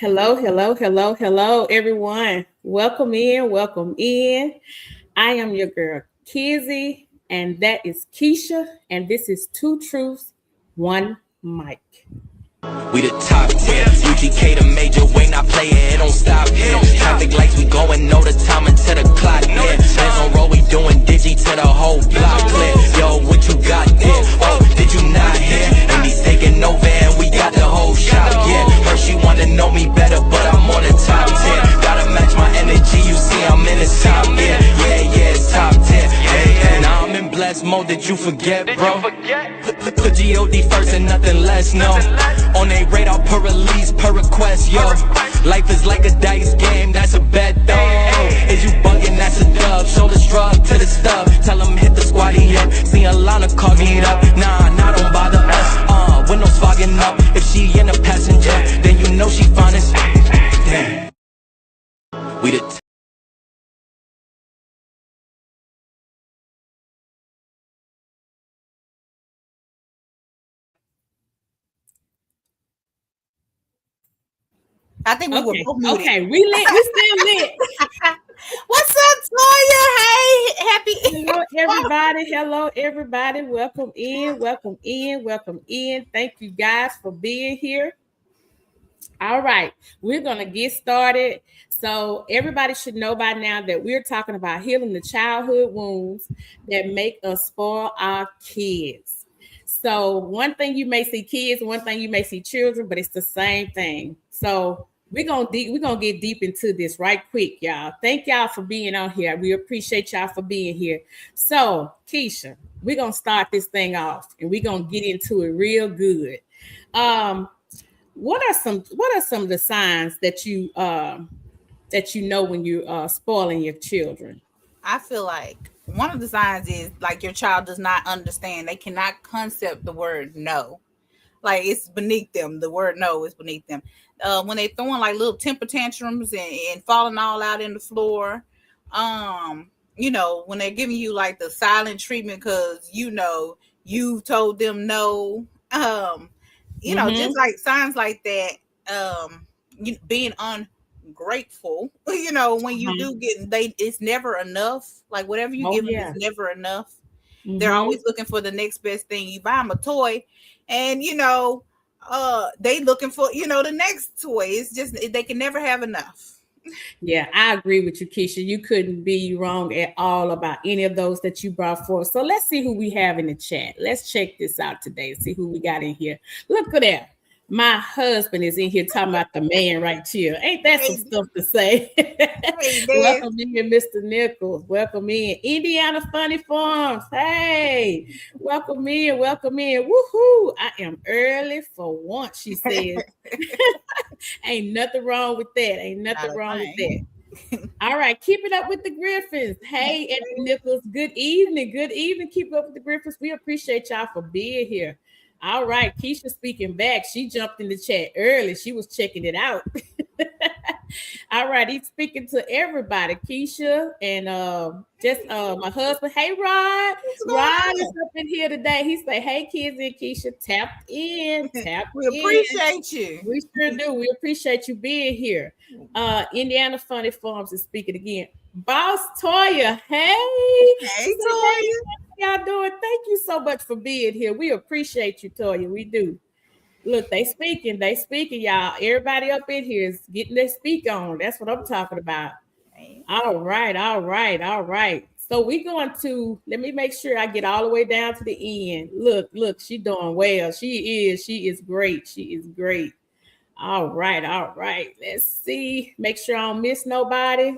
Hello, hello, hello, hello, everyone. Welcome in, welcome in. I am your girl, Kizzy, and that is Keisha, and this is Two Truths, One Mic. We the top 10, UGK the major way, not playing, it don't stop, yeah. Traffic lights, we going, know the time until the clock, yeah. Bands on road, we doing digi to the whole block clear. Yo, what you got there? Oh, did you not hear? And he's taking over and we got the whole shop, yeah. Her, she wanna know me better, but I'm on the top 10. Gotta match my energy, you see I'm in the top, yeah. Yeah, it's top 10, yeah. Now I'm in blessed mode, did you forget, bro? Put G-O-D first and nothing less, no. On they radar per release, per request, yo. Life is like a dice game, that's a bet, though. Is you bugging, that's a dub. Show the drug to the stub. Tell them hit the squatty up. See a line of car get up. Nah, don't bother us. Windows fogging up. If she in a passenger, then you know she fine as. Damn. We the I think we were Okay, both muted. okay, we lit, we still lit. What's up, Toya? Hey, happy. Hello, everybody. Hello, everybody. Welcome in, welcome in, welcome in. Thank you guys for being here. All right, we're going to get started. So, everybody should know by now that we're talking about healing the childhood wounds that make us spoil our kids. So, one thing you may see kids, one thing you may see children, but it's the same thing. So, we're gonna get deep into this right quick, y'all. Thank y'all for being on here. We appreciate y'all for being here. So, Keisha, we're gonna start this thing off and we're gonna get into it real good. Um, what are some of the signs that you know when you are spoiling your children? I feel like one of the signs is like your child does not understand. They cannot concept the word no. Like it's beneath them. The word no is beneath them. When they throwing like little temper tantrums and falling all out in the floor. When they're giving you like the silent treatment because you told them no. Just like signs like that. Being ungrateful. When you do it's never enough. Like whatever you give them is never enough. They're always looking for the next best thing. You buy them a toy, and they looking for the next toy. It's just they can never have enough. Yeah, I agree with you, Keisha. You couldn't be wrong at all about any of those that you brought forth. So let's see who we have in the chat. Let's check this out today. See who we got in here. Look at that. My husband is in here talking about the man right here. Ain't that some stuff to say? Welcome in, Mr. Nichols. Welcome in. Indiana Funny Farms. Hey, welcome in. Welcome in. Woohoo. I am early for once, she says. Ain't nothing wrong with that. Ain't nothing wrong with that. All right, keep it up with the Griffins. Hey, Anthony Nichols. Good evening. Good evening. Keep up with the Griffins. We appreciate y'all for being here. All right, Keisha speaking back. She jumped in the chat early. She was checking it out. All right, he's speaking to everybody. Keisha and my husband. Hey, Rod. Rod is up in here today. He say, "Hey, kids and Keisha, tap in. We appreciate you. We sure do. We appreciate you being here." Indiana Funny Farms is speaking again. Boss Toya. Hey, Toya. Y'all doing? Thank you so much for being here. We appreciate you, Toya. We do. Look, they speaking, y'all. Everybody up in here is getting their speak on. That's what I'm talking about. All right. So we going to let me make sure I get all the way down to the end. Look, she doing well. She is great. She is great. All right. Let's see. Make sure I don't miss nobody.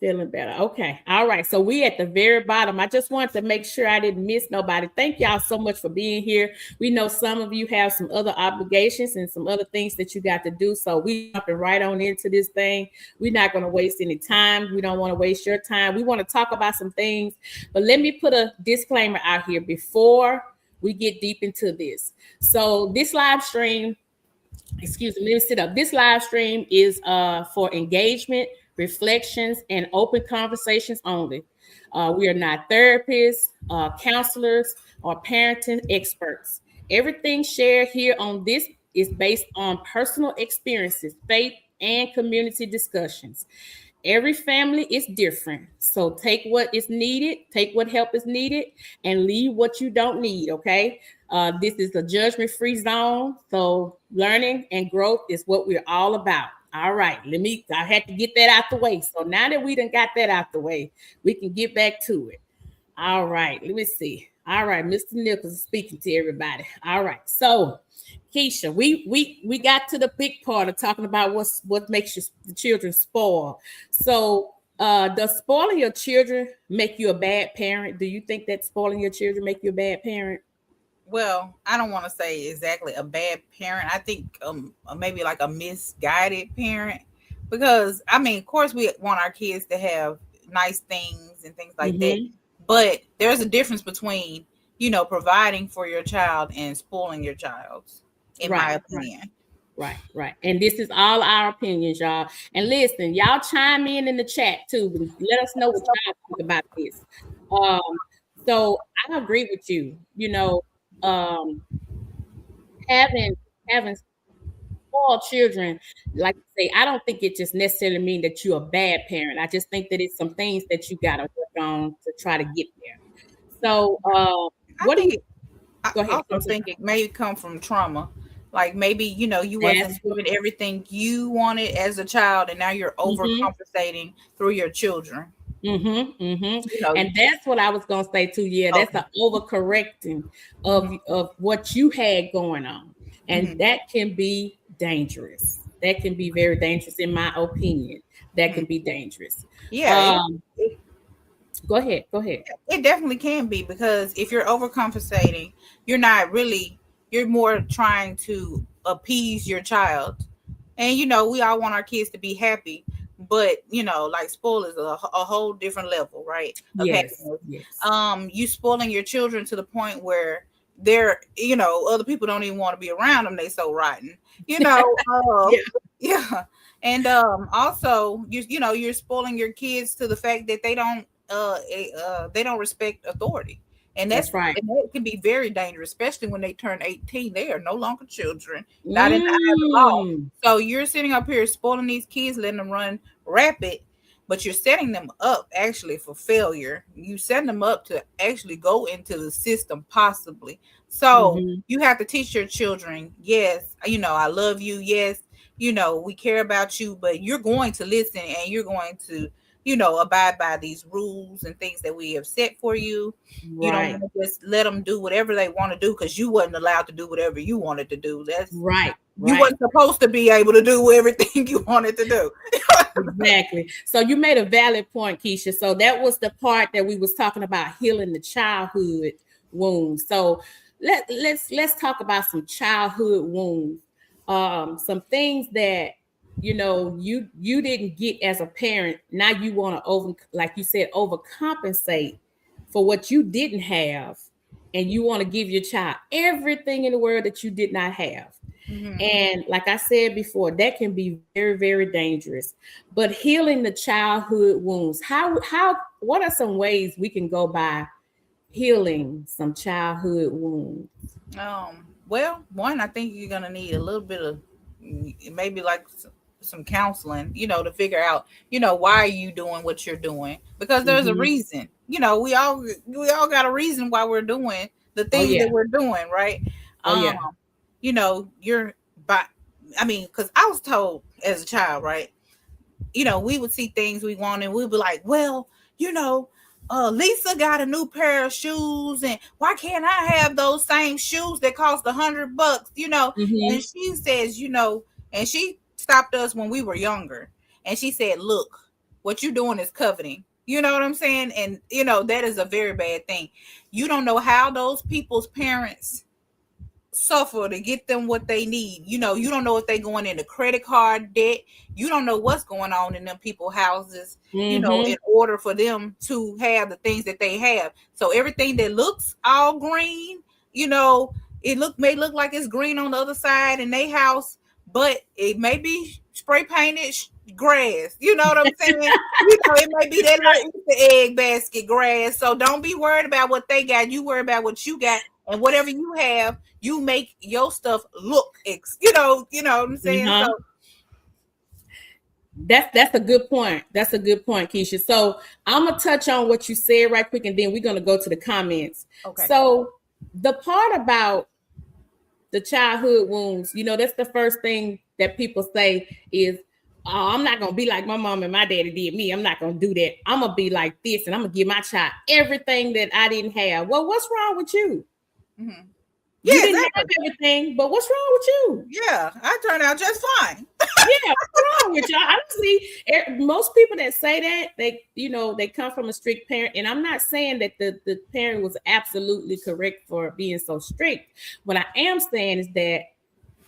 Feeling better. Okay. All right. So we at the very bottom. I just wanted to make sure I didn't miss nobody. Thank y'all so much for being here. We know some of you have some other obligations and some other things that you got to do. So we jumping right on into this thing. We're not going to waste any time. We don't want to waste your time. We want to talk about some things, but let me put a disclaimer out here before we get deep into this. So this live stream, excuse me, let me sit up. This live stream is for engagement, reflections, and open conversations only. We are not therapists, counselors, or parenting experts. Everything shared here on this is based on personal experiences, faith, and community discussions. Every family is different. So take what is needed, take what help is needed, and leave what you don't need. Okay. This is a judgment free zone. So learning and growth is what we're all about. All right. I had to get that out the way. So now that we done got that out the way, we can get back to it. All right, let me see. All right, Mr. Nichols is speaking to everybody. All right, so Keisha, we got to the big part of talking about what makes the children spoil. So, does spoiling your children make you a bad parent? Do you think that spoiling your children make you a bad parent? Well, I don't want to say exactly a bad parent. I think maybe like a misguided parent, because I mean, of course, we want our kids to have nice things and things like that, Mm-hmm. but there's a difference between providing for your child and spoiling your child, in my Right, right. opinion. Right, right. And this is all our opinions, y'all. And listen, y'all chime in the chat too. Let us know what y'all think about this. Um, so I agree with you. Um, having having spoiled children, like I say, I don't think it just necessarily mean that you're a bad parent. I just think that it's some things that you got to work on to try to get there. So, I what do you think I go ahead? also think it may come from trauma. Like maybe, you That's wasn't given everything you wanted as a child, and now you're mm-hmm. overcompensating through your children. Mm-hmm, mm-hmm. You know, And that's what I was gonna say too. Yeah, that's okay. an overcorrecting Mhm, of what you had going on, and mhm, that can be dangerous. That can be very dangerous, in my opinion. That mhm. can be dangerous. Yeah, Um, Go ahead. Go ahead. it definitely can be, because if you're overcompensating, you're not really, you're more trying to appease your child. And we all want our kids to be happy, but like spoil is a whole different level, right? Of Yes. happiness. Yes. You spoiling your children to the point where other people don't even want to be around them. They so rotten, you know. Yeah. Yeah, and also you're spoiling your kids to the fact that they don't respect authority, and That's right. that can be very dangerous, especially when they turn 18. They are no longer children, not in the eye of the law. Mm, So you're sitting up here spoiling these kids, letting them run rapid, but you're setting them up actually for failure. You set them up to actually go into the system possibly. So mm-hmm. you have to teach your children, yes, I love you. Yes, we care about you, but you're going to listen, and you're going to, abide by these rules and things that we have set for you. You don't Right. want to just let them do whatever they want to do, because you wasn't allowed to do whatever you wanted to do. Right. You Right. wasn't supposed to be able to do everything you wanted to do. Exactly. So you made a valid point, Keisha. So that was the part that we was talking about, healing the childhood wounds. So let's talk about some childhood wounds. Some things that you didn't get as a parent. Now you want to like you said, overcompensate for what you didn't have, and you want to give your child everything in the world that you did not have. Mhm. And like I said before, that can be very, very dangerous. But healing the childhood wounds, what are some ways we can go by healing some childhood wounds? Well, one, I think you're gonna need a little bit of, maybe like some counseling, to figure out, why are you doing what you're doing? Because there's a Mm-hmm. reason. We all got a reason why we're doing the Oh things yeah. that we're doing, right? Oh Um, yeah. you're by. I mean, because I was told as a child, right? We would see things we wanted. We'd be like, well, you know, Lisa got a new pair of shoes, and why can't I have those same shoes that cost $100? And Mm-hmm. she says, and she stopped us when we were younger, and she said, look, what you're doing is coveting. You know what I'm saying? And that is a very bad thing. You don't know how those people's parents suffer to get them what they need. You don't know if they're going into credit card debt. You don't know what's going on in them people's houses, Mm-hmm. in order for them to have the things that they have. So everything that looks all green, may look like it's green on the other side in their house, but it may be spray painted grass. You know what I'm saying? It may be that little Easter egg basket grass. So don't be worried about what they got. You worry about what you got. and whatever you have, you make your stuff look you know what I'm saying? Uh-huh. So That's a good point. That's a good point, Keisha. So I'm gonna touch on what you said right quick, and then we're gonna go to the comments. okay. So the part about the childhood wounds, that's the first thing that people say is, oh, I'm not gonna be like my mom and my daddy did me. I'm not gonna do that. I'm gonna be like this, and I'm gonna give my child everything that I didn't have. Well, what's wrong with you? Mm-hmm. You didn't have everything, but what's wrong with you? Yeah, I turned out just fine. Yeah, what's wrong with y'all? I don't see most people that say that they come from a strict parent, and I'm not saying that the parent was absolutely correct for being so strict. What I am saying is that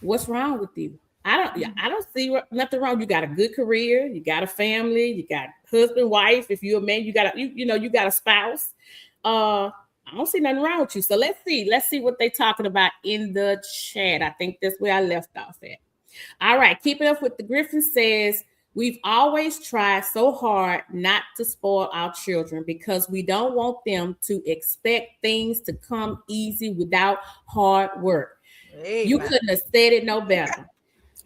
what's wrong with you? I don't see nothing wrong. You got a good career, you got a family, you got husband, wife. If you're a man, you got you got a spouse. I don't see nothing wrong with you. So let's see what they're talking about in the chat. I think that's where I left off at. All right, keep it up with the Griffin says, we've always tried so hard not to spoil our children because we don't want them to expect things to come easy without hard work. Hey, You man. couldn't have said it no better.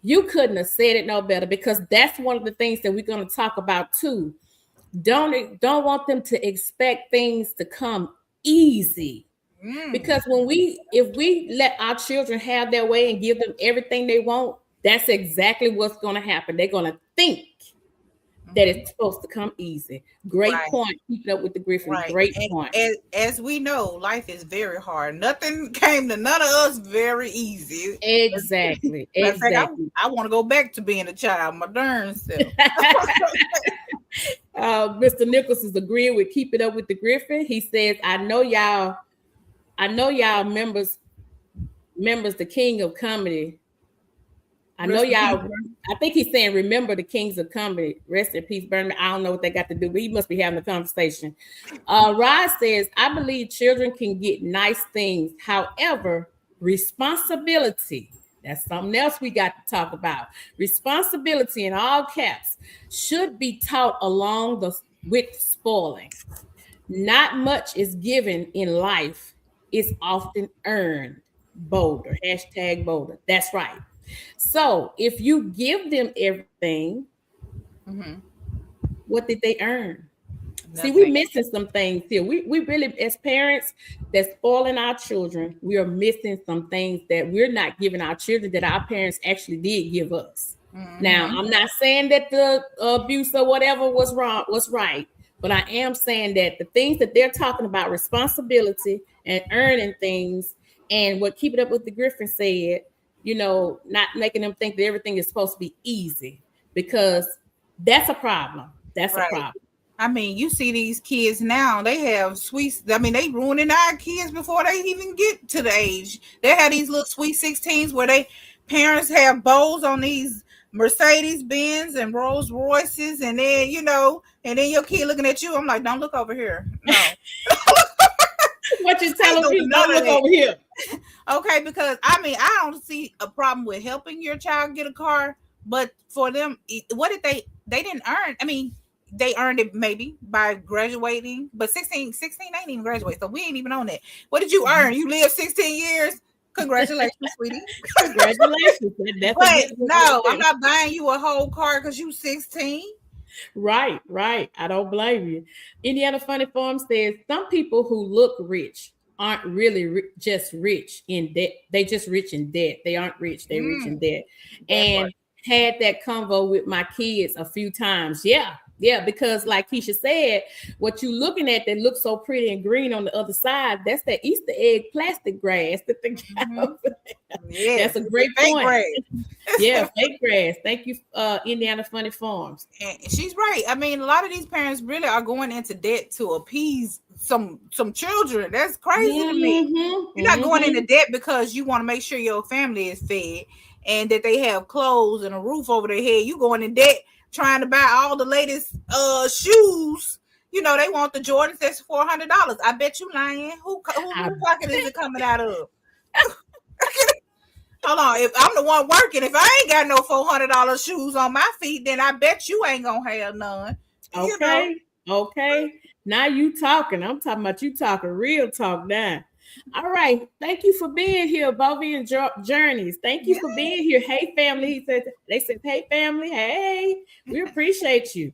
You couldn't have said it no better, because that's one of the things that we're going to talk about too. Don't want them to expect things to come easy. Because if we let our children have their way and give them everything they want, that's exactly what's going to happen. They're going to think that it's supposed to come easy. Great point. Keep it up with the Griffin. Right. Great point. As we know, life is very hard. Nothing came to none of us very easy. Exactly. Exactly. I want to go back to being a child, my darn self. Mr. Nichols is agreeing with keep it up with the Griffin. He says, I know y'all members the king of comedy. I know y'all. I think he's saying, remember the kings of comedy. Rest in peace, Bernie. I don't know what they got to do, but he must be having a conversation. Rod says, I believe children can get nice things. However, responsibility, that's something else we got to talk about. Responsibility, in all caps, should be taught along with spoiling. Not much is given in life. It's often earned. Boulder. Hashtag Boulder. That's right. So if you give them everything, what did they earn? Nothing. See, we're missing some things here. We really, as parents that's spoiling our children, we are missing some things that we're not giving our children that our parents actually did give us. Now, I'm not saying that the abuse or whatever was wrong, was right, but I am saying that the things that they're talking about, responsibility and earning things, and what Keep It Up with the Griffin said, not making them think that everything is supposed to be easy, because that's a problem. That's a problem. I mean, you see these kids now, they have sweets. I mean, they ruining our kids before they even get to the age. They have these little sweet 16s where they parents have bowls on these Mercedes Benz and Rolls Royces, and then, and then your kid looking at you. I'm like, don't look over here. No. What you telling me? Don't look over here. Okay, because I don't see a problem with helping your child get a car, but for them, what did they didn't earn? I mean, they earned it maybe by graduating, but 16 ain't even graduate, so we ain't even on that. What did you earn? You lived 16 years. Congratulations, sweetie. Congratulations. But no, I'm not buying you a whole car because you 16. Right. I don't blame you. Indiana Funny Farm says some people who look rich aren't really just rich in debt. They just rich in debt. They aren't rich. They're rich in debt. And had that convo with my kids a few times. Yeah, because like Keisha said, what you looking at that looks so pretty and green on the other side, that's that Easter egg plastic grass that they got. Yeah, that's a great point. Yeah, fake grass. Thank you, Indiana Funny Farms. And she's right. I mean, a lot of these parents really are going into debt to appease some children. That's crazy to me. You're not going into debt because you want to make sure your family is fed and that they have clothes and a roof over their head. You going in debt trying to buy all the latest shoes. They want the Jordans that's $400. I bet you lying. Who pocket is it coming out of? Hold on. If I'm the one working, if I ain't got no $400 shoes on my feet, then I bet you ain't gonna have none. Okay. Now you talking. I'm talking about you talking real talk now. All right. Thank you for being here, Bobby and Journeys. Thank you Yeah. for being here. Hey, family. They said, hey, family. Hey, we appreciate you.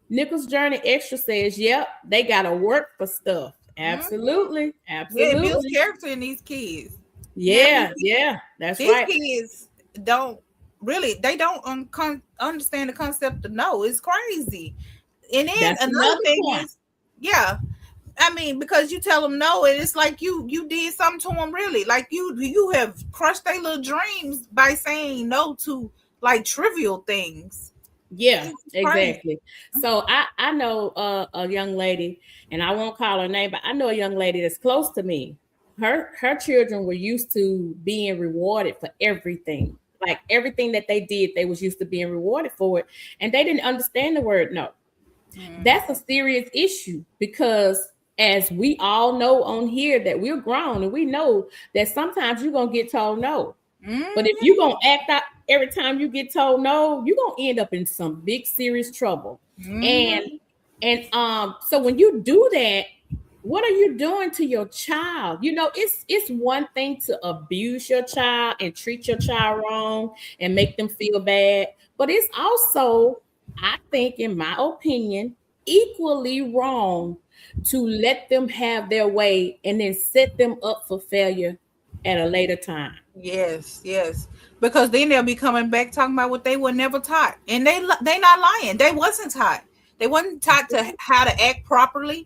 Nichols Journey Extra says, yep, they got to work for stuff. Mhm. Absolutely. Yeah, it builds Absolutely. character in these kids. Now Yeah. Yeah. That's these right. kids don't really, they don't understand the concept of no. It's crazy. And then That's another another thing point. is, yeah, I mean, because you tell them no, and it's like you did something to them, really. Like you have crushed their little dreams by saying no to like trivial things. Yeah, It's crazy. exactly. So I know a young lady, and I won't call her name, but I know a young lady that's close to me. Her children were used to being rewarded for everything. Like everything that they did, they was used to being rewarded for it, and they didn't understand the word no. That's a serious issue because as we all know on here that we're grown and we know that sometimes you're gonna get told no. But if Mm-hmm. you're gonna act out every time you get told no, you're gonna end up in some big serious trouble. And Mm-hmm. so when you do that, what are you doing to your child? You know, it's one thing to abuse your child and treat your child wrong and make them feel bad, but it's also, I think, in my opinion, equally wrong to let them have their way and then set them up for failure at a later time. Yes, yes. Because then they'll be coming back talking about what they were never taught, and they not lying. They wasn't taught. They wasn't taught to how to act properly.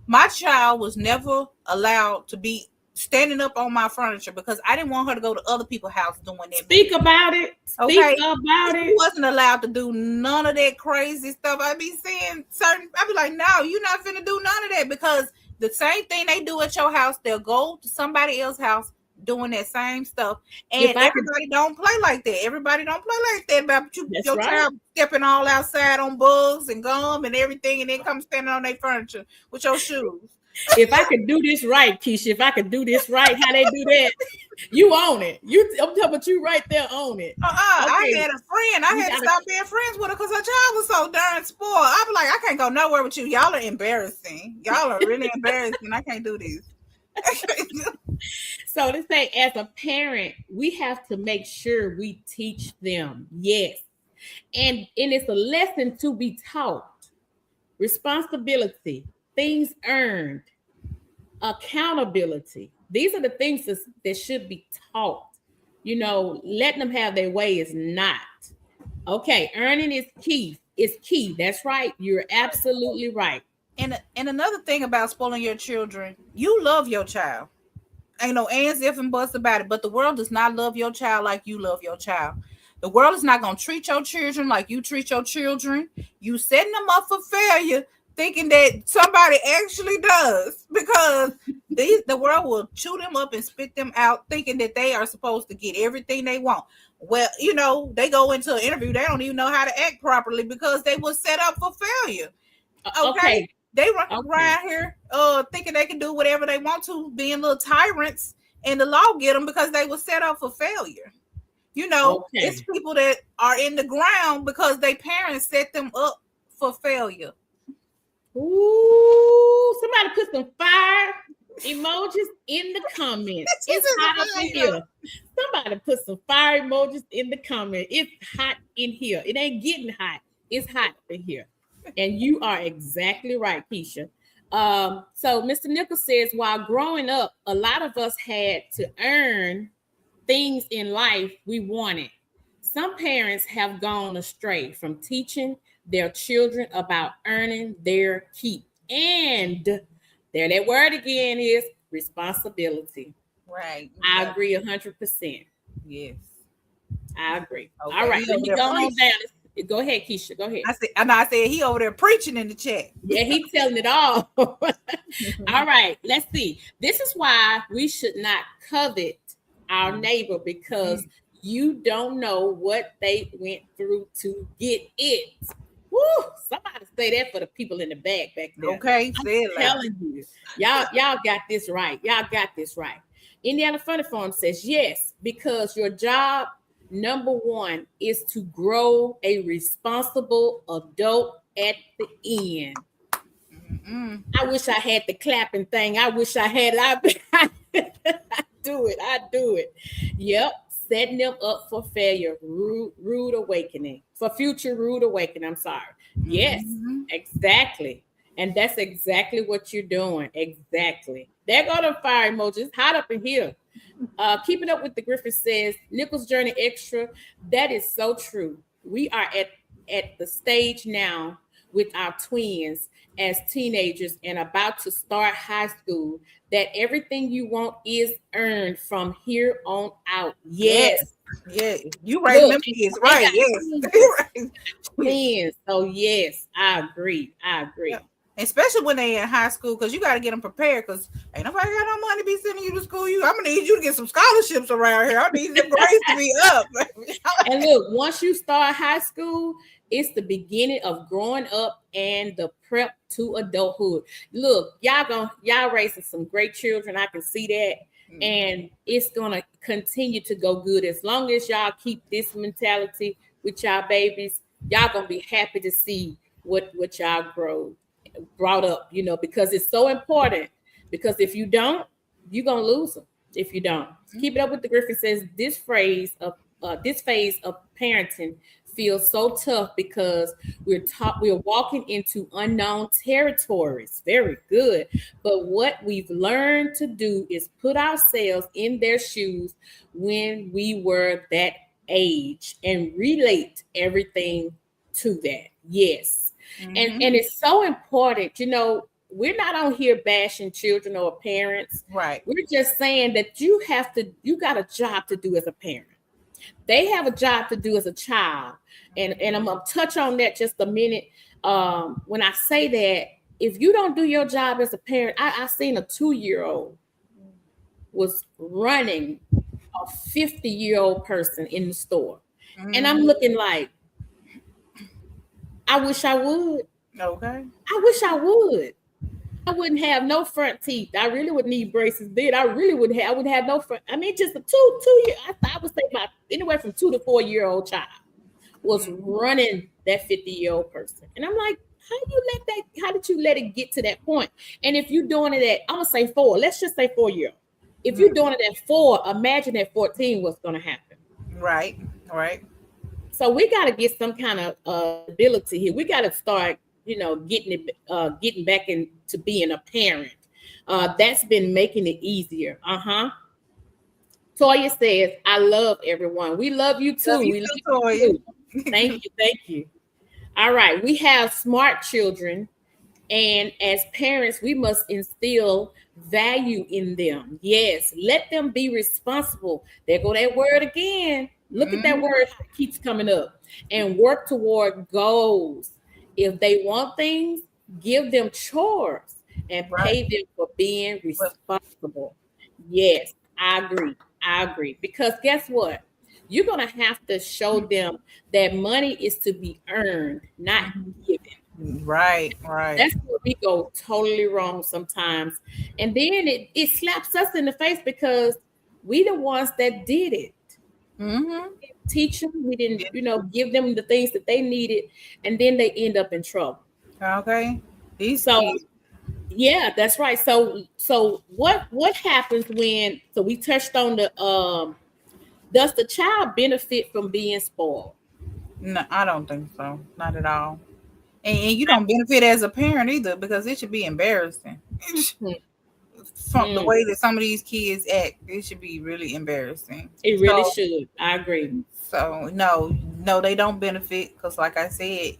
My child was never allowed to be standing up on my furniture because I didn't want her to go to other people's house doing that Speak mess. about it. Speak Okay, about he it. wasn't allowed to do none of that crazy stuff. I be saying certain. I be like, no, you're not finna do none of that because the same thing they do at your house, they'll go to somebody else's house doing that same stuff. If And I could, everybody don't play like that. Everybody don't play like that. About you, that's your right. child stepping all outside on bugs and gum and everything, and then come standing on their furniture with your shoes. If I could do this right, Keisha, if I could do this right, how they do that, you own it. I'm talking about you right there own it. I Okay, had a friend. I we had to gotta. stop being friends with her because her child was so darn spoiled. I be like, I can't go nowhere with you. Y'all are embarrassing. Y'all are really embarrassing. I can't do this. So to say, as a parent, we have to make sure we teach them. Yes, and it's a lesson to be taught. Responsibility, things earned, accountability. These are the things that should be taught. You know, letting them have their way is not. Okay, earning is key. It's key. That's right. You're absolutely right. And another thing about spoiling your children, you love your child. Ain't no ands, if, and buts about it. But the world does not love your child like you love your child. The world is not going to treat your children like you treat your children. You setting them up for failure, thinking that somebody actually does, because the world will chew them up and spit them out, thinking that they are supposed to get everything they want. Well, they go into an interview, they don't even know how to act properly because they were set up for failure. Okay, Okay. they run Okay. around here thinking they can do whatever they want to, being little tyrants, and the law get them because they were set up for failure. It's Okay. people that are in the ground because their parents set them up for failure. Ooh, somebody put some fire emojis in the comments. This It's is a hot up in fire. here. Somebody put some fire emojis in the comment. It's hot in here. It ain't getting hot. It's hot up in here. And you are exactly right, Keisha. So Mr. Nichols says, while growing up, a lot of us had to earn things in life we wanted. Some parents have gone astray from teaching their children about earning their keep. And there that word again is responsibility. Right. I Yeah. agree 100%. Yes. I agree. All Okay. right, He let over me there go on preaching. down. Go ahead, Keisha. Go ahead. I said he over there preaching in the chat. Yeah, he's telling it all. All right, let's see. This is why we should not covet our neighbor because you don't know what they went through to get it. Woo! Somebody say that for the people in the back there. Okay, I'm say it loud. telling you, y'all got this right. Y'all got this right. Indiana Funny Farm says yes, because your job number one is to grow a responsible adult at the end. Mm-mm. I wish I had the clapping thing. I wish I had it. I do it. Yep. Setting them up for failure. Rude awakening. For future rude awakening. I'm sorry. Yes, Mm-hmm. exactly. And that's exactly what you're doing. Exactly. There go the fire emojis. Hot up in here. Keeping up with the Griffin says Nichols Journey Extra. That is so true. We are at the stage now with our twins as teenagers and about to start high school that everything you want is earned from here on out. Yes. Yes. Yeah. You raising Look, them kids, they right? got Yes. twins. So yes, I agree. I Yeah. agree. Especially when they in high school, because you got to get them prepared. Because ain't nobody got no money to be sending you to school. I'm gonna need you to get some scholarships around here. I need them grades to be up. And look, once you start high school, it's the beginning of growing up and the prep to adulthood. Look, y'all raising some great children. I can see that. And it's gonna continue to go good as long as y'all keep this mentality with y'all babies. Y'all gonna be happy to see what y'all brought up, because it's so important. Because if you don't, you're gonna lose them. If you don't, keep it up with the Griffin says this phase of parenting feels so tough because we're walking into unknown territories. Very good. But what we've learned to do is put ourselves in their shoes when we were that age and relate everything to that. Yes. And it's so important, we're not on here bashing children or parents. Right. We're just saying that you got a job to do as a parent. They have a job to do as a child. And I'm gonna touch on that just a minute. When I say that, if you don't do your job as a parent, I seen a 2-year-old was running a 50-year-old person in the store. And I'm looking like, I wish I would. Okay. I wish I would. I wouldn't have no front teeth. I really would need braces then. I would have no front. I mean, just a 2 year. I would say about anywhere from 2 to 4 year old child was running that 50-year-old person. And I'm like, how did you let it get to that point? And if you're doing it at, I'm gonna say 4, let's just say 4 year. If you're doing it at 4, imagine at 14 what's gonna happen. Right. Right. So we got to get some kind of ability here. We got to start, getting back into being a parent. That's been making it easier. Toya says, "I love everyone. We love you too. Love you we too, love Toya. you too. Thank you. All right, we have smart children, and as parents, we must instill value in them. Yes, let them be responsible. There go that word again. Look at that word, it keeps coming up. And work toward goals. If they want things, give them chores and pay them for being responsible. Yes, I agree. Because guess what? You're going to have to show them that money is to be earned, not given. Right. That's where we go totally wrong sometimes. And then it slaps us in the face because we the ones that did it. Teach them, we didn't, give them the things that they needed, and then they end up in trouble. Okay. Yeah, that's right. So what happens so we touched on does the child benefit from being spoiled? No, I don't think so. Not at all. And you don't benefit as a parent either, because it should be embarrassing. From the way that some of these kids act, it should be really embarrassing. It really should. I agree. So no, they don't benefit because, like I said,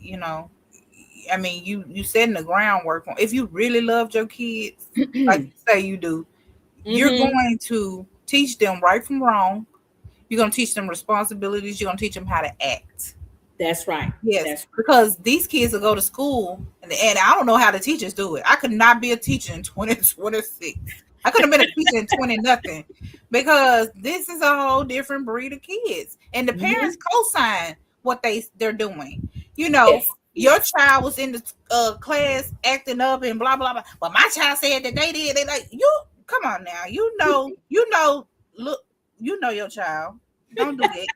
I mean, you setting the groundwork. If you really loved your kids, like you say you do, you're going to teach them right from wrong. You're going to teach them responsibilities. You're going to teach them how to act. That's right. Yes, that's right. Because these kids will go to school, and I don't know how the teachers do it. I could not be a teacher in 2026. I could have been a teacher in 20 nothing, because this is a whole different breed of kids, and the parents co-sign what they're doing. Your child was in the class acting up and blah blah blah. But my child said that they did. They like, you come on now. Look, your child. Don't do that.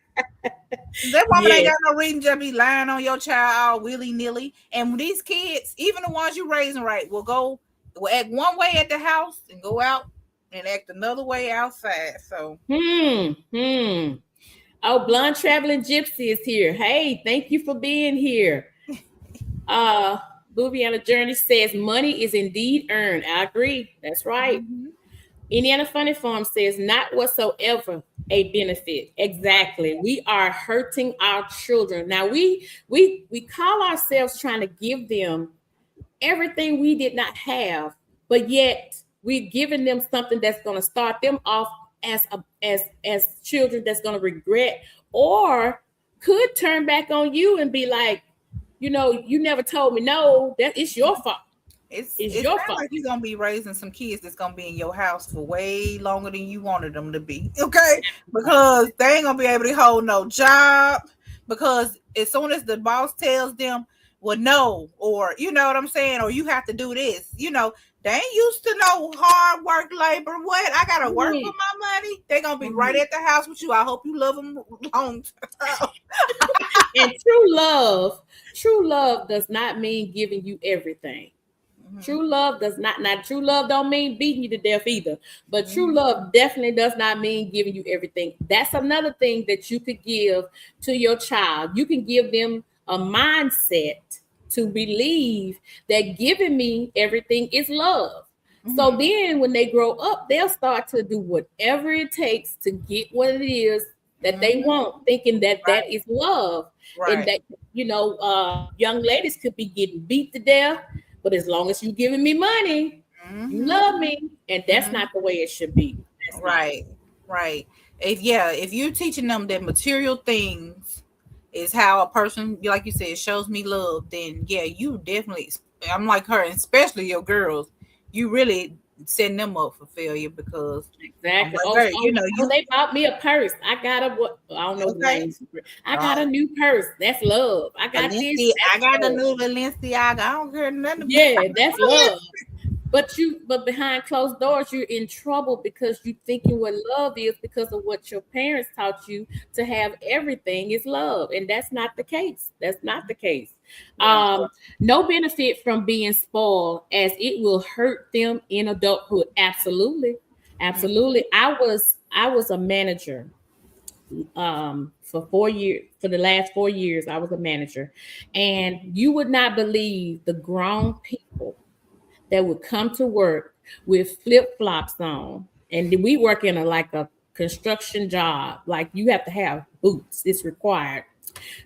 That woman ain't got no reason to be lying on your child all willy-nilly. And these kids, even the ones you raising right, will act one way at the house and go out and act another way outside. So Oh, Blonde Traveling Gypsy is here. Hey, thank you for being here. Booby on a Journey says money is indeed earned. I agree. That's right. Indiana Funny Farm says not whatsoever a benefit. Exactly. We are hurting our children. Now we call ourselves trying to give them everything we did not have, but yet we're giving them something that's going to start them off as children that's going to regret, or could turn back on you and be like, you know, you never told me no, that it's your fault. It Your sounds fault. like you're gonna be raising some kids that's gonna be in your house for way longer than you wanted them to be. Okay, because they ain't gonna be able to hold no job. Because as soon as the boss tells them, "Well, no," or you know what I'm saying, or you have to do this, you know, they ain't used to no hard work, labor. What I gotta work for my money? They gonna be right at the house with you. I hope you love them long term. And true love does not mean giving you everything. True love does not, true love don't mean beating you to death either. But true love definitely does not mean giving you everything. That's another thing that you could give to your child. You can give them a mindset to believe that giving me everything is love. So then when they grow up, they'll start to do whatever it takes to get what it is that they want, thinking that that is love. And that, you know, young ladies could be getting beat to death, but as long as you're giving me money, you love me. And that's not the way it should be. Right. If you're teaching them that material things is how a person, like you said, shows me love, then yeah, you definitely, I'm like her, and especially your girls, you really setting them up for failure, because exactly. Like her, They bought me a purse. I got I don't know the names. I got a new purse. That's love. I got this. I got a new Balenciaga. I don't care nothing. Yeah, that's love. But behind closed doors, you're in trouble because you're thinking what love is because of what your parents taught you to have everything is love. And that's not the case. That's not the case. No benefit from being spoiled, as it will hurt them in adulthood. Absolutely. I was a manager for 4 years. For the last 4 years, I was a manager. And you would not believe the grown people that would come to work with flip-flops on. And we work in a construction job. Like, you have to have boots. It's required.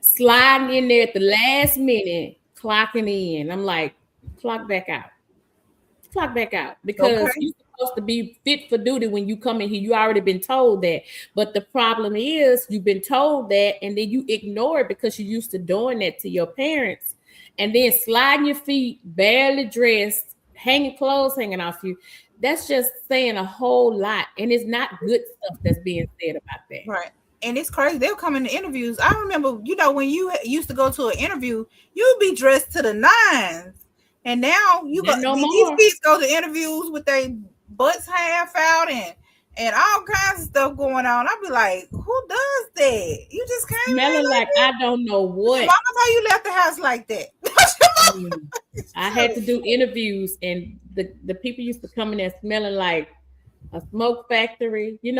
Sliding in there at the last minute, clocking in. I'm like, clock back out. Because you're supposed to be fit for duty when you come in here. You already been told that. But the problem is you've been told that, and then you ignore it because you're used to doing that to your parents. And then sliding your feet, barely dressed, clothes hanging off you. That's just saying a whole lot. And it's not good stuff that's being said about that. Right. And it's crazy. They'll come into interviews. I remember, when you used to go to an interview, you'd be dressed to the nines. And now these kids go to interviews with their butts half out and all kinds of stuff going on. I'd be like, who does that? You just came smelling like I don't know what. Mama, how you left the house like that? I had to do interviews, and the people used to come in there smelling like a smoke factory. You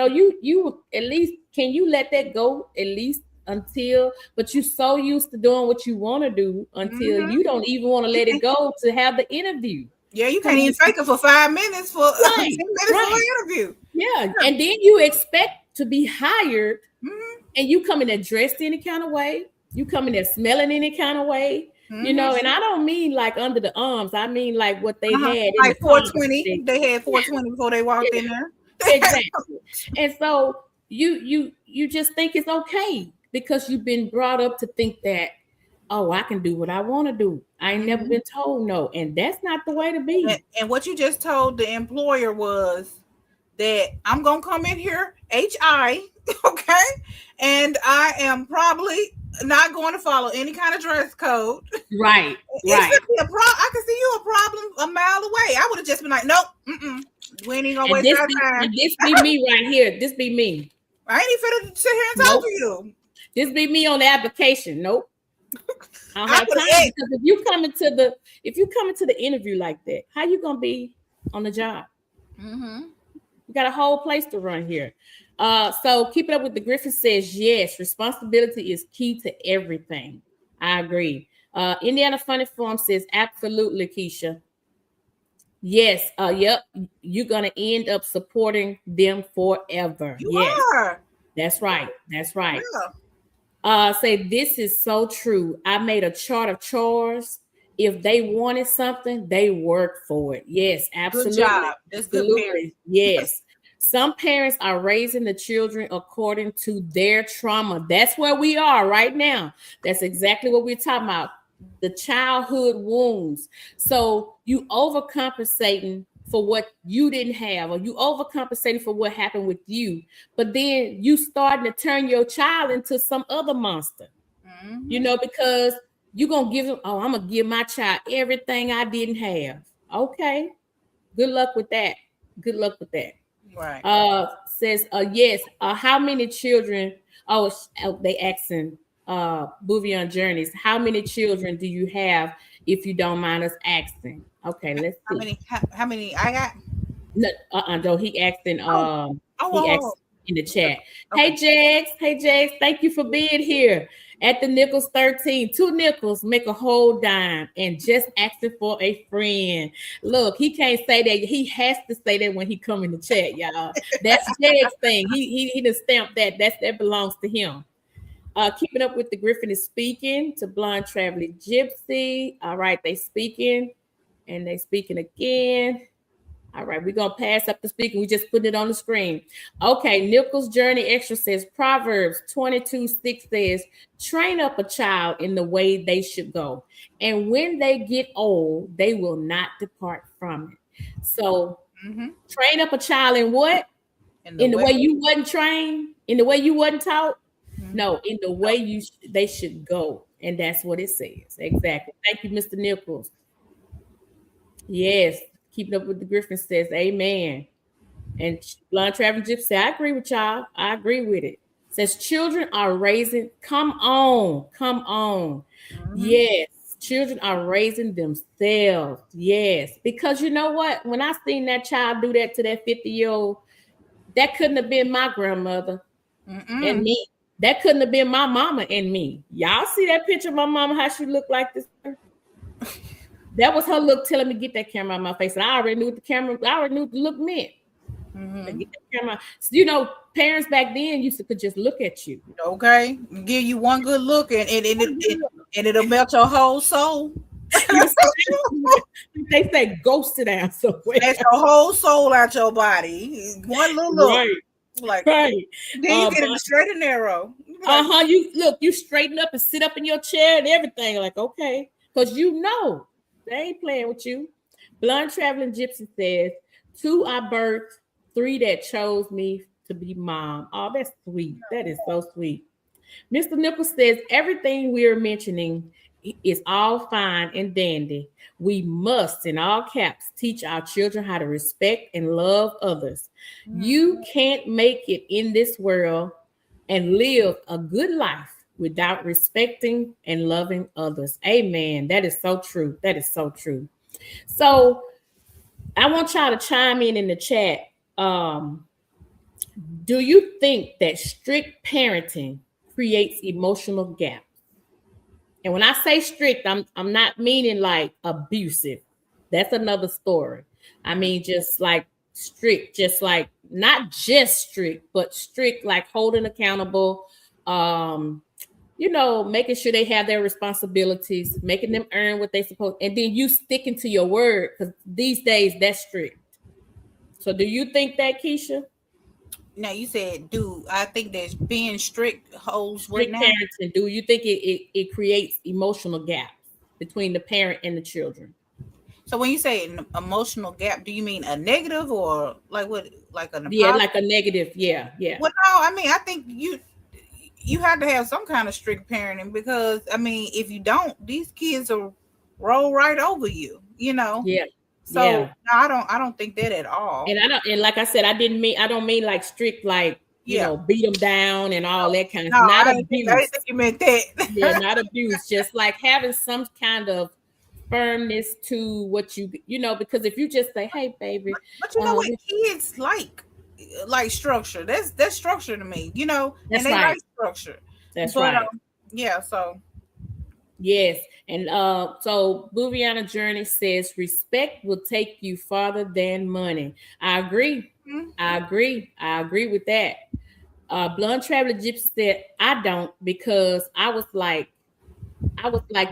at least, can you let that go at least until, but you're so used to doing what you want to do until you don't even want to let it go to have the interview. Yeah, you can't even fake it for 5 minutes for 10 minutes for an interview. Yeah, and then you expect to be hired, and you come in there dressed any kind of way. You come in there smelling any kind of way. And I don't mean like under the arms. I mean like what they had. Like 420. They had 420 before they walked in there. Exactly. And so you just think it's okay because you've been brought up to think that, oh, I can do what I want to do. I ain't never been told no. And that's not the way to be. And what you just told the employer was that I'm going to come in here, HI, okay? And I am probably not going to follow any kind of dress code. Right. I can see you a problem a mile away. I would have just been like, nope, we ain't even going to waste our time. And this be me right here. This be me. I ain't even finna sit here and talk to you. This be me on the application. Nope. I don't have time, because if you come into the interview like that, how you gonna be on the job? We got a whole place to run here. So keep it up with the Griffin says, yes, responsibility is key to everything. I agree. Indiana Funny Farm says, absolutely, Keisha. Yes, yep, you're gonna end up supporting them forever. You Yes, are. that's right. That's right. Yeah. Say this is so true. I made a chart of chores. If they wanted something, they worked for it. Yes, Good absolutely. job. That's good parenting. Absolutely. Yes. Some parents are raising the children according to their trauma. That's where we are right now. That's exactly what we're talking about. The childhood wounds. So you overcompensating for what you didn't have, or you overcompensating for what happened with you, but then you starting to turn your child into some other monster. Because you're gonna give them, oh, I'm gonna give my child everything I didn't have. Okay, good luck with that. Good luck with that. Right. Says yes. How many children? They asking Bouvion Journeys. How many children do you have? If you don't mind us asking. Okay, let's see. How many I got? No, no, he asked in he asked in the chat. Okay. Hey Jags, thank you for being here at the Nichols 13. 2 nickels make a whole dime, and just asking for a friend. Look, he can't say that. He has to say that when he come in the chat, y'all. That's Jags thing. He done stamped that. That belongs to him. Keeping up with the Griffin is speaking to Blonde Traveling Gypsy. All right, they speaking, and they speaking again. All right, we're going to pass up the speaking. We just put it on the screen. Okay, Nichols Journey Extra says, Proverbs 22:6 says, train up a child in the way they should go. And when they get old, they will not depart from it. So train up a child in what? In the way you wasn't trained? In the way you wasn't taught? No, in the way they should go. And that's what it says. Exactly. Thank you, Mr. Nichols. Yes. Keeping up with the Griffin says, amen. And Blonde Traveling Gypsy, I agree with y'all. I agree with it. Says children are raising, come on. Yes, children are raising themselves. Yes, because you know what? When I seen that child do that to that 50-year-old, that couldn't have been my grandmother and me. That couldn't have been my mama and me. Y'all see that picture of my mama, how she looked like this? That was her look telling me get that camera on my face. And I already knew what the look meant. Get that camera. So, parents back then used to could just look at you. Okay. Give you one good look and it'll melt your whole soul. They say go sit down somewhere. That's your whole soul out your body. One little look. Right. Like right. Then you get it straight and narrow. Like, you straighten up and sit up in your chair and everything. Like, okay. Because they ain't playing with you. Blonde Traveling Gypsy says, 2 I birthed, 3 that chose me to be mom. Oh, that's sweet. That is so sweet. Mr. Nichols says, everything we're mentioning is all fine and dandy. We must, in all caps, teach our children how to respect and love others. You can't make it in this world and live a good life without respecting and loving others. Amen. That is so true. That is so true. So I want y'all to chime in the chat. Do you think that strict parenting creates emotional gaps? And when I say strict, I'm not meaning like abusive. That's another story. I mean, just like strict, just like not just strict, but strict, like holding accountable, making sure they have their responsibilities, making them earn what they supposed, and then you sticking to your word, because these days that's strict. So do you think that, Keisha? Now you said, I think that being strict holds strict what now? Parenting, do you think it creates emotional gaps between the parent and the children? So when you say an emotional gap, do you mean a negative or like what? Like a like a negative? Yeah. Well, no, I mean I think you have to have some kind of strict parenting, because I mean if you don't, these kids will roll right over you. Yeah. So no, I don't think that at all. And like I said, I don't mean like strict, like beat them down and all that kind of stuff. Not abuse. I didn't think you meant that. Yeah, not abuse. Just like having some kind of firmness to what because if you just say, hey baby, but you know what kids like. like structure. That's structure to me, and That's they like right. structure. That's But right. yeah, so Yes. And so Bouviana Journey says respect will take you farther than money. I agree. I mhm. agree. I agree with that. Blunt Traveler Gypsy said, I don't because I was like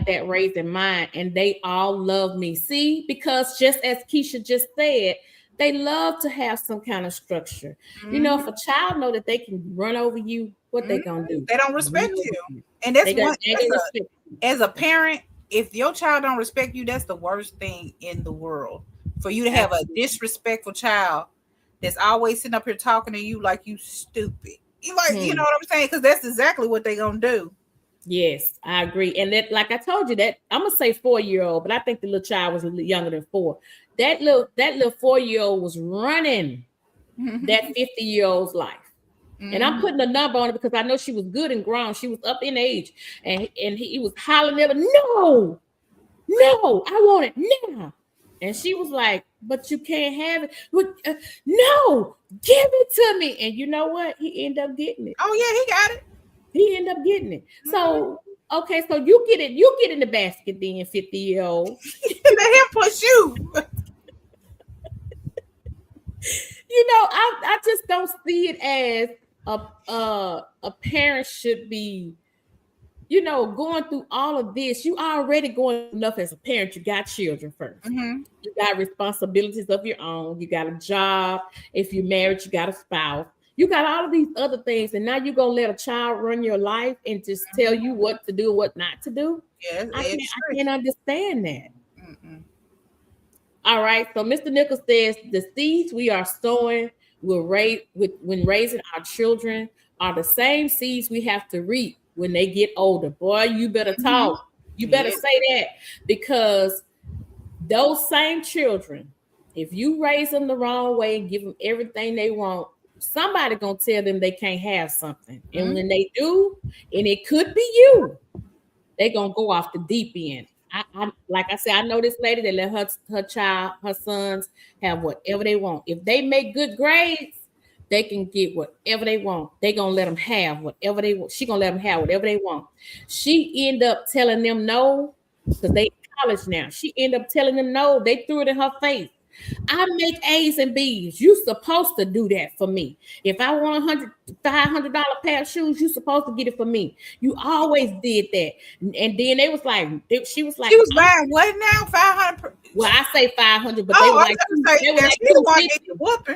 that raising mine, and they all love me. See, because just as Keisha just said, they love to have some kind of structure. You know, if Mhm. a child know that they can run over you, what they Mhm. gonna do? They don't Run respect over you, you. and that's They one. gonna respect you. As a parent, if your child don't respect you, that's the worst thing in the world. For you to have a Absolutely. disrespectful child that's always sitting up here talking to you like you stupid. You like, you know Hmm. what I'm saying? Because that's exactly what they gonna do. Yes, I agree. And that, like I told you, that I'm gonna say 4 year old, but I think the little child was a little younger than four. That little 4 year old was running that 50 year old's life. And I'm Mhm. putting a number on it because I know she was good and grown. She was up in age, and he was hollering at her, no, no, I want it now. And she was like, but you can't have it. No, give it to me. And you know what? He ended up getting it. Oh yeah, he got it. He ended up getting it. Mhm. So okay, so you get it. You get in the basket, then 50 year old. Let him push you. I just don't see it as a parent should be, going through all of this. You already going through enough as a parent. You got children first. Mhm. You got responsibilities of your own. You got a job. If you're married, you got a spouse. You got all of these other things, and now you're gonna let a child run your life and just tell you what to do, what not to do. Yeah, I can't. it's I true. can't understand that. Mm-mm. All right. So Mr. Nichols says the seeds we are sowing will raise with when raising our children are the same seeds we have to reap when they get older. Boy, you better Mhm. talk. You better Yeah. say that because those same children, if you raise them the wrong way and give them everything they want, somebody gonna tell them they can't have something. And Mhm. when they do, and it could be you, they gonna go off the deep end. I like I said, I know this lady that let her sons have whatever they want. If they make good grades, they can get whatever they want. They gonna let them have whatever they want. She gonna let them have whatever they want. She end up telling them no because they in college now. She end up telling them no. They threw it in her face. I make A's and B's. You supposed to do that for me. If I want $500 pair of shoes, you supposed to get it for me. You always did that. And then they was like, she was like, She was buying what now? 500. well, I say 500, but they Oh, were I like was going to say they were that like she the one getting 250. the whooping.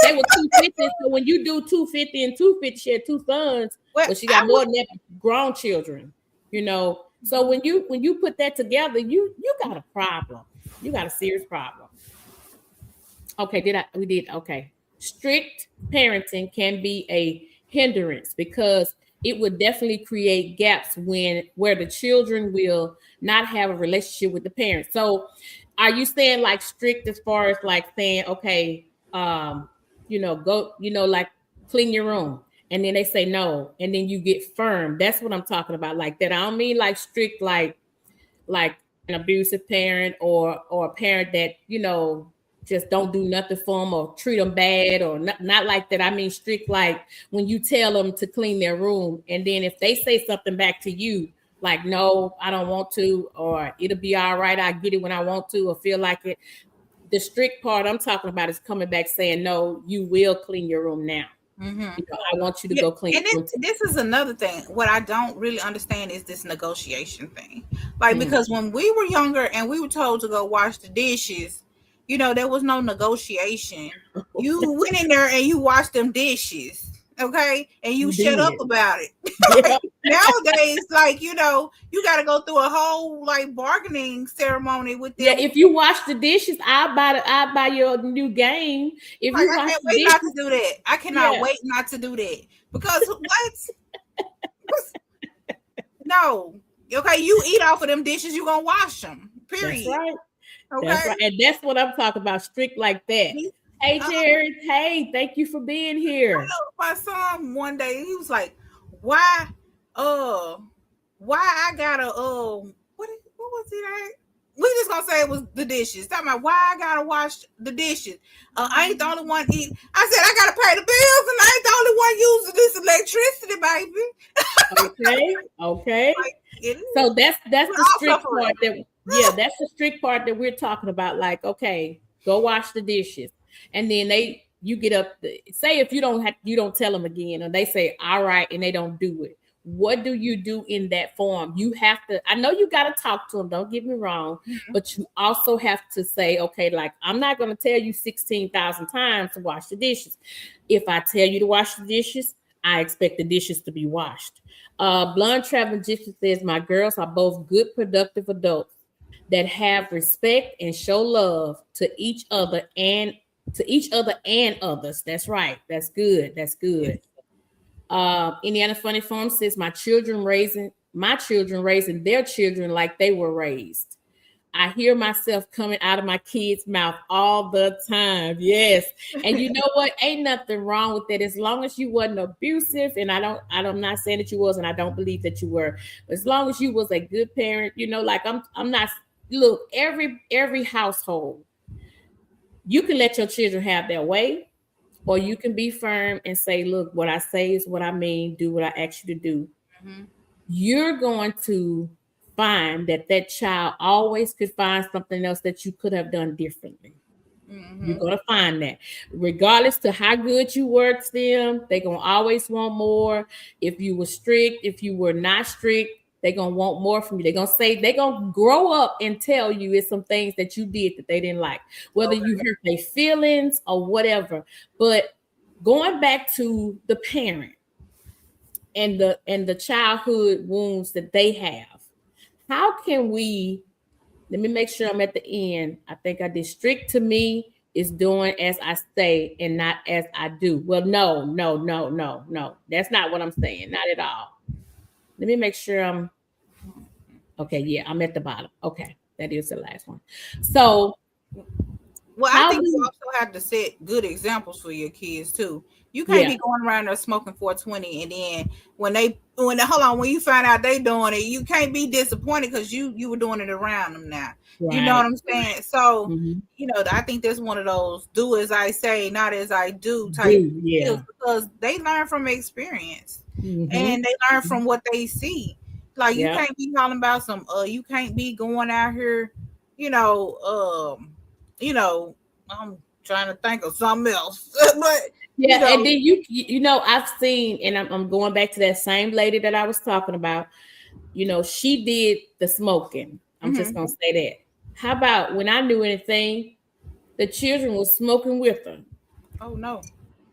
They were 250. So when you do 250 and 250, she had two sons. Well, Well, she I got more would. than that grown children. So when you put that together, you got a problem. You got a serious problem. Okay, we did okay. Strict parenting can be a hindrance because it would definitely create gaps where the children will not have a relationship with the parents. So are you saying like strict as far as like saying, okay, go, like clean your room, and then they say no, and then you get firm. That's what I'm talking about. Like that. I don't mean like strict like an abusive parent or a parent that just don't do nothing for them or treat them bad or not like that. I mean strict like when you tell them to clean their room and then if they say something back to you like no, I don't want to, or it'll be all right, I get it when I want to or feel like it. The strict part I'm talking about is coming back saying no, you will clean your room now. Mm-hmm. I want you to Yeah, go clean and your room this is another thing. What I don't really understand is this negotiation thing. Like today. because when we were younger and we were told to go wash the dishes, there was no negotiation. You went in there and you washed them dishes, okay, and you You shut up did. about it. Yeah. Like nowadays, like you got to go through a whole like bargaining ceremony with Yeah, them. if you wash the dishes, I'll buy you a new game. If Like you I wash can't the wait not to dishes, do that. I cannot yeah, wait not to do that because what's no. Okay, you eat off of them dishes, you gonna wash them. that's Period. right. That's Okay. right. And that's what I'm talking about, strict like that. Hey Uh, Jared, hey, thank you for being here. my son one day he was like, "Why, uh, why I gotta what was it? At? we just gonna say it was the dishes. Talking about why I gotta wash the dishes. I ain't the only one eating. I said I gotta pay the bills, and I ain't the only one using this electricity, baby. Okay, okay. Like it is. So that's We're the all strict suffering. part that yeah, that's the strict part that we're talking about. Like, okay, go wash the dishes, and then you get up. Say if you don't tell them again, or they say all right, and they don't do it. What do you do in that form? You have to. I know you got to talk to them. Don't get me wrong, Mhm. but you also have to say, okay, like I'm not going to tell you 16,000 times to wash the dishes. If I tell you to wash the dishes, I expect the dishes to be washed. Blonde Travel Gypsy says, my girls are both good, productive adults that have respect and show love to each other and others. That's right. That's good. That's good. Indiana Funny Farm says, my children raising their children like they were raised. I hear myself coming out of my kid's mouth all the time. Yes. And you know what? Ain't nothing wrong with that. As long as you wasn't abusive, and I'm not saying that you was, and I don't believe that you were, but as long as you was a good parent, like I'm not look, every household, you can let your children have their way, or you can be firm and say, look, what I say is what I mean, do what I ask you to do. Mhm. You're going to find that child always could find something else that you could have done differently. You're Mhm. gonna find that, regardless to how good you were to them, they're gonna always want more. If you were strict, if you were not strict, they're gonna want more from you. They're gonna grow up and tell you it's some things that you did that they didn't like, whether you Okay. hurt their feelings or whatever. But going back to the parent and the childhood wounds that they have, how can we let me make sure I'm at the end. I think I did strict to me is doing as I say and not as I do. Well, no, no, no, no, no. That's not what I'm saying. Not at all. Let me make sure I'm okay. Yeah, I'm at the bottom. Okay. That is the last one. So Well, I how think you do also have to set good examples for your kids too. You can't yeah, be going around there smoking 420, and then hold on, when you find out they doing it, you can't be disappointed because you were doing it around them now. You know what right, I'm right. saying? So, Mm-hmm. I think that's one of those do as I say, not as I do type Do deals, yeah. because they learn from experience Mm-hmm. and they learn from what they see. Like you Yeah. can't be talking about you can't be going out here, you know, you know, I'm trying to think of something else, but you Yeah, know, and then I've seen, and I'm going back to that same lady that I was talking about. She did the smoking. I'm just mhm. gonna say that. How about when I knew anything, the children were smoking with her? Oh no,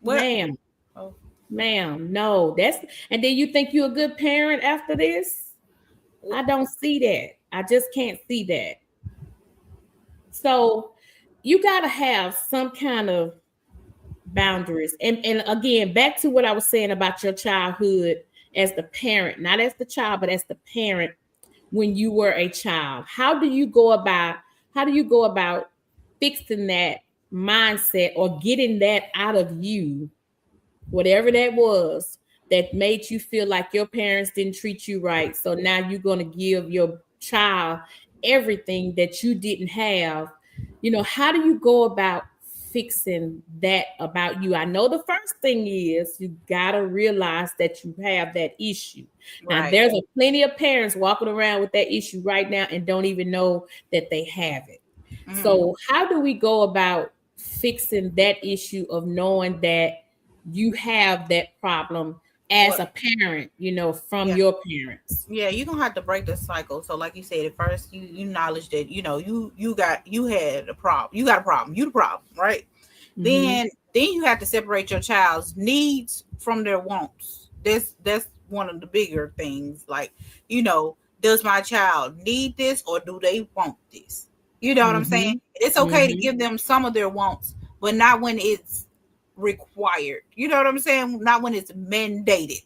what? Ma'am, Oh, ma'am, no. And then you think you're a good parent after this? I don't see that. I just can't see that. So you gotta have some kind of boundaries. And again, back to what I was saying about your childhood as the parent, not as the child, but as the parent when you were a child. How do you go about fixing that mindset or getting that out of you, whatever that was that made you feel like your parents didn't treat you right? So now you're going to give your child everything that you didn't have. How do you go about fixing that about you? I know the first thing is you got to realize that you have that issue. Now, right. there's a plenty of parents walking around with that issue right now and don't even know that they have it. Mhm. So, how do we go about fixing that issue of knowing that you have that problem as What? a parent, from Yeah. your parents? Yeah, you're gonna have to break the cycle. So, like you said, at first you acknowledge that you had a problem. You got a problem. You the problem, right? Mm-hmm. Then you have to separate your child's needs from their wants. That's one of the bigger things. Like, does my child need this or do they want this? You know what I'm saying? Mm-hmm. It's okay to Mm-hmm. give them some of their wants, but not when it's required. You know what I'm saying? Not when it's mandated.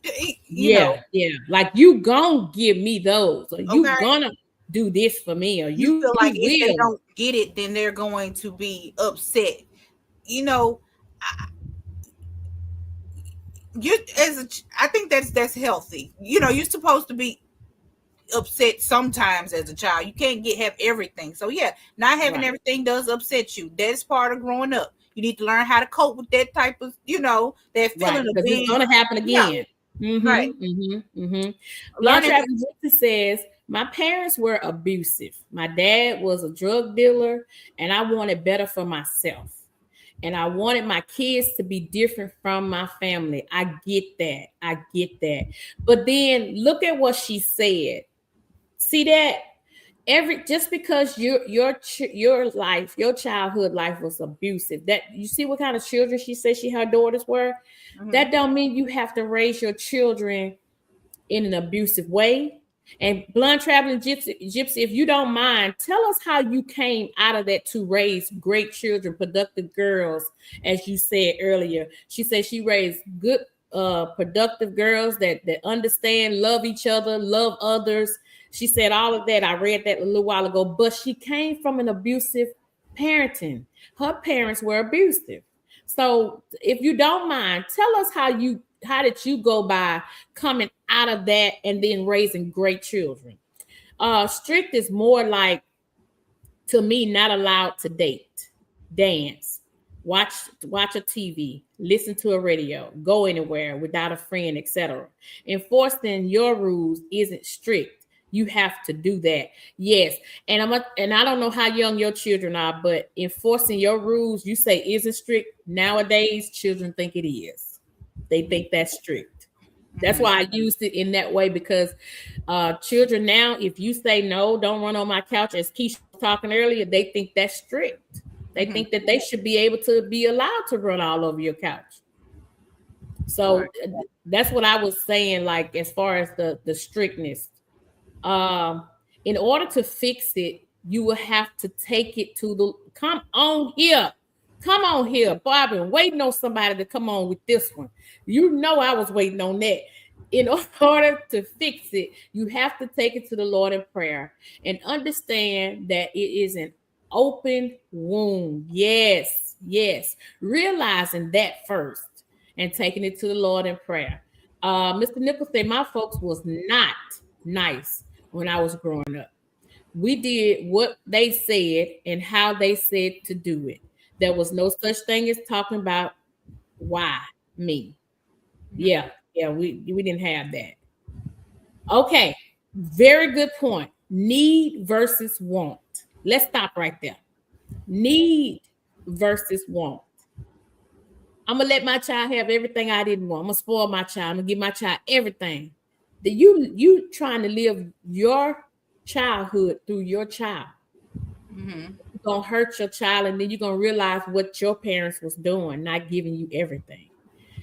You know, Yeah, yeah. Like you gonna give me those, or you okay? gonna do this for me, or You you feel like if they will. don't get it, then they're going to be upset. You know, you I think that's healthy. You're supposed to be. upset sometimes as a child. You can't have everything. So yeah, not having Right. everything does upset you. That's part of growing up. You need to learn how to cope with that type of, that Right. feeling of Because it's being, gonna happen yeah, again. right. Blunt Learning, Traveling Gypsy says, my parents were abusive. My dad was a drug dealer, and I wanted better for myself. And I wanted my kids to be different from my family. I get that. I get that. But then look at what she said. See that? Every just because your life, your childhood life was abusive, that you see what kind of children she said her daughters were, mhm. that don't mean you have to raise your children in an abusive way. And Blunt Traveling Gypsy, if you don't mind, tell us how you came out of that to raise great children, productive girls, as you said earlier. She said she raised good, productive girls that understand, love each other, love others. She said all of that. I read that a little while ago, but she came from an abusive parenting. Her parents were abusive. So if you don't mind, tell us how did you go by coming out of that and then raising great children. Strict is more like, to me, not allowed to date, dance, watch a TV, listen to a radio, go anywhere without a friend, etc. Enforcing your rules isn't strict. You have to do that. Yes. And I don't know how young your children are, but enforcing your rules, you say isn't strict. Nowadays, children think it is. They think that's strict. That's Mhm. why I used it in that way, because children now, if you say no, don't run on my couch, as Keisha was talking earlier, they think that's strict. They Mhm. think that they should be able to be allowed to run all over your couch. Right. So that's what I was saying, like as far as the strictness. Um, in order to fix it, you will have to take it to the come on here. Come on here. Boy, I've been waiting on somebody to come on with this one. You know I was waiting on that. In order to fix it, you have to take it to the Lord in prayer and understand that it is an open wound. Yes, yes. Realizing that first and taking it to the Lord in prayer. Mr. Nichols said my folks was not nice when I was growing up. We did what they said and how they said to do it. There was no such thing as talking about why me. Mhm. Yeah, yeah, we didn't have that. Okay, very good point. Need versus want. Let's stop right there. Need versus want. I'm gonna let my child have everything I didn't want. I'm gonna spoil my child. I'm gonna give my child everything. That you trying to live your childhood through your child. Mhm. You're gonna hurt your child, and then you're gonna realize what your parents was doing, not giving you everything.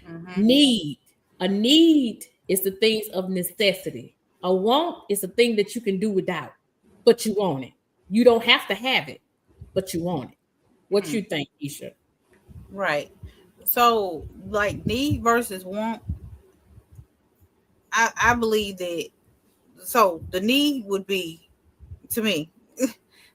Mhm. Need. A need is the things of necessity. A want is a thing that you can do without, but you want it. You don't have to have it, but you want it. What Mhm. you think, Isha? Right. So, like need versus want, I believe that. So the need would be, to me,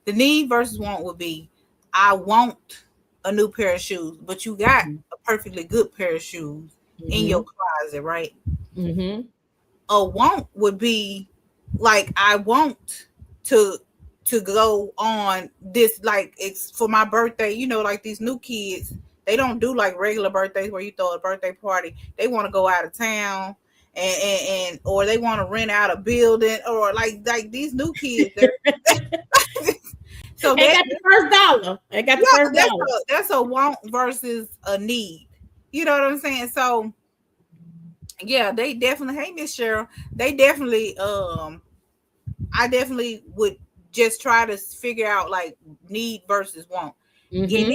the need versus want would be, I want a new pair of shoes, but you got a perfectly good pair of shoes in your Mm-hmm. closet, right? Mm-hmm. A want would be like, I want to go on this, like it's for my birthday, like these new kids, they don't do like regular birthdays where you throw a birthday party. They want to go out of town, and or they want to rent out a building, or like these new kids, they're so Ain't that, got the first dollar. Ain't got the yeah, first dollar. that's a want versus a need. You know what I'm saying? So yeah, they definitely, hey Miss Cheryl, they definitely I definitely would just try to figure out like need versus want. And then Mm-hmm.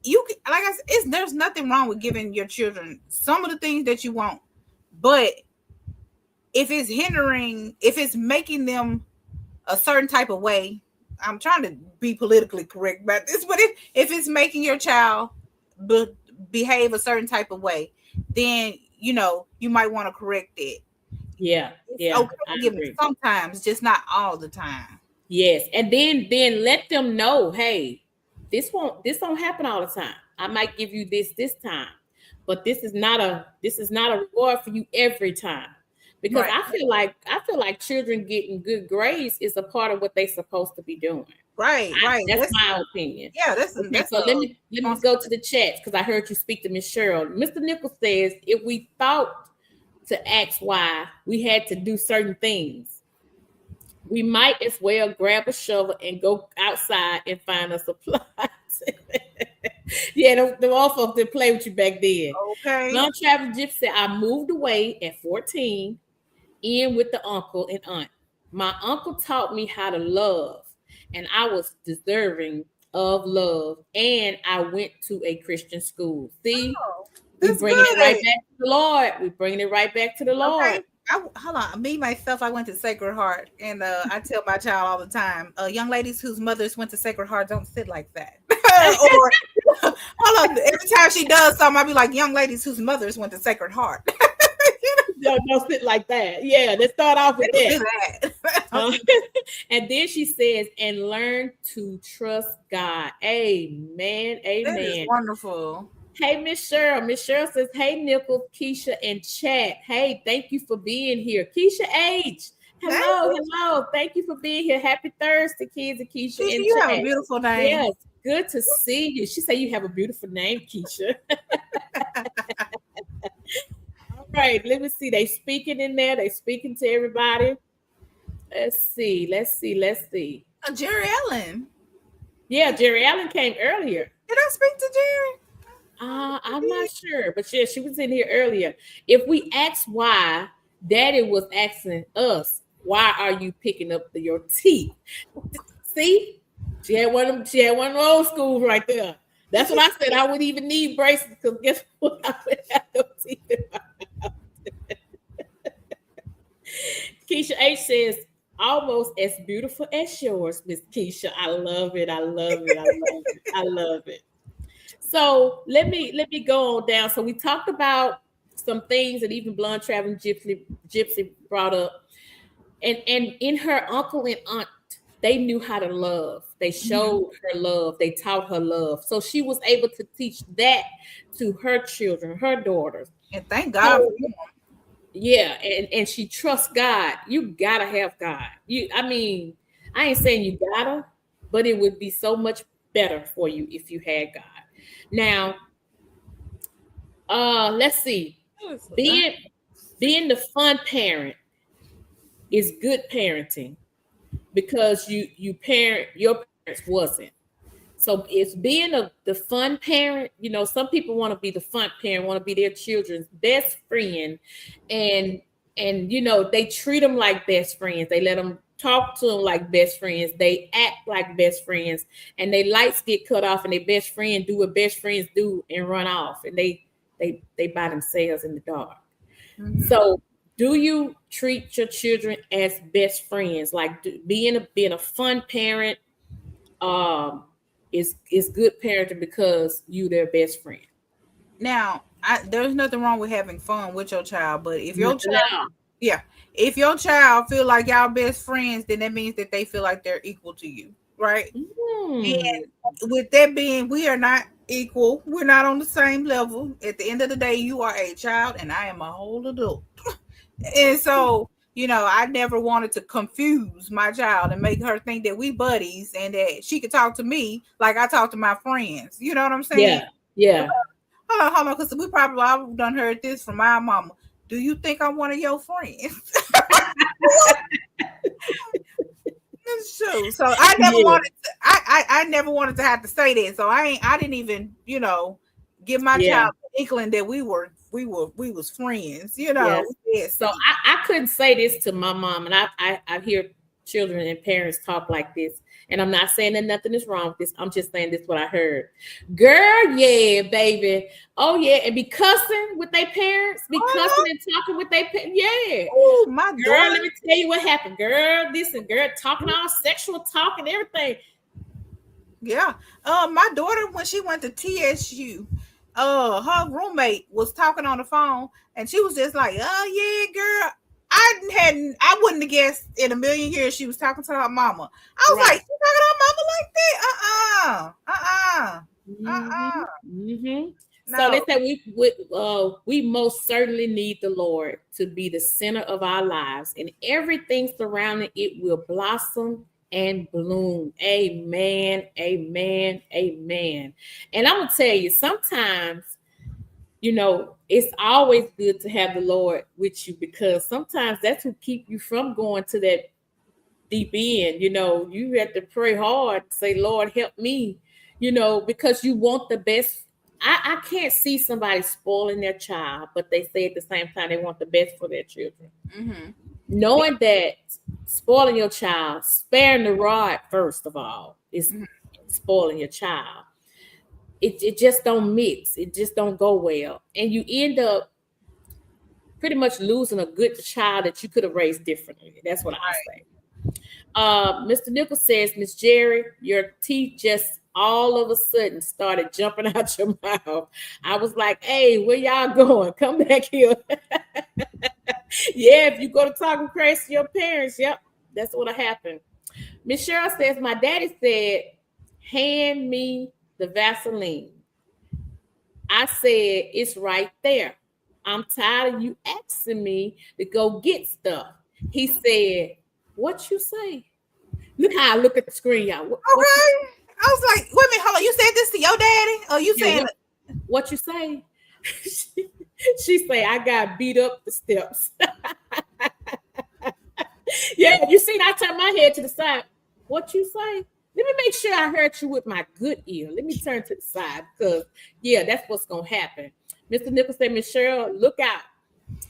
you can, like I said, there's nothing wrong with giving your children some of the things that you want, but if it's making them a certain type of way, I'm trying to be politically correct about this, but if it's making your child be, behave a certain type of way, then you might want to correct it. Yeah, It's yeah, okay I to give them agree. sometimes, just not all the time. Yes, and then let them know, hey, this don't happen all the time. I might give you this time, but this is not a reward for you every time. because Right. I feel like children getting good grades is a part of what they're supposed to be doing. Right. Right. That's my opinion. Yeah, that's Okay, that's so a let me go to the chats because I heard you speak to Miss Cheryl. Mr. Nichols says if we thought to ask why we had to do certain things, we might as well grab a shovel and go outside and find a supply. Yeah, the all folks didn't play with you back then. okay. Non travel Gypsy said, I moved away at 14 in with the uncle and aunt. My uncle taught me how to love, and I was deserving of love. And I went to a Christian school. See, Oh, we that's bringing it good. right back to the Lord. We bringing it right back to the Lord. Okay. Hold on. Me myself, I went to Sacred Heart, and I tell my child all the time, young ladies whose mothers went to Sacred Heart don't sit like that. Or hold on, every time she does something, I'll be like, young ladies whose mothers went to Sacred Heart. Don't sit like that. Yeah, let's start off with They that. don't do that. Uh, and then she says, and learn to trust God. Amen. That is Amen. wonderful. Hey, Miss Cheryl. Miss Cheryl says, hey, Nichols, Keisha, and chat. Hey, thank you for being here. Keisha H. Thank Hello, you. hello. Thank you for being here. Happy Thursday, kids and Keisha Keisha, in you have a chat. beautiful name. Yes, good to see you. She said you have a beautiful name, Keisha. All right, let me see. They speaking in there. They speaking to everybody. Let's see. Let's see. Let's see. Jerry Ellen. Yeah, Jerry Allen came earlier. Did I speak to Jerry? I'm not sure, but yeah, she was in here earlier. If we ask why, Daddy was asking us, why are you picking up your teeth? See, she had one of the old schools right there. That's what I said. I wouldn't even need braces because guess what? I would have no teeth in my mouth. Keisha H says, almost as beautiful as yours, Miss Keisha. I love it. I love it. I love it. I love it. So let me go on down. So we talked about some things that even Blonde Traveling Gypsy brought up. And in her uncle and aunt, they knew how to love. They showed her love. They taught her love. So she was able to teach that to her children, her daughters. And thank God for So him. yeah, and she trusts God. You gotta have God. I mean, I ain't saying you gotta, but it would be so much better for you if you had God. Now, let's see. Being being the fun parent is good parenting because you parent your parents wasn't. So it's being the fun parent. Some people want to be the fun parent, want to be their children's best friend, and they treat them like best friends. They let them talk to them like best friends. They act like best friends, and their lights get cut off, and their best friend do what best friends do and run off, and they by themselves in the dark. So, do you treat your children as best friends? Like being a fun parent, um, is good parenting because you their best friend. Now, there's nothing wrong with having fun with your child, but if your Nothing child, at all. yeah, if your child feel like y'all best friends, then that means that they feel like they're equal to you, right? Hmm. And with that being, we are not equal. We're not on the same level. At the end of the day, you are a child, and I am a whole adult. And so, I never wanted to confuse my child and make her think that we buddies and that she could talk to me like I talk to my friends. You know what I'm saying? Yeah. Yeah. Hold on, because I've done heard this from my mama. Do you think I'm one of your friends? That's true. So I never Yeah. wanted to, I never wanted to have to say that. So I didn't even, give my Yeah. child an inkling that we was friends, Yes. Yes. So I couldn't say this to my mom, and I hear children and parents talk like this, and I'm not saying that nothing is wrong with this. I'm just saying this is what I heard. Girl, yeah, baby. Oh yeah, and be cussing with their parents, be cussing and talking with their parents. Yeah. Oh, my Girl, daughter. let me tell you what happened. Girl, this and girl talking all sexual talk and everything. Yeah. My daughter, when she went to TSU, her roommate was talking on the phone, and she was just like, "Oh yeah, girl." I wouldn't have guessed in a million years she was talking to her mama. I was Right. like, "She talking to her mama like that? Uh-uh. Uh-uh. Mm-hmm. Uh-uh." Mm-hmm. So let's say we most certainly need the Lord to be the center of our lives, and everything surrounding it will blossom and bloom. Amen. Amen. Amen. And I'm gonna tell you, sometimes, it's always good to have the Lord with you, because sometimes that's who keep you from going to that deep end. You have to pray hard, say, Lord, help me, because you want the best. I can't see somebody spoiling their child, but they say at the same time they want the best for their children. Mm-hmm. Knowing that spoiling your child, sparing the rod, first of all, is spoiling your child. It just don't mix. It just don't go well. And you end up pretty much losing a good child that you could have raised differently. That's what I say. Mr. Nichols says, Miss Jerry, your teeth just all of a sudden started jumping out your mouth. I was like, hey, where y'all going? Come back here. Yeah, if you go to talking crazy to your parents, yep, that's what happened. Miss Cheryl says, my daddy said, hand me the Vaseline. I said, it's right there. I'm tired of you asking me to go get stuff. He said, what you say? Look how I look at the screen, y'all. Okay. I was like, wait a minute, hold on. You said this to your daddy? Or you saying what you say? She say, I got beat up the steps. Yeah, you seen I turned my head to the side. What you say? Let me make sure I heard you with my good ear. Let me turn to the side, because that's what's gonna happen. Mr. Nichols said, Miss Cheryl, look out.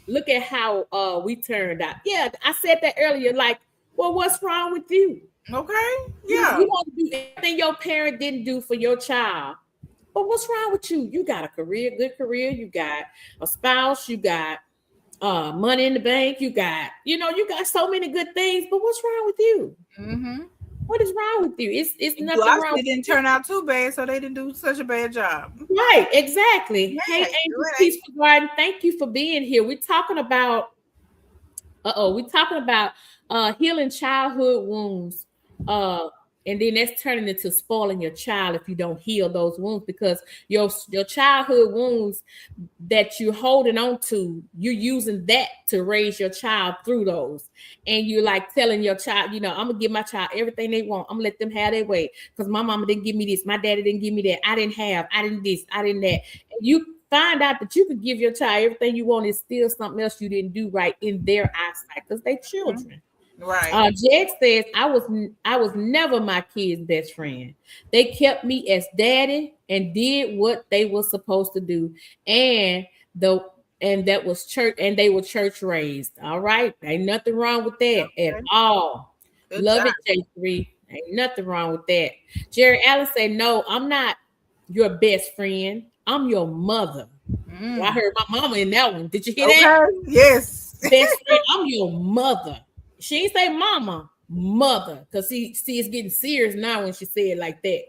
Look at how we turned out. Yeah, I said that earlier. Like, well, what's wrong with you? Okay. Yeah. You want to do everything your parent didn't do for your child. But what's wrong with you? You got a career, good career. You got a spouse. You got money in the bank. You got so many good things. But what's wrong with you? Mm-hmm. What is wrong with you? It's nothing wrong. It didn't turn out too bad, so they didn't do such a bad job. Right, exactly. Yeah, hey, Angel Peaceful Garden, thank you for being here. We're talking about healing childhood wounds. And then that's turning into spoiling your child if you don't heal those wounds, because your childhood wounds that you're holding on to, you're using that to raise your child through those. And you're like telling your child, I'm gonna give my child everything they want. I'm gonna let them have their way, because my mama didn't give me this, my daddy didn't give me that, I didn't this, I didn't that. And you find out that you could give your child everything you want, is still something else you didn't do right in their eyesight, because they're children. Right. Jeg says, I was never my kid's best friend. They kept me as daddy and did what they were supposed to do. And that was church, and they were church raised. All right. Ain't nothing wrong with that at all. Good Love job. It, J3. Ain't nothing wrong with that. Jerry Allen said, no, I'm not your best friend. I'm your mother. Well, I heard my mama in that one. Did you hear that? Yes. Best friend, I'm your mother. She ain't say mama, mother, because it's getting serious now when she said it like that.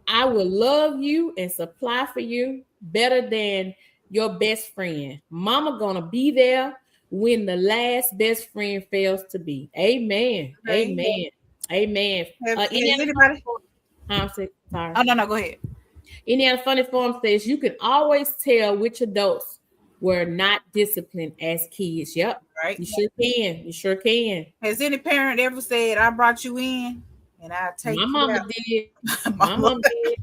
I will love you and supply for you better than your best friend. Mama gonna be there when the last best friend fails to be. Amen. Amen. Amen. Anybody? Sorry. Oh, no, go ahead. Indiana Funny Farm says you can always tell which adults were not disciplined as kids. Yep. Right. You sure can. You sure can. Has any parent ever said, I brought you in and I'll take you out? My mama did. My mama did.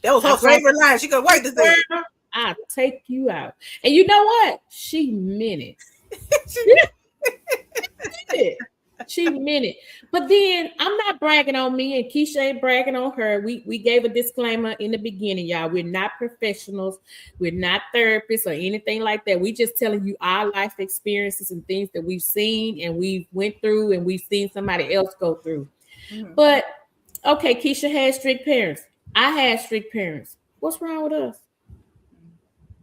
That was her favorite line. She couldn't wait to say it. I'll take you out. And you know what? She meant it. She meant it. But then I'm not bragging on me, and Keisha ain't bragging on her. We gave a disclaimer in the beginning, y'all. We're not professionals. We're not therapists or anything like that. We just telling you our life experiences and things that we've seen and we've went through and we've seen somebody else go through. Mm-hmm. But okay, Keisha had strict parents. I had strict parents. What's wrong with us?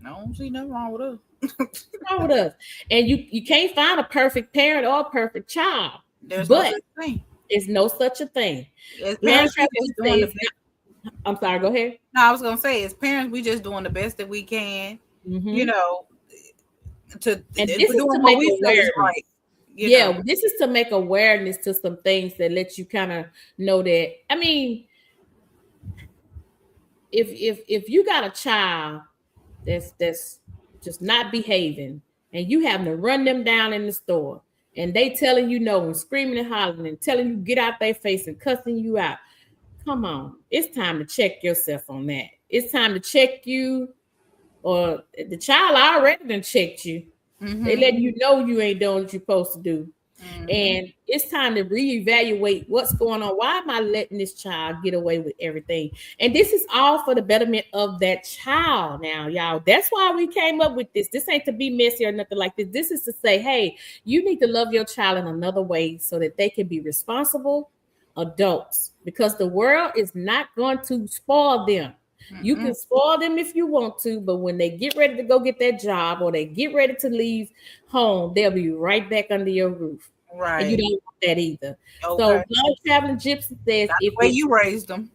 I don't see nothing wrong with us. What's wrong with us? And you can't find a perfect parent or a perfect child. There's no such thing. There's no such a thing. I'm sorry, go ahead. No, I was gonna say, as parents, we just doing the best that we can. Mm-hmm. This is to make awareness. Right. This is to make awareness to some things that let you kind of know that. I mean, if you got a child that's just not behaving, and you having to run them down in the store, and they telling you no and screaming and hollering and telling you get out their face and cussing you out. Come on, it's time to check yourself on that. It's time to check you, or the child already done checked you. They letting you know you ain't doing what you're supposed to do. And it's time to reevaluate what's going on. Why am I letting this child get away with everything? And this is all for the betterment of that child now, y'all. That's why we came up with this. This ain't to be messy or nothing like this. This is to say, hey, you need to love your child in another way so that they can be responsible adults, because the world is not going to spoil them. You can spoil them if you want to, but when they get ready to go get that job or they get ready to leave home, they'll be right back under your roof. Right. And you don't want that either. Okay. So Blood Traveling Gypsy says, That's the way you raised them.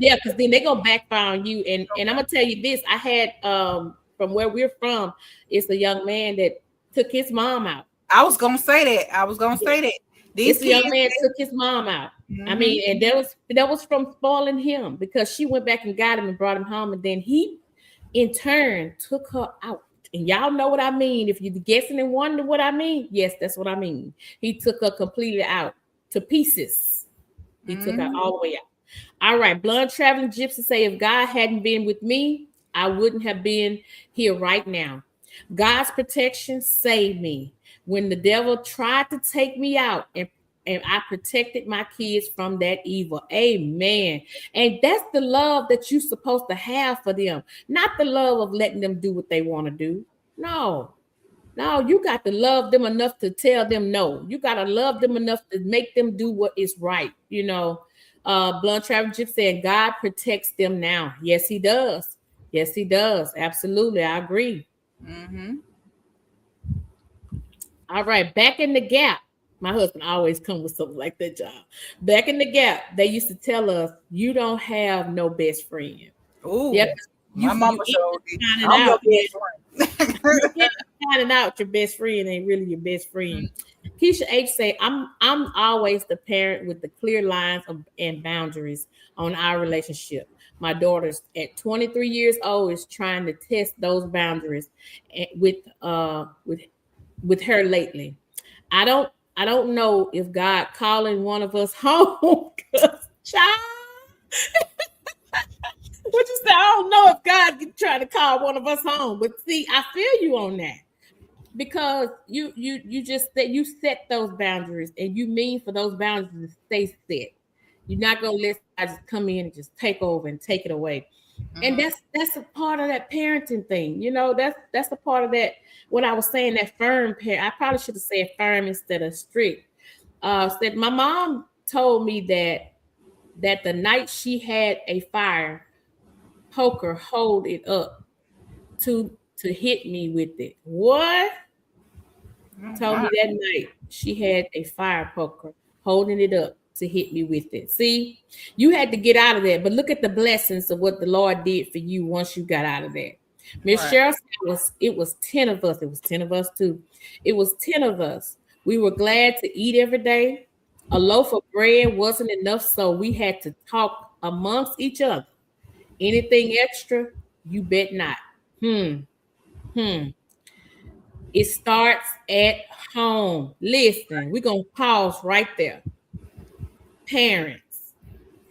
Yeah, because then they're gonna backfire on you. And I'm gonna tell you this: I had from where we're from, it's a young man that took his mom out. I was gonna say that. This young man took his mom out. I mean, and that was from spoiling him, because she went back and got him and brought him home, and then he, in turn, took her out. And y'all know what I mean. If you're guessing and wondering what I mean, yes, that's what I mean. He took her completely out to pieces. He took her all the way out. All right, Blood Traveling Gypsy say, if God hadn't been with me, I wouldn't have been here right now. God's protection saved me when the devil tried to take me out, and I protected my kids from that evil. Amen. And that's the love that you're supposed to have for them, not the love of letting them do what they want to do. No, you got to love them enough to tell them no. You got to love them enough to make them do what is right. You know, Blunt Travel Gypsy said, God protects them now. Yes, he does. Yes, he does. Absolutely. I agree. All right. Back in the gap. My husband always come with something like that, job. Back in the gap, they used to tell us, you don't have no best friend. Oh, yeah, my mama showed me. Finding out your best friend ain't really your best friend. Keisha H say, I'm always the parent with the clear lines and boundaries on our relationship. My daughter's at 23 years old is trying to test those boundaries with her lately. I don't know if God calling one of us home. Child. What you say? I don't know if God trying to call one of us home. But see, I feel you on that. Because you set those boundaries, and you mean for those boundaries to stay set. You're not gonna let God just come in and just take over and take it away. And that's a part of that parenting thing. You know, that's a part of that. What I was saying, that firm parent. I probably should have said firm instead of strict. Said my mom told me that the night she had a fire poker hold it up to hit me with it. What? Told me that night she had a fire poker holding it up to hit me with it. See, you had to get out of that, but look at the blessings of what the Lord did for you once you got out of that. Miss Cheryl said it was 10 of us. It was 10 of us too. It was 10 of us. We were glad to eat every day. A loaf of bread wasn't enough, so we had to talk amongst each other. Anything extra, you bet not. It starts at home. Listen, we're going to pause right there. Parents,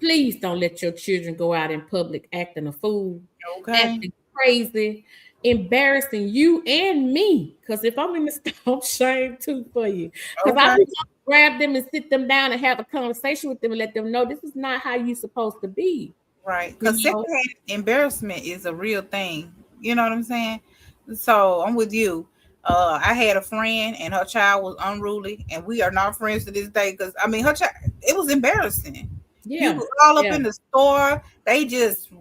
please don't let your children go out in public acting a fool, acting crazy, embarrassing you and me. Because if I'm in the store, shame too for you. Because I would grab them and sit them down and have a conversation with them and let them know this is not how you're supposed to be. Right. Because secondhand embarrassment is a real thing. You know what I'm saying? So I'm with you. I had a friend and her child was unruly, and we are not friends to this day because I mean her child, it was embarrassing. Yeah, you all up in the store, they just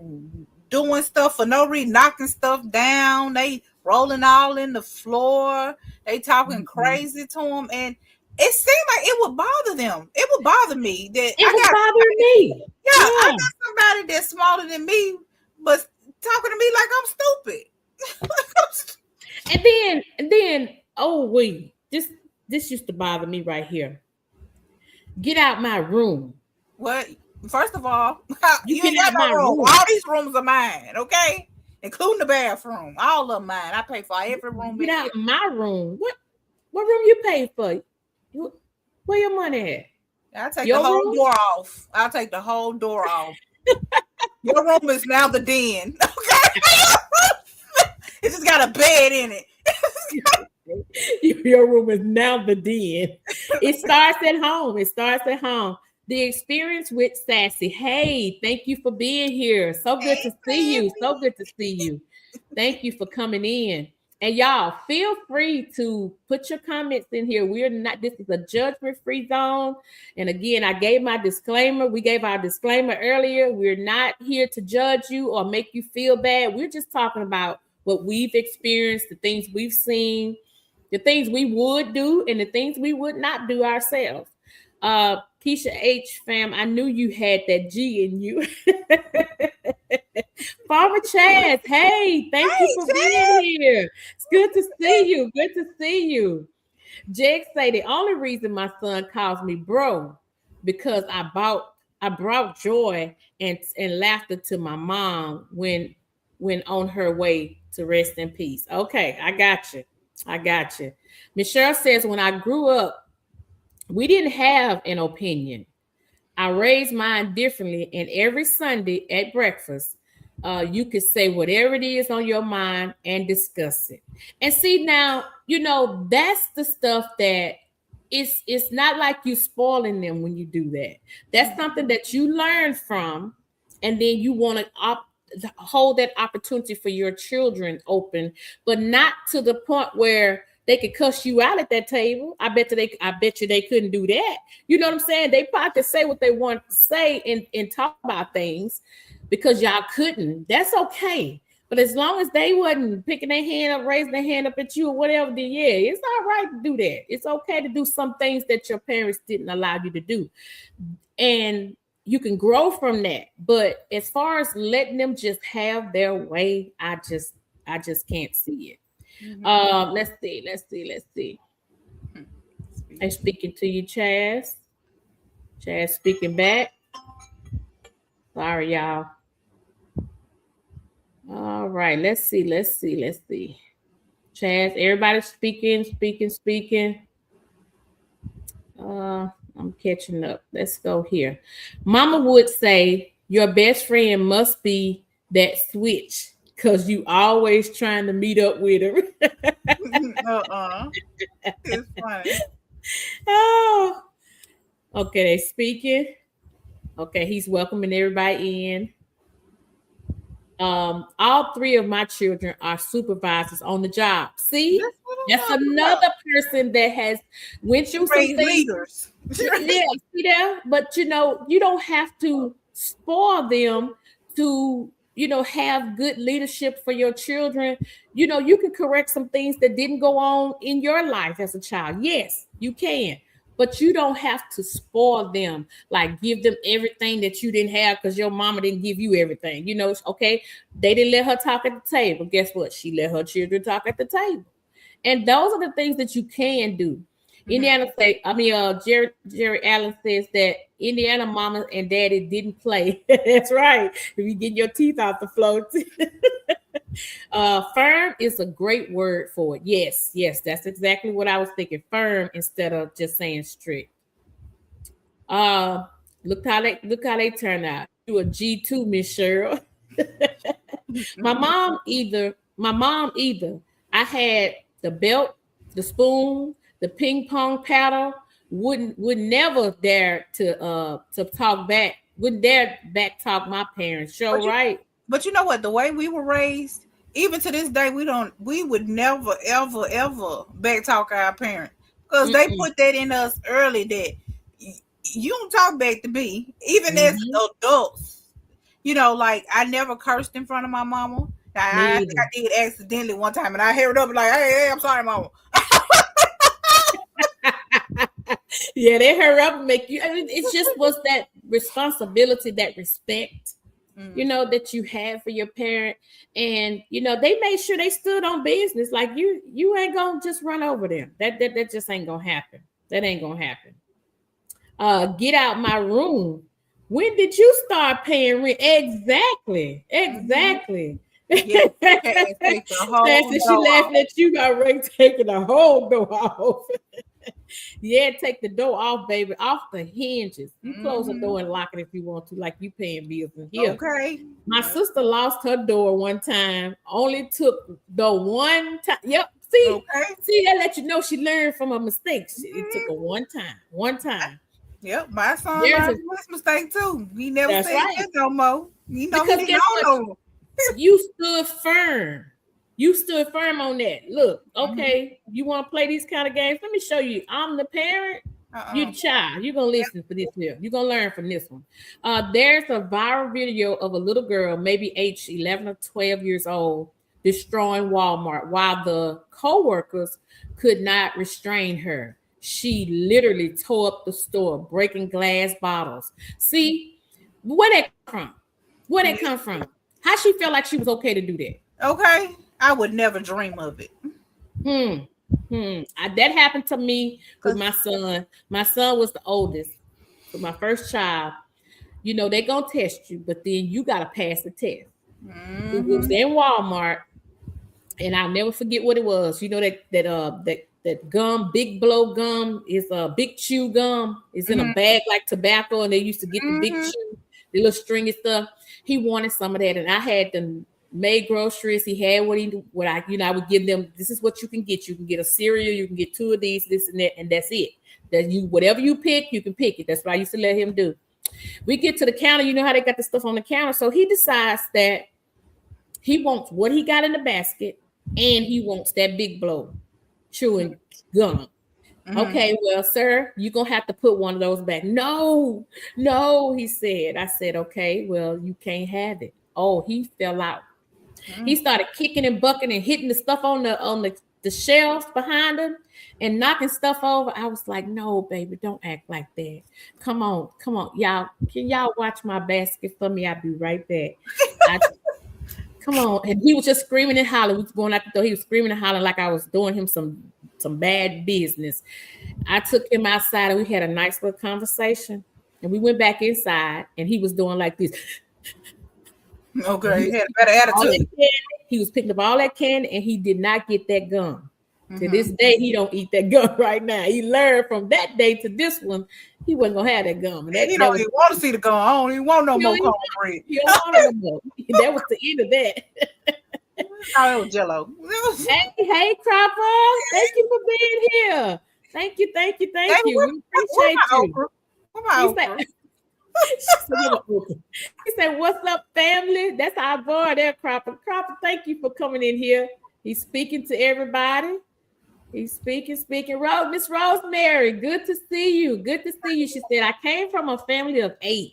doing stuff for no reason, knocking stuff down, they rolling all in the floor, they talking crazy to them, and it seemed like it would bother them. It would bother me that it would bother me. Yeah, I got somebody that's smaller than me, but talking to me like I'm stupid. And then, oh wait, this used to bother me right here. Get out my room. What? First of all, you get out my room. All these rooms are mine, okay? including the bathroom. All of mine. I pay for every room Get in here. out my room. What room you pay for? Where your money at? I take the Your whole room? door off. I'll take the whole door off. Your room is now the den. Okay. It just got a bed in it. Your room is now the den. It starts at home. It starts at home. The experience with Sassy. Hey, thank you for being here. So good to see you. So good to see you. Thank you for coming in. And y'all, feel free to put your comments in here. We're not, this is a judgment-free zone. And again, I gave my disclaimer. We gave our disclaimer earlier. We're not here to judge you or make you feel bad. We're just talking about what we've experienced, the things we've seen, the things we would do, and the things we would not do ourselves. Keisha H, fam, I knew you had that G in you. Farmer Chaz, hey, thank you for being here. It's good to see you. Good to see you. Jake say the only reason my son calls me bro because I brought joy and laughter to my mom when on her way to rest in peace. Okay, I got you. I got you. Michelle says when I grew up, we didn't have an opinion. I raised mine differently, and every Sunday at breakfast, you could say whatever it is on your mind and discuss it. And see now, that's the stuff that it's not like you spoiling them when you do that. That's something that you learn from, and then you want to hold that opportunity for your children open, but not to the point where they could cuss you out at that table. I bet you they couldn't do that. You know what I'm saying? They probably could say what they want to say and talk about things because y'all couldn't. That's okay. But as long as they wasn't picking their hand up, raising their hand up at you or whatever, then yeah, it's all right to do that. It's okay to do some things that your parents didn't allow you to do. And you can grow from that. But as far as letting them just have their way, I just can't see it. Let's see. I'm speaking to you, Chaz. Chaz speaking back. Sorry, y'all. All right, let's see. Chaz, everybody speaking. I'm catching up. Let's go here. Mama would say your best friend must be that switch because you always trying to meet up with her. It's funny. Oh, okay, they speaking. Okay, he's welcoming everybody in. All three of my children are supervisors on the job. See, that's another person that has went through some things. Leaders. Yeah, see there? But you don't have to spoil them to have good leadership for your children. You can correct some things that didn't go on in your life as a child. Yes, you can. But you don't have to spoil them, like give them everything that you didn't have because your mama didn't give you everything. Okay, they didn't let her talk at the table. Guess what? She let her children talk at the table. And those are the things that you can do. Jerry Allen says that Indiana mama and daddy didn't play. That's right. If you get your teeth off the floor. Firm is a great word for it. Yes, that's exactly what I was thinking. Firm instead of just saying strict. Look how they turn out. You a G2, Miss Cheryl. My mom either. I had the belt, the spoon, the ping pong paddle. Would never dare to talk back. Wouldn't dare back talk my parents. Right. But you know what? The way we were raised, even to this day, we would never, ever back talk our parents because they put that in us early that you don't talk back to me, even as adults. Like I never cursed in front of my mama. I think I did accidentally one time, and I heard up like, "Hey, I'm sorry, mama." Yeah, they hurry up and make you. I mean, it just was that responsibility, that respect, that you have for your parent, and they made sure they stood on business. Like you ain't gonna just run over them. That just ain't gonna happen. That ain't gonna happen. Get out my room. When did you start paying rent? Exactly. Yeah, take the whole She door laughing off. at you already taking the whole door off. Yeah, take the door off, baby, off the hinges. You close the door and lock it if you want to, like you paying bills in here. Okay. My sister lost her door one time. Only took the one time. Yep. See, Okay. that let you know she learned from her mistakes. It took her one time. One time. Yep, my son There's learned a, from his mistake too. He never that's said right. that no more. You know he Because didn't guess what? know no. You stood firm. You stood firm on that. Look, okay, you want to play these kind of games? Let me show you. I'm the parent. You're the child. You're gonna listen for this here. You're gonna learn from this one. There's a viral video of a little girl, maybe age 11 or 12 years old, destroying Walmart while the co-workers could not restrain her. She literally tore up the store, breaking glass bottles. See, where that come from? Where that come from? How she felt like she was okay to do that? Okay, I would never dream of it. That happened to me with my son. My son was the oldest. So my first child, you know, they gonna test you, but then you gotta pass the test. It was in Walmart, and I'll never forget what it was. You know that gum, big blow gum, is a big chew gum. It's in a bag like tobacco, and they used to get the big chew, the little stringy stuff. He wanted some of that, and I had them made groceries. He had I would give them. This is what you can get. You can get a cereal. You can get 2 of these, this and that, and that's it. That you whatever you pick, you can pick it. That's what I used to let him do. We get to the counter. You know how they got the stuff on the counter. So he decides that he wants what he got in the basket, and he wants that big blow chewing gum. Okay, well, sir, you're gonna have to put one of those back. No, he said. I said, okay, well, you can't have it. Oh, he fell out. He started kicking and bucking and hitting the stuff on the shelves behind him and knocking stuff over. I was like, no, baby, don't act like that. Come on. Y'all, can y'all watch my basket for me? I'll be right back. Come on. And he was just screaming and hollering. We was going out the door. He was screaming and hollering like I was doing him some bad business. I took him outside and we had a nice little conversation. And we went back inside and he was doing like this. Okay, he had a better attitude. He was picking up all that candy and he did not get that gum. To this day, he don't eat that gum right now. He learned from that day to this one, he wasn't gonna have that gum. And he don't even want to see the gum. I don't even want no more cornbread. He don't want no more. That was the end of that. Oh, Jello. Hey, Cropper. Thank you for being here. Thank you. We appreciate you. He said, "What's up, family?" That's our boy there, Cropper. Cropper, thank you for coming in here. He's speaking to everybody. He's speaking. Miss Rosemary, good to see you. She said, I came from a family of 8.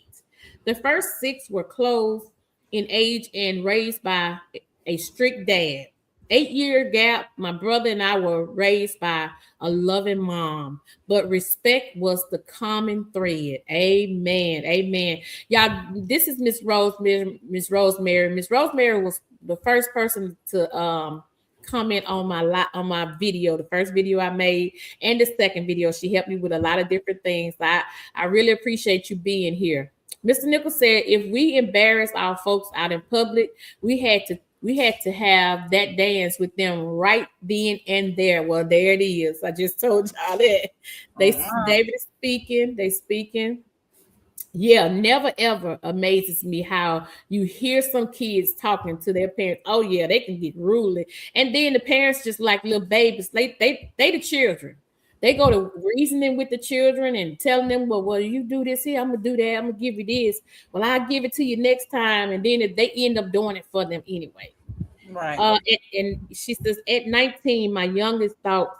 The first 6 were close in age and raised by a strict dad. 8-year gap. My brother and I were raised by a loving mom, but respect was the common thread. Amen. Y'all, this is Miss Rosemary. Miss Rosemary was the first person to comment on my video, the first video I made, and the second video. She helped me with a lot of different things. I really appreciate you being here. Mr. Nichols said, if we embarrass our folks out in public, we had to have that dance with them right then and there. Well, there it is. I just told y'all that. David is speaking. They speaking. Yeah, never ever amazes me how you hear some kids talking to their parents. Oh yeah, they can get ruly, and then the parents just like little babies. They the children. They go to reasoning with the children and telling them, well, you do this here, I'm gonna do that. I'm gonna give you this. Well, I'll give it to you next time, and then they end up doing it for them anyway. Right. And she says, at 19, my youngest thought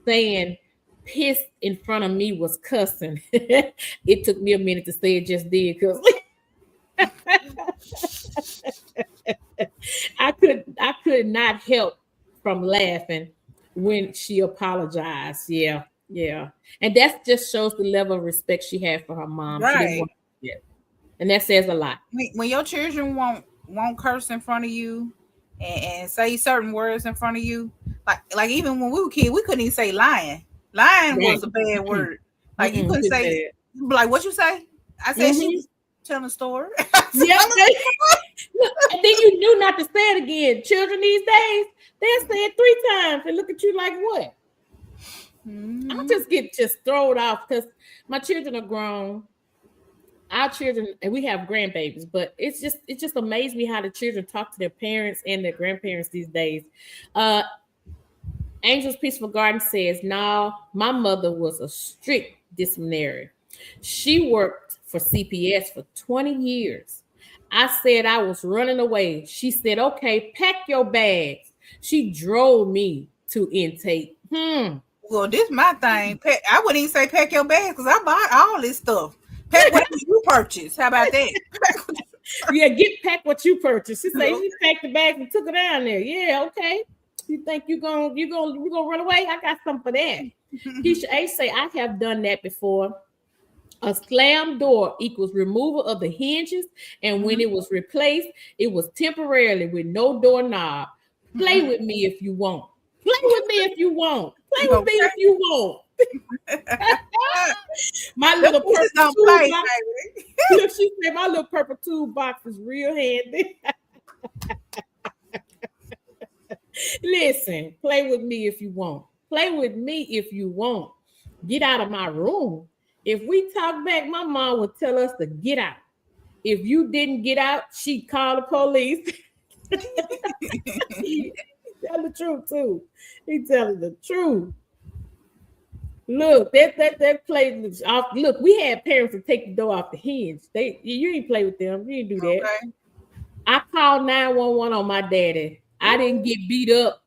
saying pissed in front of me was cussing. It took me a minute to say it just did because I could not help from laughing when she apologized. Yeah. And that just shows the level of respect she had for her mom. Right. And that says a lot. When your children won't curse in front of you and say certain words in front of you, like even when we were kids, we couldn't even say lying. Lying was a bad word. Like you couldn't say, like what you say? I said she was telling a story. And then you knew not to say it again. Children these days, they'll say it 3 times and look at you like what? I just get thrown off because my children are grown. Our children, and we have grandbabies, but it just amazes me how the children talk to their parents and their grandparents these days. Angel's Peaceful Garden says, no, my mother was a strict disciplinarian. She worked for CPS for 20 years. I said I was running away. She said, okay, pack your bags. She drove me to intake. Well, this is my thing. I wouldn't even say pack your bags because I bought all this stuff. Pack what you purchased. How about that? Yeah, pack what you purchased. She said she packed the bags and took it down there. Yeah, okay. You think you're gonna run away? I got something for that. Keisha A say I have done that before. A slam door equals removal of the hinges, and when it was replaced, it was temporarily with no doorknob. Play with me if you want. Play with me if you want. Play with me if you want. My little purple toolbox. Look, she said my little purple toolbox is real handy. Listen, play with me if you want. Play with me if you want. Get out of my room. If we talk back, my mom would tell us to get out. If you didn't get out, she'd call the police. He tell the truth too. He telling the truth. Look, that plays off. Look, we had parents to take the door off the hinge. You didn't play with them. You didn't do that. Okay. I called 911 on my daddy. I didn't get beat up.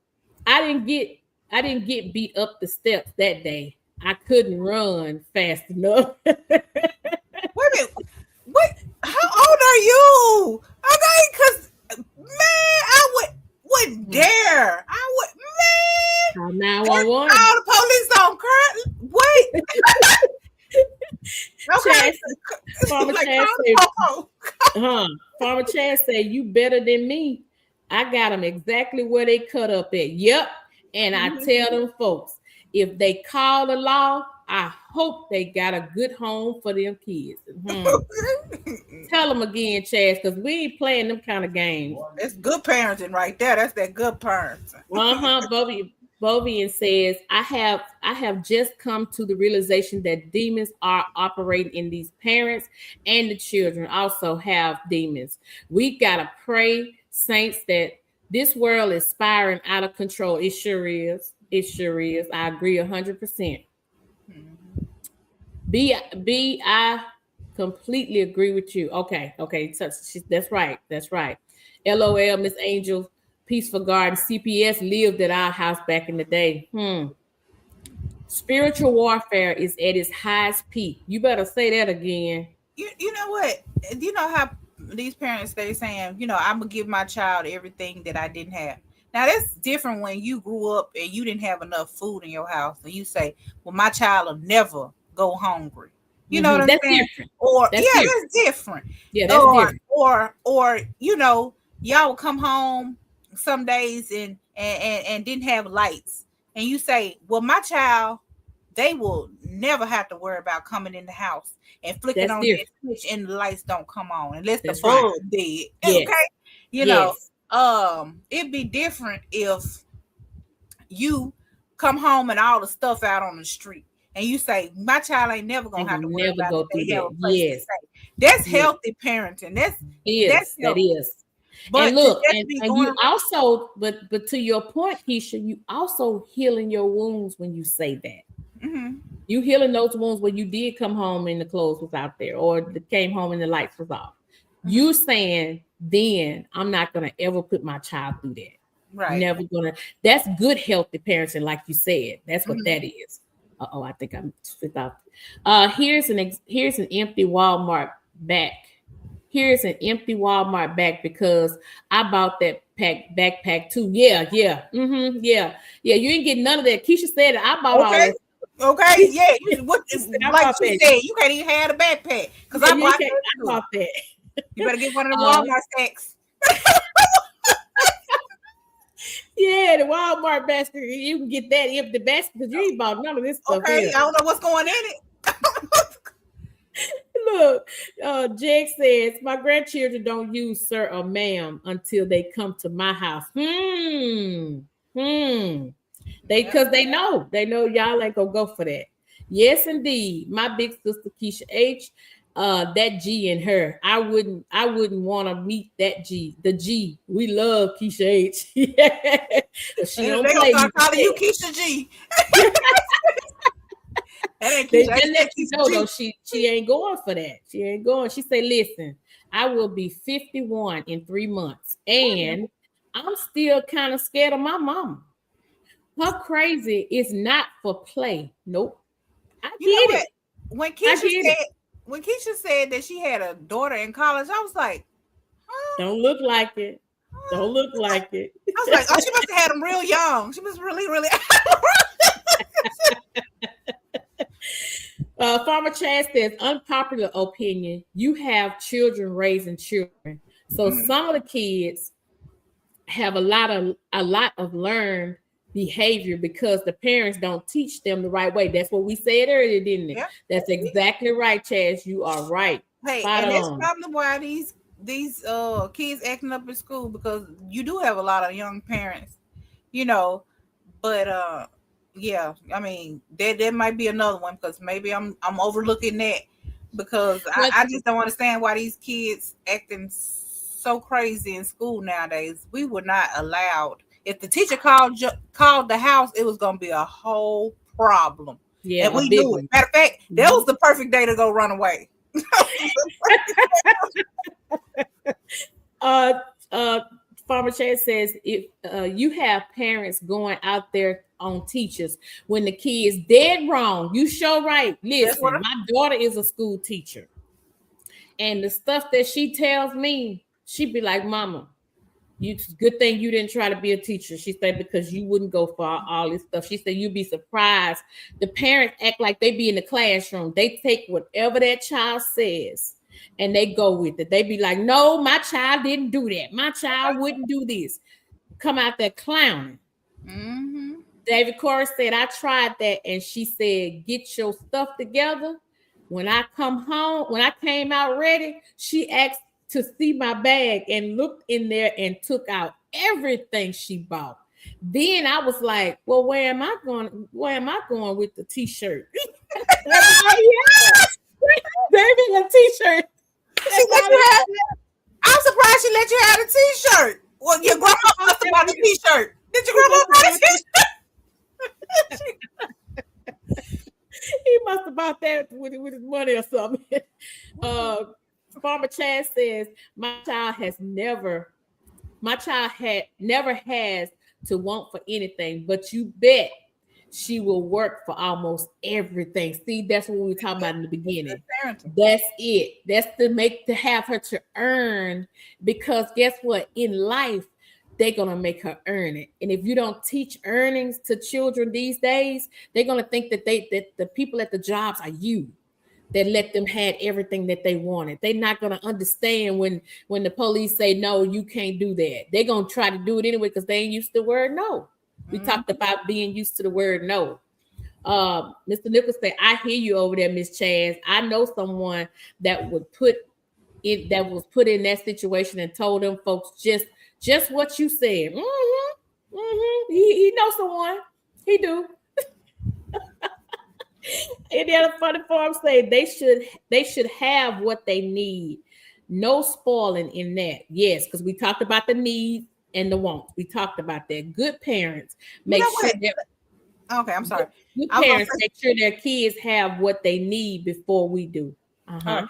I didn't get beat up the steps that day. I couldn't run fast enough. Wait a minute. What? How old are you? Okay, because man, I wouldn't dare. I would, man. 911. Call the police on Kurt. Wait. Okay. Farmer Chad said, you better than me. I got them exactly where they cut up at. Yep. And I tell them folks, if they call the law, I hope they got a good home for them kids. Tell them again, Chaz, because we ain't playing them kind of games. That's good parenting right there. That's that good parenting. Bovian says, I have just come to the realization that demons are operating in these parents, and the children also have demons. We gotta pray, saints, that this world is spiraling out of control. It sure is. It sure is. I agree 100%. I completely agree with you. Okay. That's right. LOL, Miss Angel, Peaceful Garden, CPS lived at our house back in the day. Spiritual warfare is at its highest peak. You better say that again. You know what? You know how these parents, they saying, I'm going to give my child everything that I didn't have. Now, that's different when you grew up and you didn't have enough food in your house. And you say, well, my child will never go hungry. You know what I'm saying? Different. That's different. Yeah, that's different. Or y'all will come home some days and didn't have lights. And you say, well, my child, they will never have to worry about coming in the house and flicking on that switch and the lights don't come on unless the bulb dead. Yes. Okay. You know, it'd be different if you come home and all the stuff out on the street and you say, my child ain't never gonna have to worry about go through that. Yes. That's healthy parenting. That is. But and look, and you also, but to your point, Keisha, you also healing your wounds when you say that. You healing those wounds when you did come home and the clothes was out there, or came home and the lights was off. You saying, then I'm not gonna ever put my child through that. Right. Never gonna. That's good healthy parenting, like you said. That's what that is. I think I'm flipped out. Here's an empty Walmart bag. Here's an empty Walmart bag because I bought that backpack too. Yeah. You ain't getting none of that. Keisha said it. I bought all that. Okay, yeah. Like she said, you can't even have a backpack because I bought that. You better get one of the Walmart stacks. Yeah, the Walmart basket. You can get that empty basket because you ain't bought none of this stuff. Okay, I don't know what's going in it. Look, Jeg says my grandchildren don't use sir or ma'am until they come to my house. They because they know y'all ain't gonna go for that. Yes, indeed. My big sister Keisha H, that G in her. I wouldn't want to meet that G. The G. We love Keisha H. She And don't they gonna play. start calling you Keisha G. That ain't They Keisha. just let you Keisha know G. though, she ain't going for that. She ain't going. She say, listen, I will be 51 in 3 months, and I'm still kind of scared of my mama. Her crazy is not for play. Nope. I You know get what? it. When I Keisha get it. said when Keisha said that she had a daughter in college, I was like, huh? Don't look like it. Huh? Don't look like it. I was like, oh, she must have had them real young. She was really, really. Farmer Chad says, unpopular opinion. You have children raising children, so some of the kids have a lot of learned behavior because the parents don't teach them the right way. That's what we said earlier, didn't it? Yeah. That's exactly right, Chaz. You are right. Hey, Spot and that's on. probably why these kids acting up in school, because you do have a lot of young parents, you know. But yeah, I mean that might be another one, because maybe I'm overlooking that, because But I just don't understand why these kids acting so crazy in school nowadays. We were not allowed. If the teacher called the house, it was gonna be a whole problem, and yeah, a we big knew it. one. Matter of fact, that Mhm. was the perfect day to go run away. Uh, uh, Farmer Chad says if you have parents going out there on teachers when the kid is dead wrong, you show right. That's what. Listen, my daughter is a school teacher, and the stuff that she tells me, she be like, "Mama, you good thing you didn't try to be a teacher." She said because you wouldn't go for all this stuff. She said you'd be surprised. The parents act like they be in the classroom. They take whatever that child says and they go with it. They be like, no, my child didn't do that. My child wouldn't do this. Come out there clowning. Mm-hmm. David Corey said, I tried that. And she said, get your stuff together. When I come home, when I came out ready, she asked to see my bag and looked in there and took out everything she bought. Then I was like, well, where am I going? Where am I going with the t-shirt? Baby, a t-shirt. She let you have. I'm surprised she let you have a T-shirt. Well, your grandma must have bought a T-shirt. Did your grandma buy a T-shirt? He must have bought that with his money or something. Farmer Chad says, my child had never has to want for anything, but you bet she will work for almost everything. See, that's what we were talking about in the beginning. That's it. That's to have her to earn, because guess what? In life, they're gonna make her earn it. And if you don't teach earnings to children these days, they're gonna think that the people at the jobs are you that let them had everything that they wanted. They're not gonna understand when the police say no, you can't do that. They're gonna try to do it anyway because they ain't used to the word no. We talked about being used to the word no. Mr. Nichols said, I hear you over there, Miss Chaz. I know someone that was put in that situation and told them folks just what you said. He knows someone. He do. And the other funny form say they should have what they need. No spoiling in that. Yes, because we talked about the needs and the wants. We talked about that. Good parents You make know sure what? that Okay, I'm sorry. good I was gonna parents say, make sure their kids have what they need before we do. Uh-huh.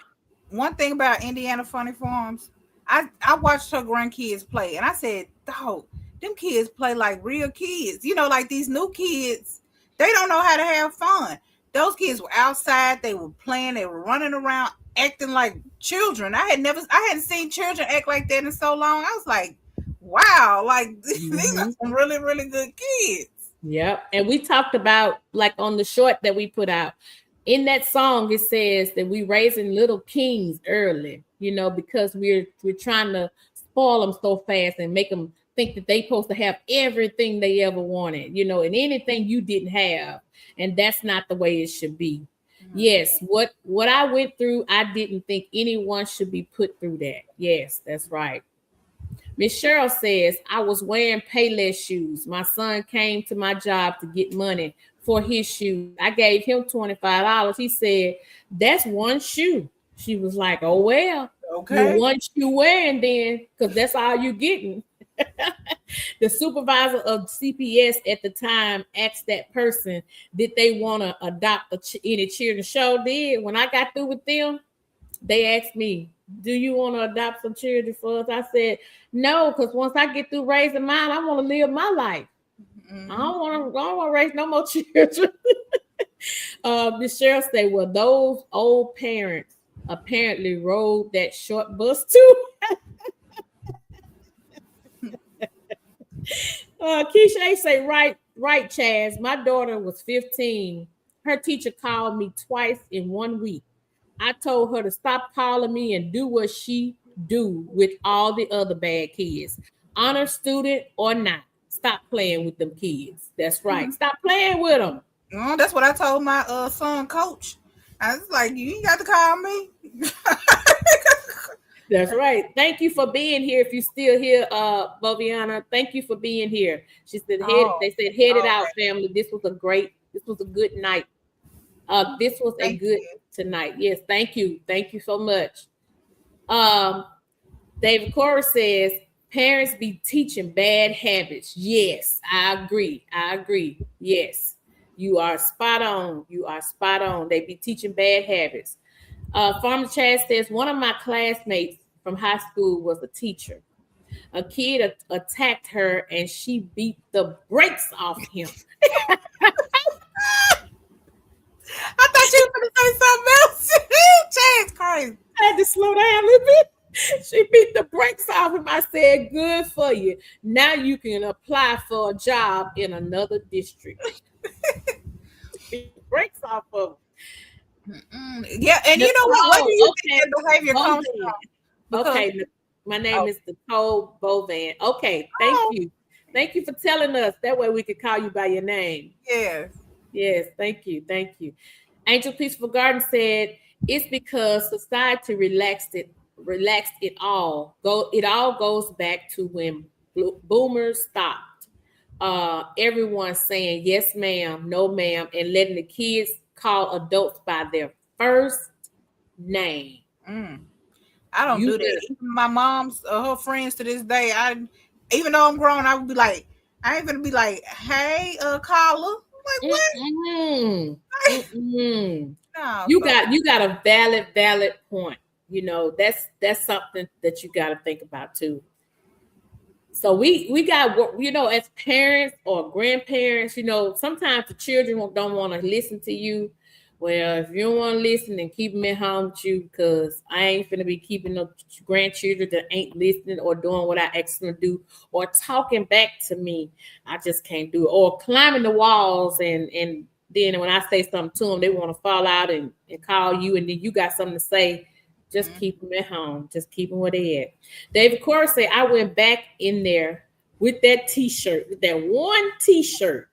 one thing about Indiana Funny Farms, I watched her grandkids play, and I said, "Dog, them kids play like real kids. You know, like these new kids, they don't know how to have fun. Those kids were outside, they were playing, they were running around, acting like children. I hadn't seen children act like that in so long. I was like, wow, like these are some really, really good kids." Yep. And we talked about, like, on the short that we put out, in that song, it says that we raising little kings early, because we're trying to spoil them so fast and make them think that they supposed to have everything they ever wanted, and anything you didn't have. And that's not the way it should be. Yes, what I went through, I didn't think anyone should be put through that. Yes, that's right. Miss Cheryl says, I was wearing Payless shoes. My son came to my job to get money for his shoes. I gave him $25. He said, that's one shoe. She was like, oh, well, you're Okay. one shoe wearing then, because that's all you're getting. The supervisor of CPS at the time asked that person, did they want to adopt any children? Show did. When I got through with them, they asked me, do you want to adopt some children for us? I said, no, because once I get through raising mine, I want to live my life. I don't want to raise no more children. Miss Cheryl said, well, those old parents apparently rode that short bus too. Keisha say, right, Chaz. My daughter was 15. Her teacher called me twice in 1 week. I told her to stop calling me and do what she do with all the other bad kids. Honor student or not. Stop playing with them kids. That's right. Stop playing with them. That's what I told my son coach. I was like, you ain't got to call me. That's right. Thank you for being here. If you're still here, Boviana, thank you for being here. She said, they said, head it out, family. This was a good night. This was a good tonight. Yes, thank you. Thank you so much. David Cora says, parents be teaching bad habits. Yes, I agree. Yes, you are spot on. They be teaching bad habits. Farmer Chad says, one of my classmates from high school was a teacher. A kid attacked her and she beat the brakes off him. I thought you were going to say something else. Chad's crazy. I had to slow down a little bit. She beat the brakes off him. I said, good for you. Now you can apply for a job in another district. Beat the brakes off of him. Yeah, and you know what? Where do you think that behavior comes from? Okay, my name is Nicole Bovan. Okay, thank you for telling us. That way we could call you by your name. Yes, thank you. Angel Peaceful Garden said, it's because society relaxed it all. It all goes back to when boomers stopped. Everyone saying yes ma'am, no ma'am, and letting the kids call adults by their first name. I don't do that. Even my mom's her friends to this day, even though I'm grown, I would be like, I ain't gonna be like, hey, caller. Like what? No, you got a valid point. You know, that's something that you got to think about too. So we got, you know, as parents or grandparents, you know, sometimes the children don't want to listen to you. Well, if you don't want to listen, then keep them at home with you, because I ain't finna be keeping no grandchildren that ain't listening or doing what I asked them to do or talking back to me. I just can't do it. Or climbing the walls and then when I say something to them, they want to fall out and call you, and then you got something to say. Just keep them at home. Just keep them where they at. David Cora say, I went back in there with that T-shirt, with that one T-shirt,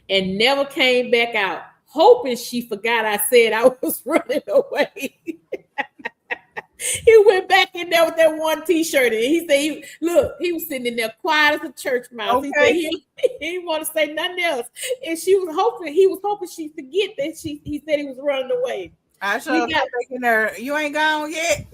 and never came back out, hoping she forgot I said I was running away. He went back in there with that one T-shirt, and he said, he was sitting in there quiet as a church mouse. Okay. He said he didn't want to say nothing else, and he was hoping she forget that he said he was running away. I sure got back in there. You ain't gone yet.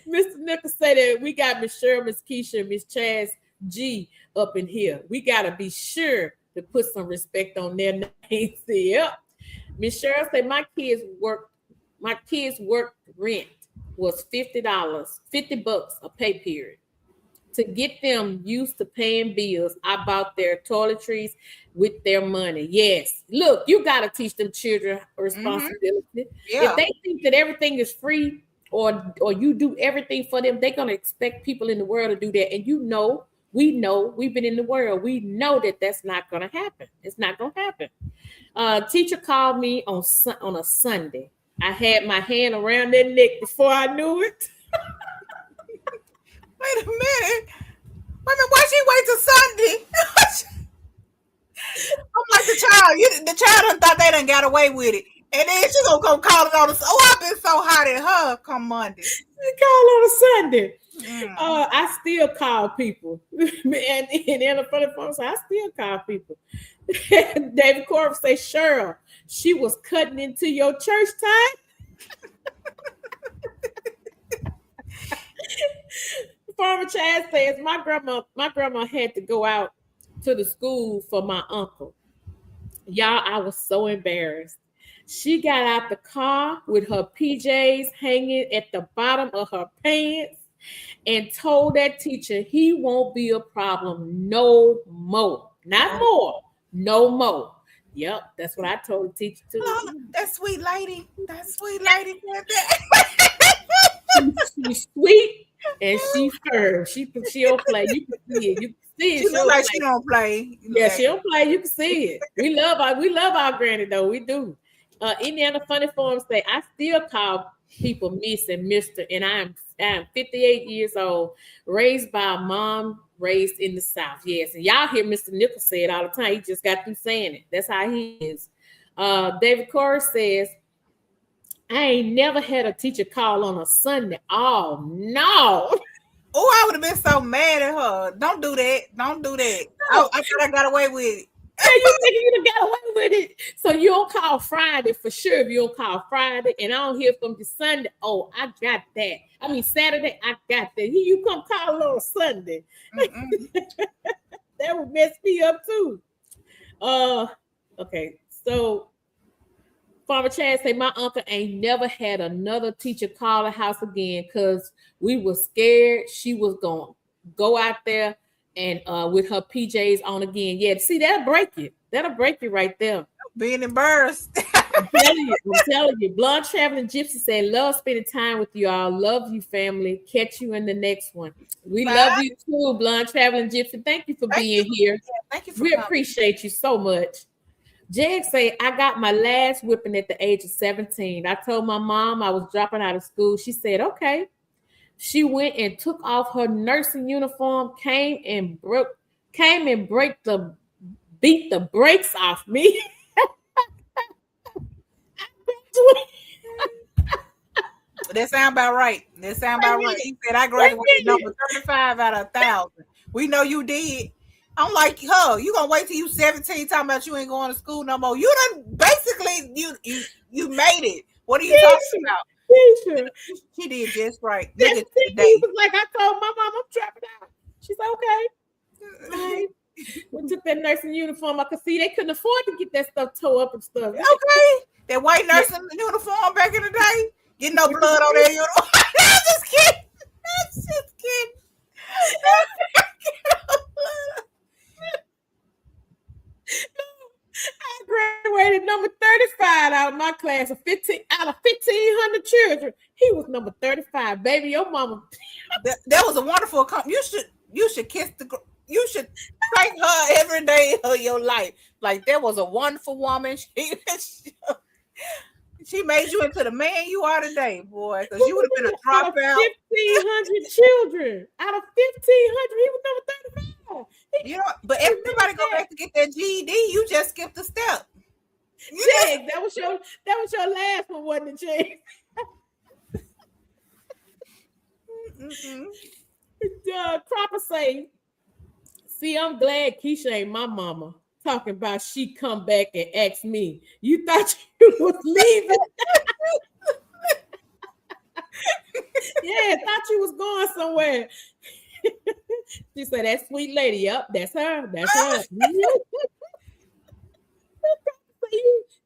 Mr. Nichols said that we got Miss Cheryl, Miss Keisha, Miss Chaz G up in here. We gotta be sure to put some respect on their names. Yep. Miss Cheryl said my kids' work rent was $50 a pay period. To get them used to paying bills, I bought their toiletries with their money. Yes. Look, you got to teach them children responsibility. Yeah. If they think that everything is free or you do everything for them, they're going to expect people in the world to do that. And we've been in the world. We know that that's not going to happen. It's not going to happen. Teacher called me on a Sunday. I had my hand around their neck before I knew it. Wait a minute. Why she wait till Sunday? I'm like the child done thought they done got away with it. And then she gonna come call it on us. Oh, I've been so hot at her come Monday. Call on a Sunday. Mm. I still call people. and in the funny phone, I still call people. David Corp say, Cheryl, she was cutting into your church time. Farmer Chad says, my grandma had to go out to the school for my uncle. Y'all, I was so embarrassed. She got out the car with her PJs hanging at the bottom of her pants and told that teacher he won't be a problem no more. Not more, no more. Yep, that's what I told the teacher too. Oh, that sweet lady. That sweet lady. She's sweet and she's firm. She don't play. You can see it. You can see it. She look like she don't play. Yeah, she don't play. You can see it. We love our granny though. We do. Indiana Funny Forms say, I still call people Miss and Mister, and I am 58 years old, raised by a mom raised in the South. Yes, and y'all hear Mr. Nichols say it all the time. He just got through saying it. That's how he is. David Corr says, I ain't never had a teacher call on a Sunday. Oh no. Oh, I would have been so mad at her. Don't do that. Don't do that. I thought I got away with it. You think you got away with it? So you don't call Friday for sure. If you don't call Friday, and I don't hear from you Sunday. Oh, I got that. I mean Saturday, I got that. You come call on Sunday. That would mess me up too. Okay. So Farmer Chad say my uncle ain't never had another teacher call the house again because we were scared she was going to go out there and with her PJs on again. Yeah, see, that'll break you. That'll break you right there. Being embarrassed. I'm telling you. Blonde Traveling Gypsy said, love spending time with you all. Love you, family. Catch you in the next one. We love you too, Blonde Traveling Gypsy. Thank you for being here. Yeah, thank you for we coming. Appreciate you so much. Jag say, I got my last whipping at the age of 17. I told my mom I was dropping out of school. She said, okay. She went and took off her nursing uniform, beat the brakes off me. That sound about right. He said I graduated number 35 out of 1,000. We know you did. I'm like, huh, you gonna wait till you 17 talking about you ain't going to school no more. You done basically you made it. What are you talking about? She did just right. He was like, I told my mom I'm dropping out. She's like, okay. We took that nursing uniform. I could see they couldn't afford to get that stuff tore up and stuff. Okay. That white nursing uniform back in the day. Get no blood on that uniform. I'm just kidding. I graduated number 35 out of my class of 15 out of 1,500 children. He was number 35. Baby, your mama. That was a wonderful you should kiss you should thank her every day of your life. Like, that was a wonderful woman. She made you into the man you are today, boy. Because you would have been a dropout. 1,500 children. Out of 1,500, he was number 35. You know, but everybody go back to get that GED. You just skipped a step. Jag, that was your last one, wasn't it, Jag? Cropper say, see, I'm glad Keisha ain't my mama. Talking about she come back and ask me, you thought you was leaving? Yeah, thought you was going somewhere. She said, that sweet lady, yep, that's her.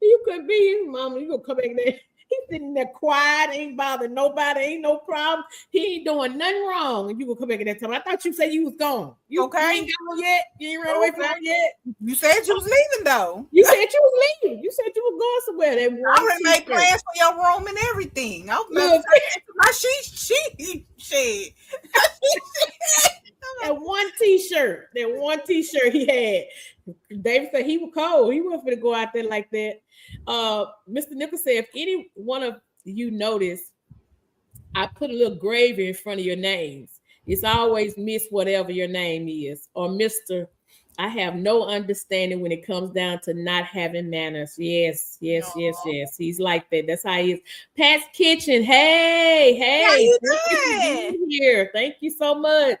You could be his mama. You gonna come back there. He's sitting there quiet, ain't bothering nobody, ain't no problem. He ain't doing nothing wrong. And you gonna come back at that time. I thought you said you was gone. You ain't gone yet. You ain't run away from her yet. You said you was leaving thoe. You said you was leaving. You said you was going somewhere. I already made plans for your room and everything. I was she That one t-shirt he had. David said he was cold. He wasn't going to go out there like that. Mr. Nichols said, if any one of you notice, I put a little gravy in front of your names. It's always Miss whatever your name is, or Mr. I have no understanding when it comes down to not having manners. Yes, yes, yes, Aw. yes. He's like that. That's how he is. Pat's Kitchen. Hey, How hey. you Thank you for doing? being here. Thank you so much.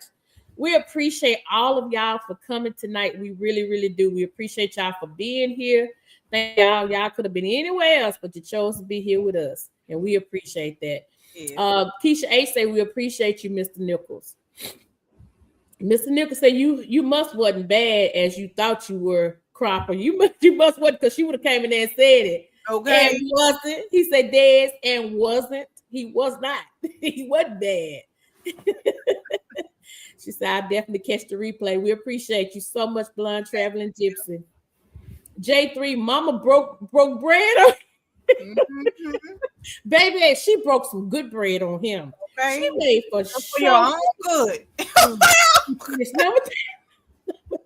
We appreciate all of y'all for coming tonight. We really, really do. We appreciate y'all for being here. Thank y'all. Y'all could have been anywhere else, but you chose to be here with us. And we appreciate that. Yes. Keisha A say we appreciate you, Mr. Nichols. Mr. Nichols said you must wasn't bad as you thought you were, Cropper. You must wasn't, because she would have came in there and said it. Okay. And wasn't. He said Des and wasn't. He was not. He wasn't bad. She said, I'll definitely catch the replay. We appreciate you so much, Blonde Traveling Gypsy. J3, Mama broke bread. Mm-hmm. Baby, she broke some good bread on him. Okay. She made for For your own good. It's number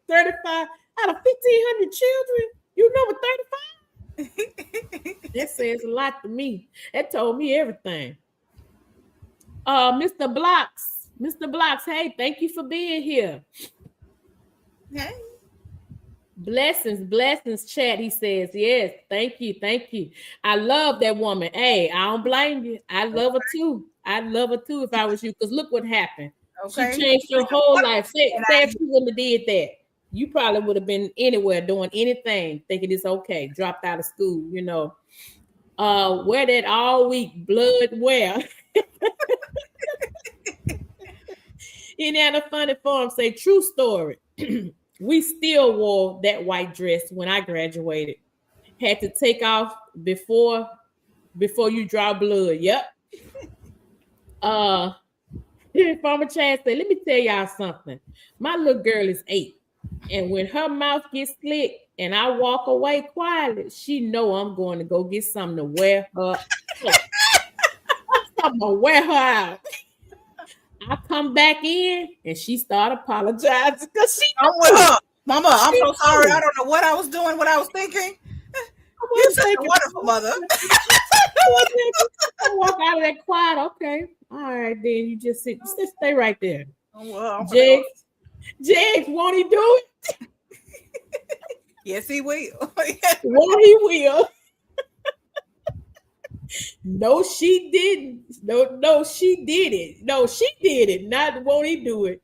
35 out of 1,500 children. You number 35? That says a lot to me. That told me everything. Mr. Blocks, hey, thank you for being here. Hey. Blessings, chat. He says, yes, thank you. I love that woman. Hey, I don't blame you. I love her too. I'd love her too if I was you, because look what happened. Okay. She changed your whole life. Say if she wouldn't have did that, you probably would have been anywhere doing anything, thinking it's okay. Dropped out of school, you know. Wear that all week, blood wear. Indiana Funny Farm say true story. We still wore that white dress when I graduated. Had to take off before you draw blood. Yep. Farmer Chad said, let me tell y'all something. My little girl is 8. And when her mouth gets slick and I walk away quietly, she know I'm going to go get something to wear her out. I'm going to wear her out. I come back in and she started apologizing because she I'm with her. Mama, I'm so sorry. I don't know what I was doing, what I was thinking. You're such a wonderful mother. I walk out of that quiet. Okay. All right, then you just stay right there. Well, Jags, won't he do it? Yes, he will. Won't he will? No, she didn't. No, she did it. No, she did it. Not won't he do it?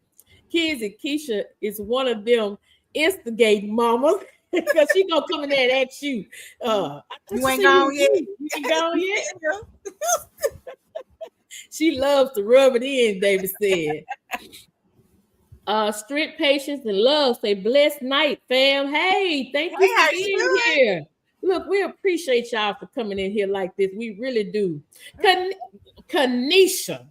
Kids and Keisha is one of them instigating mamas. Because she gonna come in there and ask you. You ain't gone yet. You ain't gone yet. She loves to rub it in, David said. Strength, patience, and love say blessed night, fam. Hey, thank you for being here. Look, we appreciate y'all for coming in here like this. We really do. Kanisha.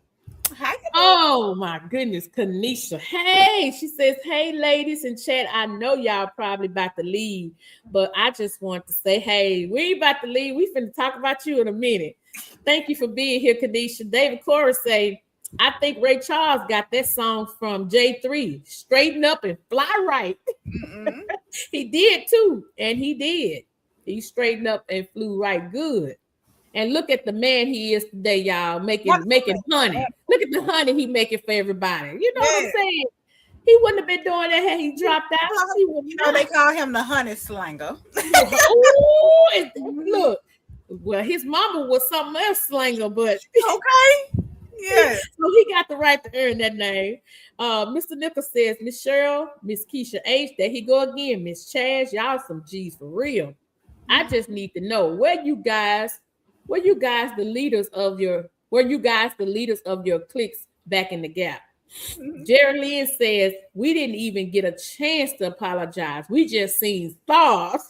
Oh my goodness, Kanisha. Hey, she says, hey, ladies in chat. I know y'all probably about to leave, but I just want to say, hey, we ain't about to leave. We finna talk about you in a minute. Thank you for being here, Kanisha. David Cora say, I think Ray Charles got that song from J3, Straighten Up and Fly Right. He did too, and he did. He straightened up and flew right good. And look at the man he is today, y'all, making honey. Look at the honey he making for everybody. You know what I'm saying? He wouldn't have been doing that had he dropped out. You know, they call him the honey slanger. Look, well, his mama was something else slanger, but okay. Yeah. So he got the right to earn that name. Mr. Nichols says, Miss Cheryl, Miss Keisha H, there he go again. Miss Chaz, y'all some G's for real. I just need to know were you guys the leaders of your cliques back in the Gap? Jerry Lynn says, we didn't even get a chance to apologize. We just seen stars.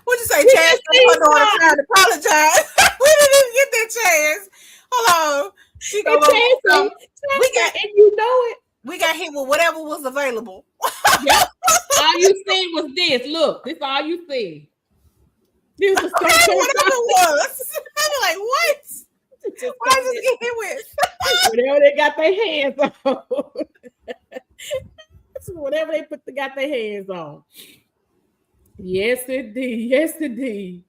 What'd you say, Chance? Her daughter trying to apologize. We didn't even get that chance. Hold on. She go we got, and you know it. We got hit with whatever was available. Yep. All you seen was this. Look, this all you seen. This was whatever it was. I'm like, what? Why did you get hit with? Whatever they got their hands on. Whatever they got their hands on. Yes, indeed. Yes, indeed.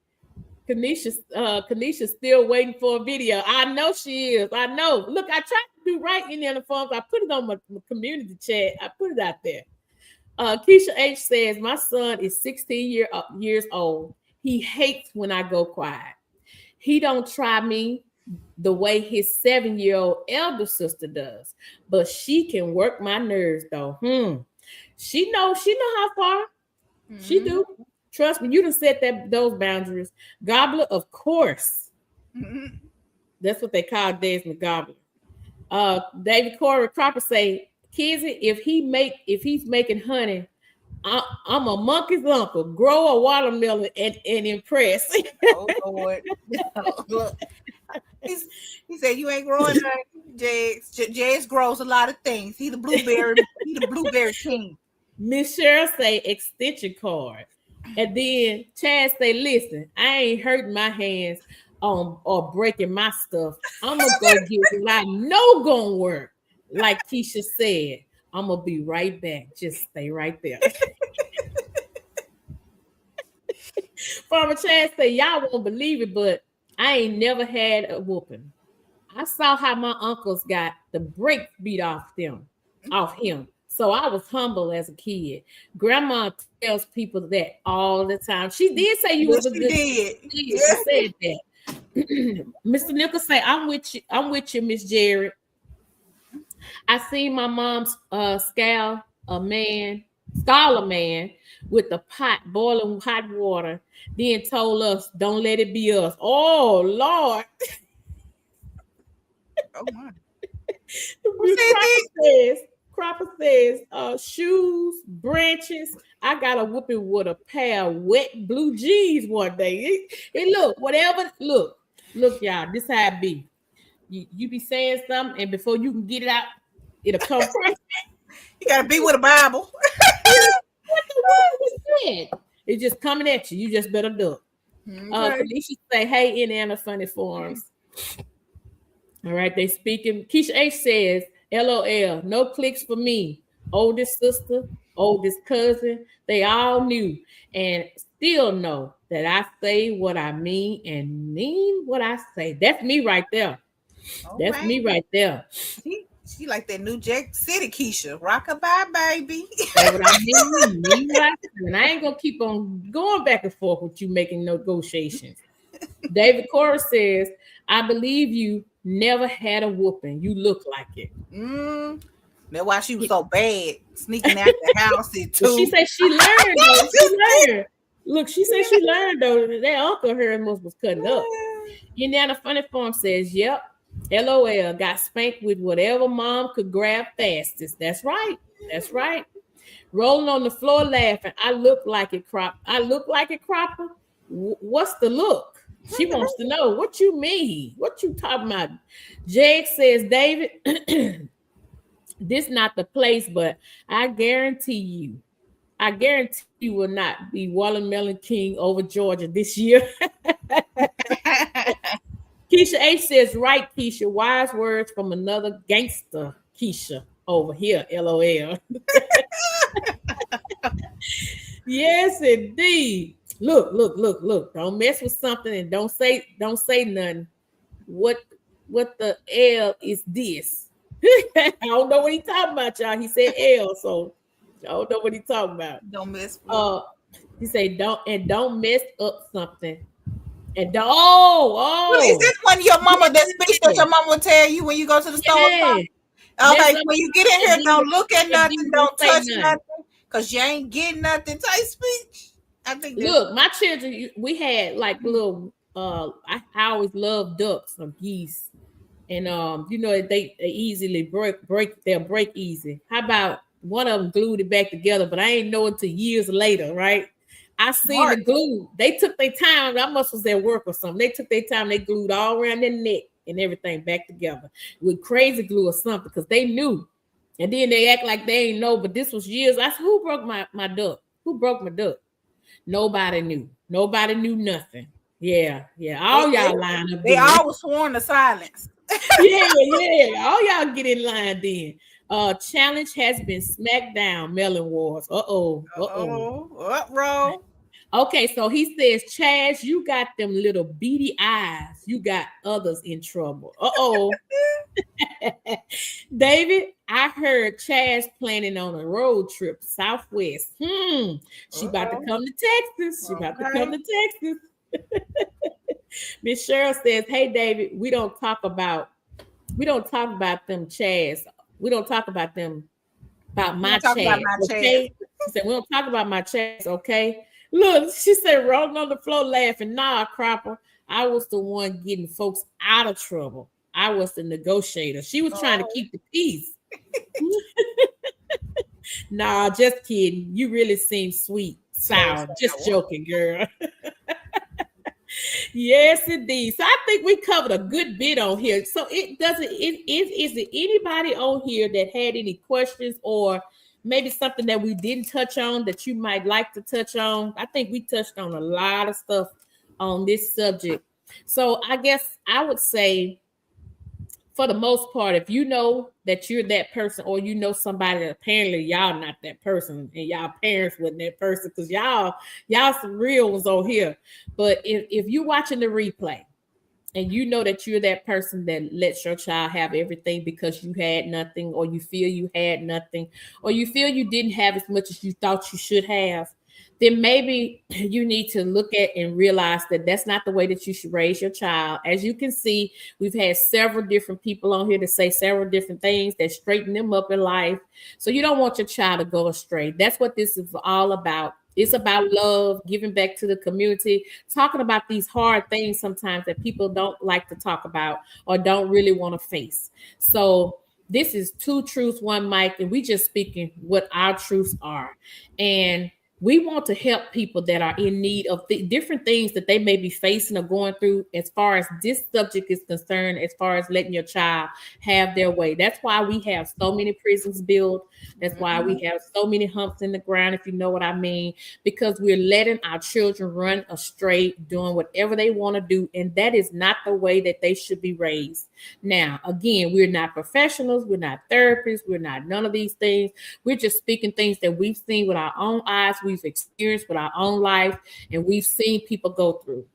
Kanisha's still waiting for a video. I know she is. I know. Look, I tried to do right in the forms. I put it on my community chat. I put it out there. Keisha H says, my son is 16 years old. He hates when I go quiet. He don't try me the way his 7-year-old elder sister does, but she can work my nerves though. She know how far. She do. Trust me, you done set those boundaries. Gobbler, of course. That's what they call Desmond Gobbler. David Corey Cropper say, Kizzy, if he's making honey, I'm a monkey's uncle. Grow a watermelon and impress. Oh Lord. Look. He said you ain't growing nothing. Jags grows a lot of things. He the blueberry king. Miss Cheryl say extension cord. And then Chad say, listen, I ain't hurting my hands or breaking my stuff. I'm gonna go get what I know gonna work. Like Keisha said, I'm gonna be right back. Just stay right there. Farmer Chad say, y'all won't believe it, but I ain't never had a whooping. I saw how my uncles got the brakes beat off him. So I was humble as a kid. Grandma tells people that all the time. She did say you was a good kid. She said that. Mr. Nichols say, I'm with you, Miss Jared. I seen my mom's scald a man with the pot boiling hot water, then told us, don't let it be us. Oh Lord. Oh my. Cropper says, shoes, branches. I got a whooping with a pair of wet blue jeans one day. Look, y'all, this how it be. You be saying something, and before you can get it out, it'll come from you. Gotta be with a Bible. What the word was said? It's just coming at you. You just better duck. Okay. Felicia say, hey, in Anna Funny Forums. All right, they speaking. Keisha H says, LOL, no clicks for me. Oldest sister, oldest cousin, they all knew and still know that I say what I mean and mean what I say. That's me right there. That's me right there. She like that New Jack City Keisha. Rock-a-bye, baby. That's what I mean. And I ain't gonna keep on going back and forth with you making negotiations. David Cora says, I believe you never had a whooping. You look like it. That's why she was so bad, sneaking out the house too. Well, she said she learned though. She learned. Look, she said she learned though. That uncle her was cutting up. Indiana Funny Farm says, yep. LOL, got spanked with whatever mom could grab fastest. That's right. That's right. Rolling on the floor laughing. I look like it, Cropper. What's the look? She wants to know what you mean. What you talking about? Jake says, David, this not the place, but I guarantee you will not be Watermelon King over Georgia this year. Keisha H says, right, Keisha. Wise words from another gangster, Keisha, over here. LOL. Yes, indeed. Look. Don't mess with something and don't say nothing. What the L is this? I don't know what he's talking about, y'all. He said L, so I don't know what he's talking about. Don't mess with he said don't mess up something. And well, is this when your mama that speech that your mama will tell you when you go to the store? Yeah. Okay, when you get in here, don't look at nothing, don't touch nothing, because you ain't getting nothing type speech. I think look, my children, we had like little I always loved ducks or geese. And they easily they'll break easy. How about one of them glued it back together, but I ain't know until years later, right? I seen the glue. They took their time. I must was at work or something. They took their time. They glued all around their neck and everything back together with crazy glue or something because they knew. And then they act like they ain't know, but this was years. I said, who broke my duck? Who broke my duck? Nobody knew. Nobody knew nothing. Yeah. All y'all line up. They always sworn to silence. Yeah. All y'all get in line then. Challenge has been smacked down. Melon Wars. Uh-oh. Bro. Okay, so he says, Chaz, you got them little beady eyes. You got others in trouble. Uh-oh. David, I heard Chaz planning on a road trip southwest. She about to Uh-oh. come to Texas. She about to come Okay. to Texas. Miss Cheryl says, hey David, we don't talk about them Chaz. We don't talk about them about You my want to talk about Chaz, my chest? okay? She said, we don't talk about my Chaz, okay? Look, she said, rolling on the floor laughing. Nah, Cropper, I was the one getting folks out of trouble. I was the negotiator. She was trying to Oh, keep the peace. Nah, just kidding. You really seem sweet, so sour. Just sour. joking, girl. Yes, indeed. So I think we covered a good bit on here. So it doesn't. Is there anybody on here that had any questions or maybe something that we didn't touch on that you might like to touch on? I think we touched on a lot of stuff on this subject. So I guess I would say, for the most part, if you know that you're that person, or you know somebody that apparently y'all not that person, and y'all parents wasn't that person, because y'all some real ones on here. But if you're watching the replay and you know that you're that person that lets your child have everything because you had nothing, or you feel you had nothing, or you feel you didn't have as much as you thought you should have, then maybe you need to look at and realize that that's not the way that you should raise your child. As you can see, we've had several different people on here to say several different things that straighten them up in life. So you don't want your child to go astray. That's what this is all about. It's about love, giving back to the community, talking about these hard things sometimes that people don't like to talk about or don't really want to face. So this is two truths, one mic, and we just speaking what our truths are. And we want to help people that are in need of different things that they may be facing or going through as far as this subject is concerned, as far as letting your child have their way. That's why we have so many prisons built. That's why we have so many humps in the ground, if you know what I mean, because we're letting our children run astray, doing whatever they want to do. And that is not the way that they should be raised. Now, again, we're not professionals. We're not therapists. We're not none of these things. We're just speaking things that we've seen with our own eyes, we've experienced with our own life, and we've seen people go through.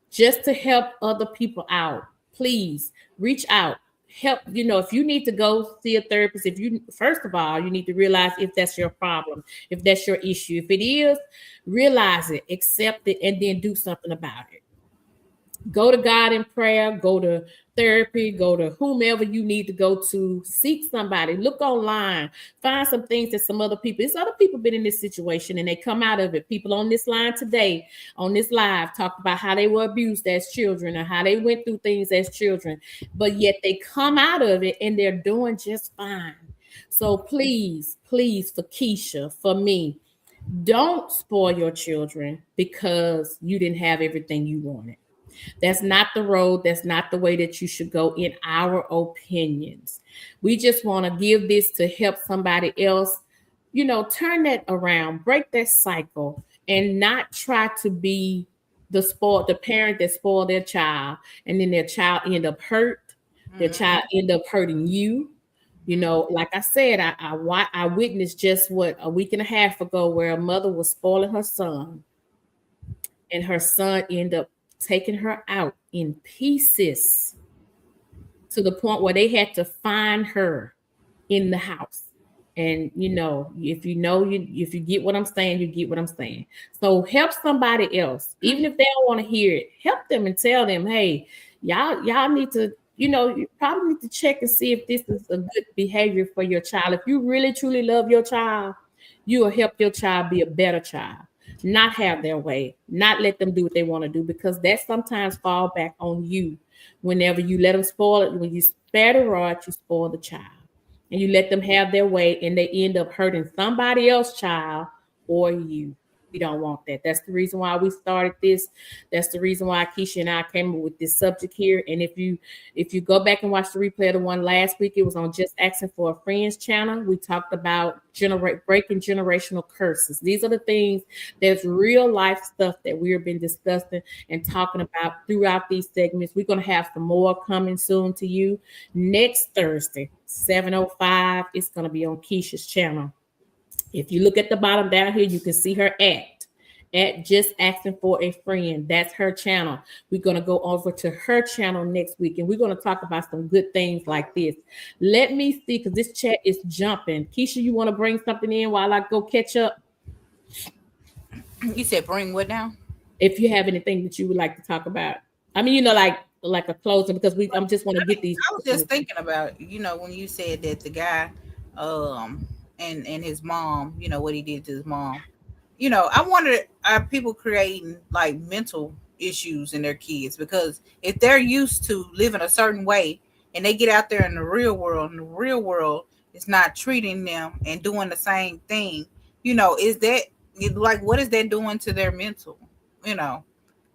Just to help other people out, please reach out. Help, if you need to go see a therapist, if you, first of all, you need to realize if that's your problem, if that's your issue. If it is, realize it, accept it, and then do something about it. Go to God in prayer, go to therapy, go to whomever you need to go to, seek somebody, look online, find some things that some other people, it's other people been in this situation and they come out of it. People on this line today, on this live, talked about how they were abused as children or how they went through things as children, but yet they come out of it and they're doing just fine. So please, please, for Keisha, for me, don't spoil your children because you didn't have everything you wanted. That's not the road. That's not the way that you should go, in our opinions. We just want to give this to help somebody else, turn that around, break that cycle, and not try to be the parent that spoiled their child, and then their child end up hurt. Their child end up hurting you. Like I said, I witnessed just a week and a half ago where a mother was spoiling her son, and her son ended up taking her out in pieces to the point where they had to find her in the house. And if you get what I'm saying, you get what I'm saying. So help somebody else, even if they don't want to hear it. Help them and tell them, hey, y'all need to, you probably need to check and see if this is a good behavior for your child. If you really truly love your child, you will help your child be a better child, not have their way, not let them do what they want to do, because that sometimes fall back on you. Whenever you let them spoil it, when you spare the rod, you spoil the child, and you let them have their way, and they end up hurting somebody else's child or you. We don't want that. That's the reason why we started this. That's the reason why Keisha and I came up with this subject here. And if you go back and watch the replay of the one last week, it was on Just Asking for a Friend's channel. We talked about breaking generational curses. These are the things, there's real life stuff that we have been discussing and talking about throughout these segments. We're going to have some more coming soon to you. Next Thursday, 7:05, it's going to be on Keisha's channel. If you look at the bottom down here, you can see her act. at Just Asking for a Friend. That's her channel. We're going to go over to her channel next week and we're going to talk about some good things like this. Let me see, because this chat is jumping. Keisha, you want to bring something in while I go catch up? You said bring what now? If you have anything that you would like to talk about. I mean, like a closing, because I'm just want to get these. I was just thinking about, when you said that the guy, and his mom, what he did to his mom. I wonder, are people creating like mental issues in their kids? Because if they're used to living a certain way and they get out there in the real world, and the real world is not treating them and doing the same thing, is that like, what is that doing to their mental? You know,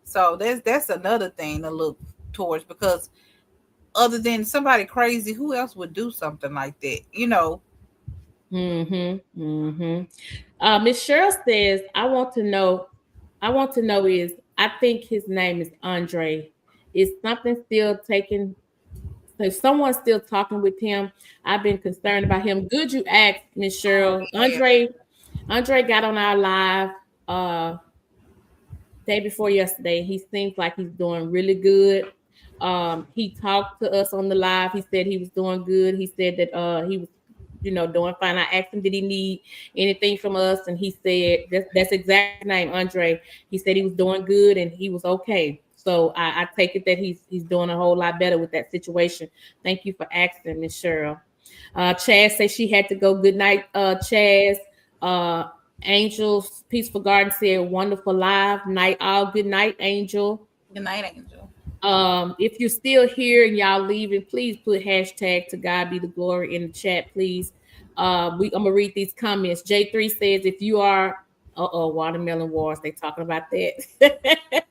so that's another thing to look towards, because other than somebody crazy, who else would do something like that? Miss Cheryl says, I want to know is, I think his name is Andre. Is something still taking, so someone's still talking with him? I've been concerned about him. Good you asked, Miss Cheryl. Yeah. Andre got on our live day before yesterday. He seems like he's doing really good. He talked to us on the live. He said he was doing good. He said that he was, doing fine. I asked him, did he need anything from us? And he said that's exactly his name, Andre. He said he was doing good and he was okay. So I take it that he's doing a whole lot better with that situation. Thank you for asking, Miss Cheryl. Chaz said she had to go. Good night, Chaz. Uh, Angel's Peaceful Garden said wonderful live night. All good night, Angel. Good night, Angel. If you're still here and y'all leaving, please put hashtag to God be the glory in the chat, please. I'm gonna read these comments. J3 says, if you are watermelon wars, they talking about that.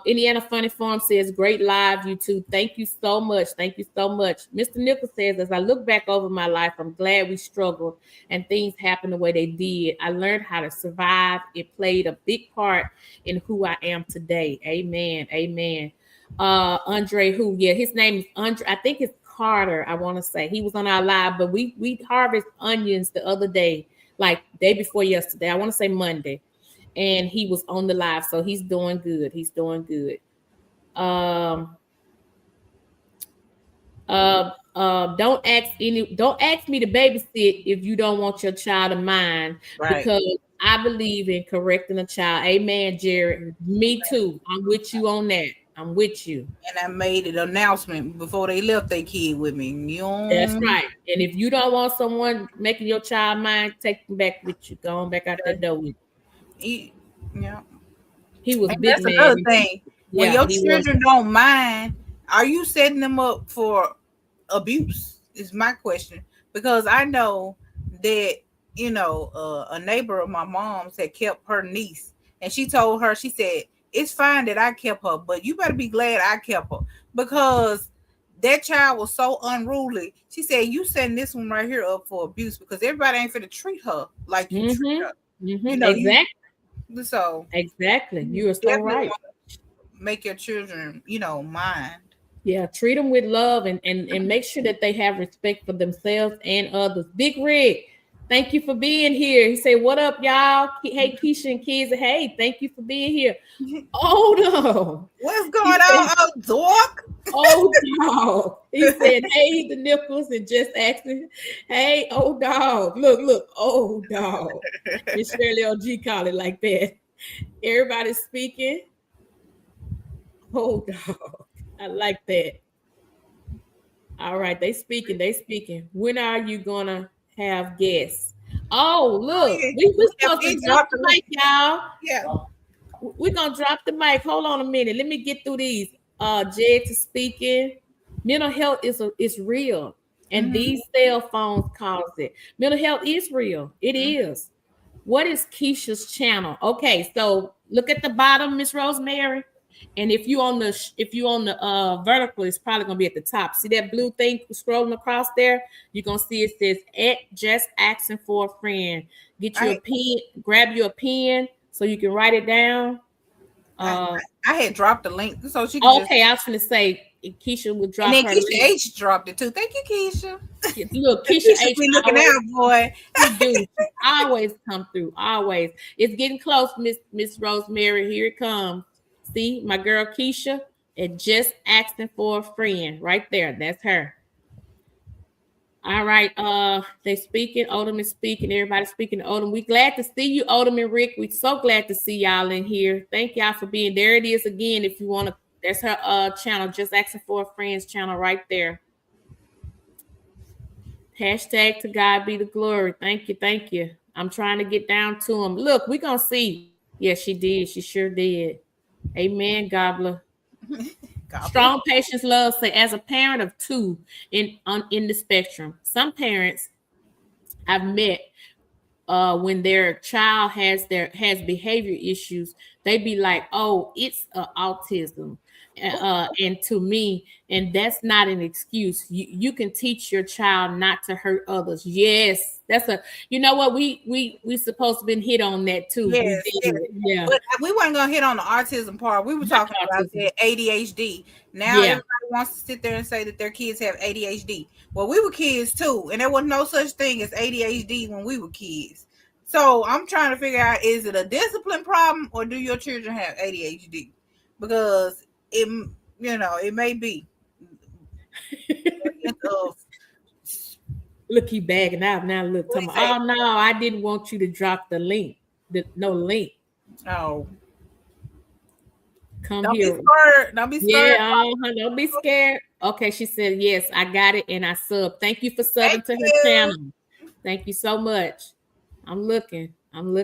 Indiana Funny Farm says, great live, you two. Thank you so much. Thank you so much. Mr. Nichols says, as I look back over my life, I'm glad we struggled and things happened the way they did. I learned how to survive. It played a big part in who I am today. Amen. Amen. Andre, who, yeah, his name is Andre. I think it's Carter. I want to say he was on our live, but we harvest onions the other day, like day before yesterday. I want to say Monday, and he was on the live, so he's doing good. He's doing good. Don't ask me to babysit if you don't want your child of mine, Right. because I believe in correcting a child. Amen, Jared. Me too. I'm with you on that. I'm with you. And I made an announcement before they left their kid with me. That's right. And if you don't want someone making your child mine, take them back with you. Go on back out that door with you. Yeah. He was And big that's man. another thing. When Yeah, your he children don't mind, are you setting them up for abuse? Is my question. Because I know that, a neighbor of my mom's had kept her niece, and she told her, she said, it's fine that I kept her, but you better be glad I kept her, because that child was so unruly. She said, you setting this one right here up for abuse, because everybody ain't finna treat her like you treat her. Exactly. So exactly. You are so definitely right. make your children, mind. Yeah, treat them with love and make sure that they have respect for themselves and others. Big Rig, thank you for being here. He said, what up, y'all? Hey, Keisha and kids. Hey, thank you for being here. Oh, no. What's going on, old dog? Oh, dog. He said, hey, the Nichols, and just asking, hey, oh, dog. Look, oh, dog. Miss Shirley OG call it like that. Everybody's speaking. Oh, dog. I like that. All right, they speaking. When are you gonna have guests? Oh, look, we supposed to drop the mic, y'all. Yeah. We're gonna drop the mic. Hold on a minute. Let me get through these. Jed is speaking. Mental health is real, and these cell phones cause it. Mental health is real. It is. What is Keisha's channel? Okay, so look at the bottom, Miss Rosemary. And if you on the vertical, it's probably gonna be at the top. See that blue thing scrolling across there? You're gonna see it says at Just Asking for a Friend. Get you a pen, grab you a pen so you can write it down. I I had dropped the link so she could Okay, I was going to say Keisha would drop and then her Keisha link. H dropped it too. Thank you, Keisha. Look, Keisha Keisha H be looking always, out, boy. she do. She always come through. Always. It's getting close, Miss Rosemary. Here it comes. See, my girl Keisha, and just asking for a friend right there. That's her. All right. They speaking. Odom is speaking. Everybody speaking to Odom. We glad to see you, Odom and Rick. We so glad to see y'all in here. Thank y'all for being there. It is again. If you want to, that's her channel. Just asking for a friend's channel right there. Hashtag to God be the glory. Thank you. Thank you. I'm trying to get down to him. Look, we're gonna see. Yes, she did. She sure did. Amen, Gobbler. Strong patience, love. Say, as a parent of two in the spectrum, some parents I've met when their child has behavior issues, they be like, "Oh, it's autism," and to me, and that's not an excuse. You can teach your child not to hurt others. Yes, that's a. You know what, we supposed to been hit on that too. Yes, We did. Yeah, but we weren't gonna hit on the autism part. We were talking about the ADHD. Now everybody wants to sit there and say that their kids have ADHD. Well, we were kids too, and there was no such thing as ADHD when we were kids. So I'm trying to figure out, is it a discipline problem or do your children have ADHD? Because it may be. Look, he bagging out now. Look, oh no, I didn't want you to drop the link. No link. Oh, come don't here. Be scared. Don't be scared. Yeah, don't be scared. Okay, she said yes. I got it, and I sub. Thank you for subbing to her channel. Thank you so much. I'm looking. When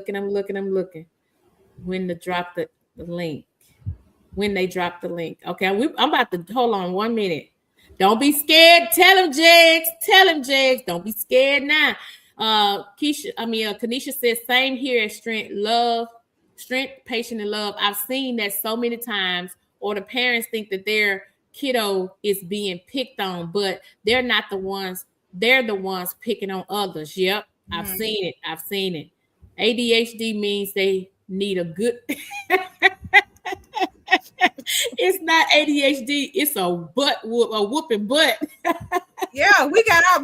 to drop the link. When they drop the link. Okay, I'm about to hold on 1 minute. Don't be scared. Tell him, Jags. Don't be scared now. Kanisha says, same here as strength, patience, and love. I've seen that so many times, or the parents think that their kiddo is being picked on, but they're not the ones. They're the ones picking on others. Yep, I've seen it. ADHD means they need a good. It's not ADHD. It's a whooping butt. Yeah, we didn't have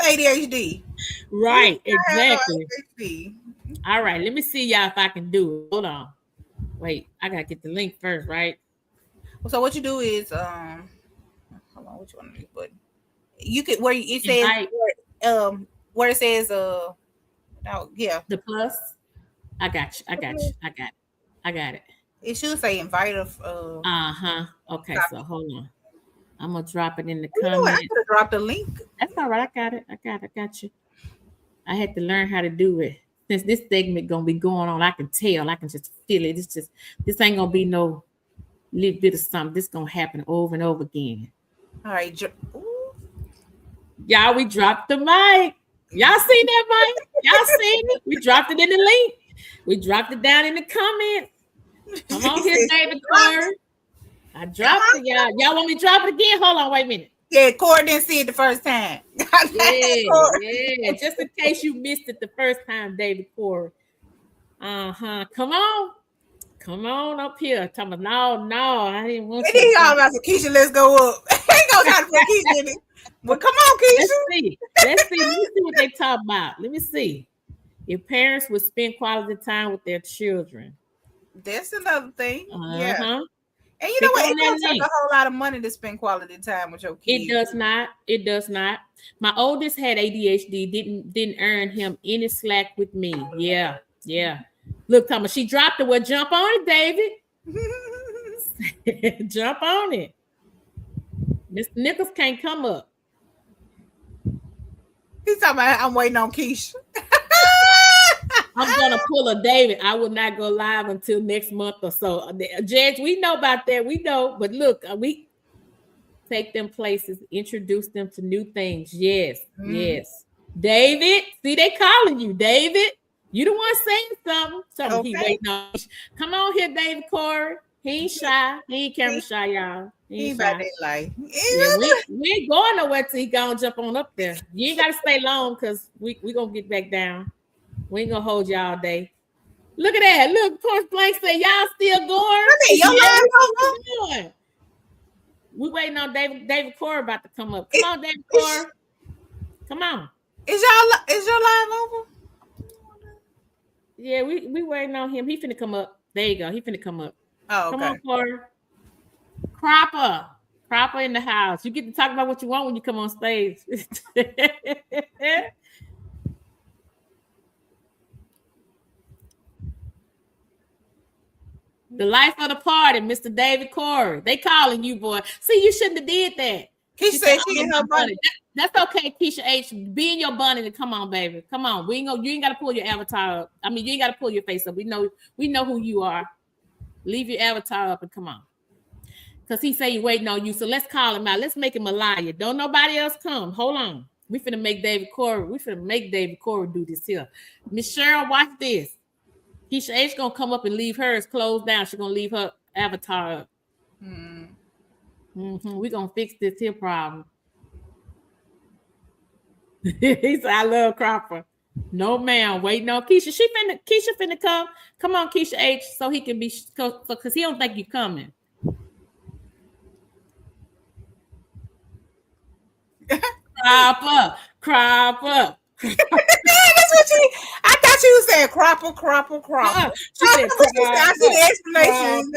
ADHD. Right, exactly. All right, let me see y'all if I can do it. Hold on. Wait, I gotta get the link first, right? So what you do is hold on, what you want to do? But you could where it says where it says yeah, the plus. I got it. It should say invite of Okay, so hold on. I'm gonna drop it in the comments. I could have dropped a link. That's all right. I got you. I had to learn how to do it. Since this segment gonna be going on, I can tell. I can just feel it. This ain't gonna be no little bit of something. This gonna happen over and over again. All right, y'all, we dropped the mic. Y'all seen that mic? Y'all seen it? We dropped it in the link. We dropped it down in the comments. Come on here, David Corey. I dropped it, y'all. Y'all want me to drop it again? Hold on, wait a minute. Yeah, Corey didn't see it the first time. yeah. Just in case you missed it the first time, David Corey. Come on up here. Tell me, no, I didn't want to. He all about the Keisha. Let's go up. Ain't gonna have to put Keisha in it. Well, come on, Keisha. Let's see what they talk about. Let me see. If parents would spend quality time with their children. That's another thing. Yeah. And you know what? It don't take a whole lot of money to spend quality time with your kids. It does not. My oldest had ADHD. Didn't earn him any slack with me. Yeah. Look, Thomas, she dropped it. Well, jump on it, David. Jump on it. Mr. Nichols can't come up. He's talking about I'm waiting on Keisha. I'm gonna pull a David. I will not go live until next month or so. Judge, we know about that. We know, but look, we take them places, introduce them to new things. Yes. David, see, they calling you, David. You the one saying something. He waiting on. Come on here, David Corey. He ain't shy. He ain't camera shy, y'all. He ain't shy. We ain't going nowhere till he gonna jump on up there. You ain't gotta stay long because we gonna get back down. We ain't gonna hold you all day. Look at that. Look, Point Blank said, y'all still going? Your We waiting on David Corey about to come up. Come on, David Corey. Come on. Is your live over? Yeah, we waiting on him. He finna come up. There you go. He finna come up. Oh, okay. Come on, Corey. Cropper in the house. You get to talk about what you want when you come on stage. The life of the party, Mr. David Corey. They calling you, boy. See, you shouldn't have did that. She said she in her bunny. That's okay, Keisha H. Be in your bunny and come on, baby. Come on. You ain't gotta pull your avatar up. I mean, you ain't gotta pull your face up. We know who you are. Leave your avatar up and come on. Because he say he waiting on you. So let's call him out. Let's make him a liar. Don't nobody else come. Hold on. We finna make David Corey do this here. Miss Cheryl, watch this. Keisha H gonna come up and leave hers closed down. She's gonna leave her avatar up. We're gonna fix this here problem. He said, I love Cropper. No, ma'am. Waiting on Keisha. Keisha finna come. Come on, Keisha H, so he can be because he don't think you coming. Cropper. That's what I thought you said cropper. She said I see the explanation.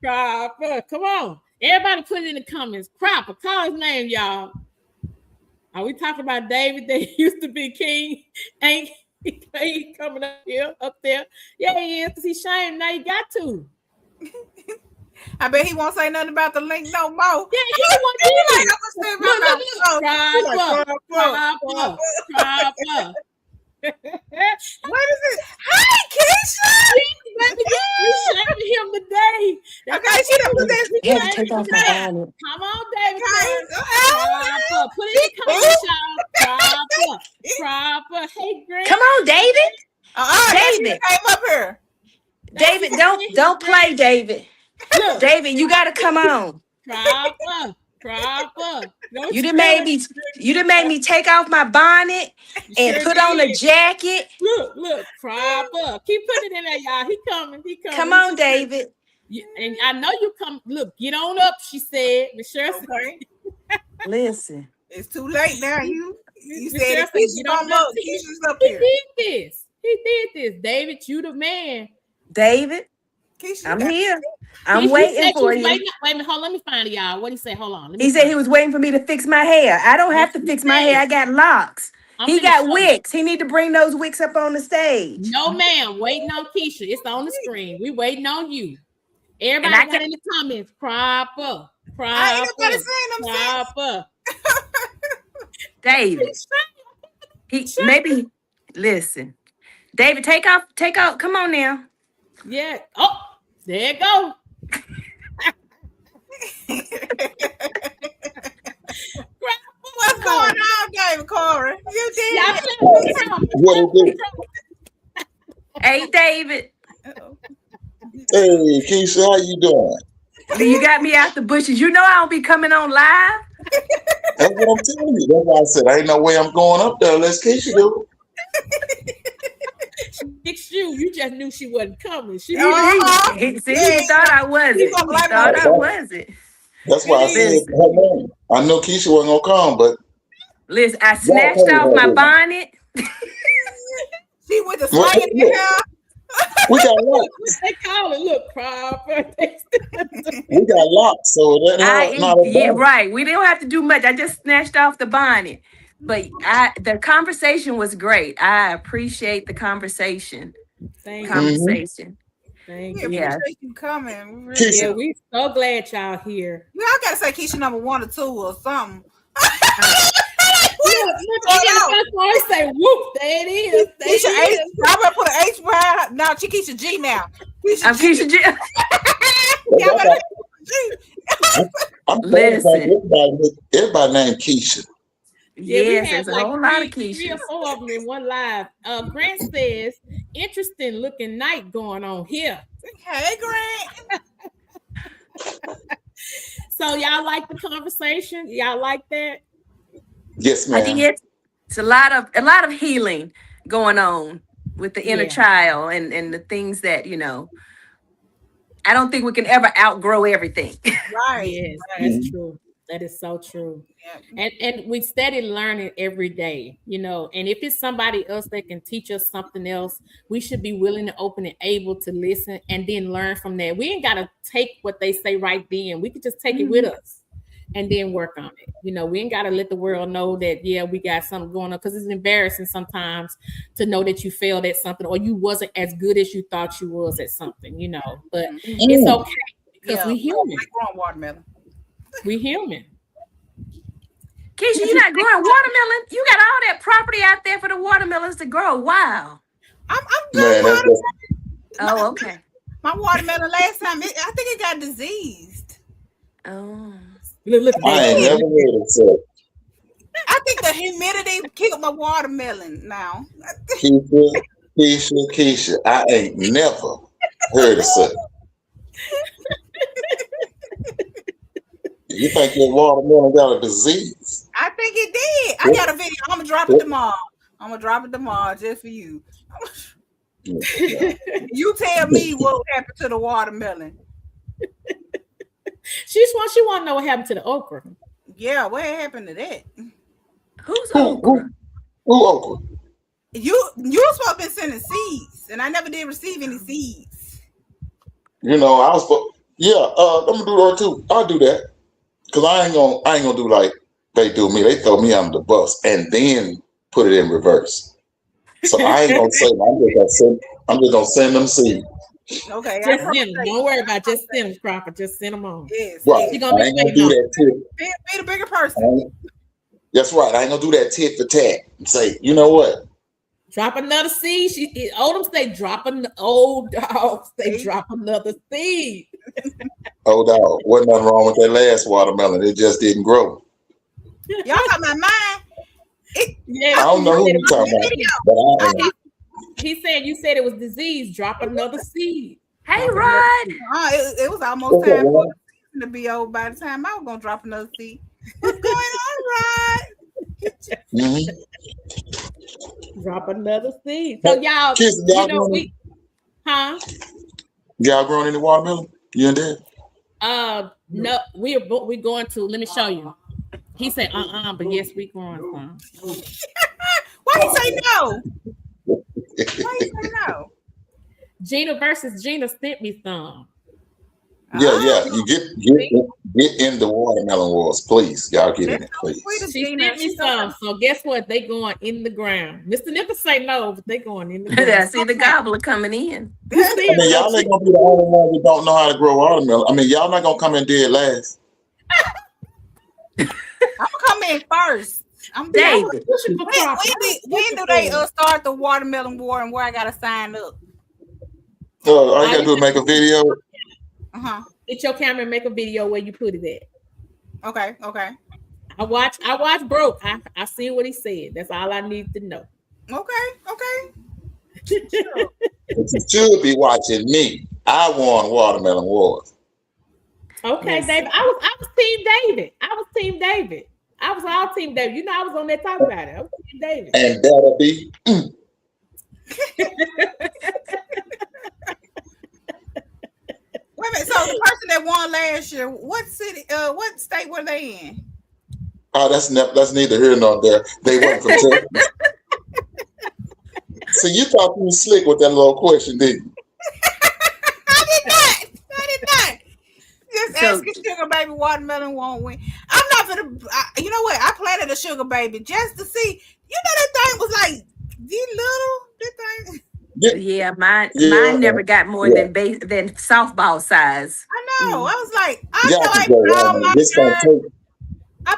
Cropper. Come on. Everybody put it in the comments. Cropper. Call his name, y'all. Are we talking about David that used to be king? Ain't he coming up there? Yeah, he is. He's shamed. Now you got to. I bet he won't say nothing about the link no more. Yeah, he won't do Cropper. What is it? Hi, Keisha. You shaming him today. Okay, she done put that. You had to take off my bonnet. Come on, David. Cropper. Put it in the comments, y'all. Cropper. Hey, Greg. Come on, David. David came up here. David, don't play, David. Look. David, you gotta come on. Cropper. You done made me take off my bonnet and put on a jacket. Look, Cropper. Keep putting it in there, y'all. He coming. Come on, David. And I know you come. Look, get on up, she said. Miss Cheryl said. Listen. It's too late now. You said Keisha's up here. He did this. David, you the man. David, Keisha, I'm here. I'm waiting for you. Wait a minute, hold on. Let me find it, y'all. What did he say? Hold on. He said he was waiting for me to fix my hair. I don't have to fix my hair. I got locks. He got wicks. He need to bring those wicks up on the stage. No, ma'am. Waiting on Keisha. It's on the screen. We waiting on you. Everybody got in the comments. Cropper. David. Listen. David, take off. Come on now. Yeah. Oh, there you go. What's going on, David Corey? You did. What is it? Hey, David. Hey, Keisha, how you doing? You got me out the bushes. You know I don't be coming on live. That's what I'm telling you. That's why I said, ain't no way I'm going up there unless Keisha do it. She fixed you. You just knew she wasn't coming. He thought I wasn't. He thought I wasn't. That's why I said her name. I know Keisha wasn't gonna come, but listen, I snatched off my bonnet. She went to swing in your hair. We got locks. They call it, look, Cropper. We got locks, so that's not a yeah, right. We didn't have to do much. I just snatched off the bonnet. But the conversation was great. I appreciate the conversation. Thank you. Thank you. Yeah. Appreciate you coming. We so glad y'all here. Y'all gotta say Keisha number 1 or 2 or something. I say whoop, there it is. Keisha H. I'm gonna put an H behind. No, she Keisha G now. I'm Keisha G. Listen, everybody named Keisha. Yes, there's a whole lot of Keisha. 3 or 4 of them in one live. Grant says, interesting looking night going on here. Hey, Grant. So y'all like the conversation? Y'all like that? Yes, ma'am. I think it's a lot of healing going on with the inner child and the things that, I don't think we can ever outgrow everything. Right. Yes, Right. that's true. That is so true. Yeah. And we steady learning every day, and if it's somebody else that can teach us something else, we should be willing to open and able to listen and then learn from that. We ain't got to take what they say right then. We could just take it with us and then work on it. We ain't got to let the world know that, we got something going on, because it's embarrassing sometimes to know that you failed at something or you wasn't as good as you thought you was at something, but it's okay because we human. Like growing watermelon. We human. Keisha, you're not growing watermelon? You got all that property out there for the watermelons to grow. Wow. I'm good. Man, Oh, okay. My watermelon last time, I think it got diseased. Oh. Look, I ain't never heard of it. I think the humidity killed my watermelon now. Keisha, I ain't never heard of such. You think your watermelon got a disease? I think it did. I got a video. I'm gonna drop it tomorrow just for you. You tell me what happened to the watermelon. She want to know what happened to the okra. Yeah, what happened to that? Who's okra? Who okra? You were supposed to be sending seeds, and I never did receive any seeds. I was supposed. Yeah, I'm gonna do that too. I'll do that. Cause I ain't gonna do like they do me. They throw me under the bus and then put it in reverse. So I ain't gonna say. I'm just gonna send them seeds. Okay, just send them. Don't worry about it. Just send them, Crawford. Just send them on. Yes, right. Yes. I ain't gonna do that too. Be the bigger person. That's right. I ain't gonna do that tit for tat and say, you know what? Drop another seed. Oldham say old dogs. They drop another seed. Oh dog, wasn't nothing wrong with that last watermelon. It just didn't grow. Y'all talking about mine? I don't know who you're talking about. But he said you said it was disease. Drop another seed. Hey, Rod. It was almost time for the season to be over by the time I was gonna drop another seed. What's going on, Rod? Drop another seed. So y'all, y'all growing any watermelon? You and Dad? No, we're going to. Let me show you. He said, but yes, we growing some. Why you say no? Why you say no? Gina versus Gina sent me some. Yeah. You get in the watermelon wars, please. Y'all get in it, please. She sent me some. So guess what? They going in the ground. Mr. Nichols say no, but they going in the ground. I see the gobbler coming in. Y'all ain't gonna be the only one who don't know how to grow watermelon. Y'all not gonna come in dead last. I'm gonna come in first. I'm David. When do they start the watermelon war and where I gotta sign up? All you gotta do is make a video. Get your camera and make a video where you put it at. Okay. I watch Broke. I see what he said. That's all I need to know. Okay. Sure. You should be watching me. I won Watermelon Wars. Okay, yes. David. I was Team David. I was all Team David. I was on there talking about it. I was Team David. And that'll be. Wait a minute. So the person that won last year, what state were they in? Oh, that's neither here nor there. They went from Texas. So you thought you was slick with that little question, didn't you? I did not. Just asking Sugar Baby Watermelon won't win. I'm not gonna. You know what? I planted a Sugar Baby just to see. That thing was like that thing. Yeah, mine never got more than softball size. I know. I was like, I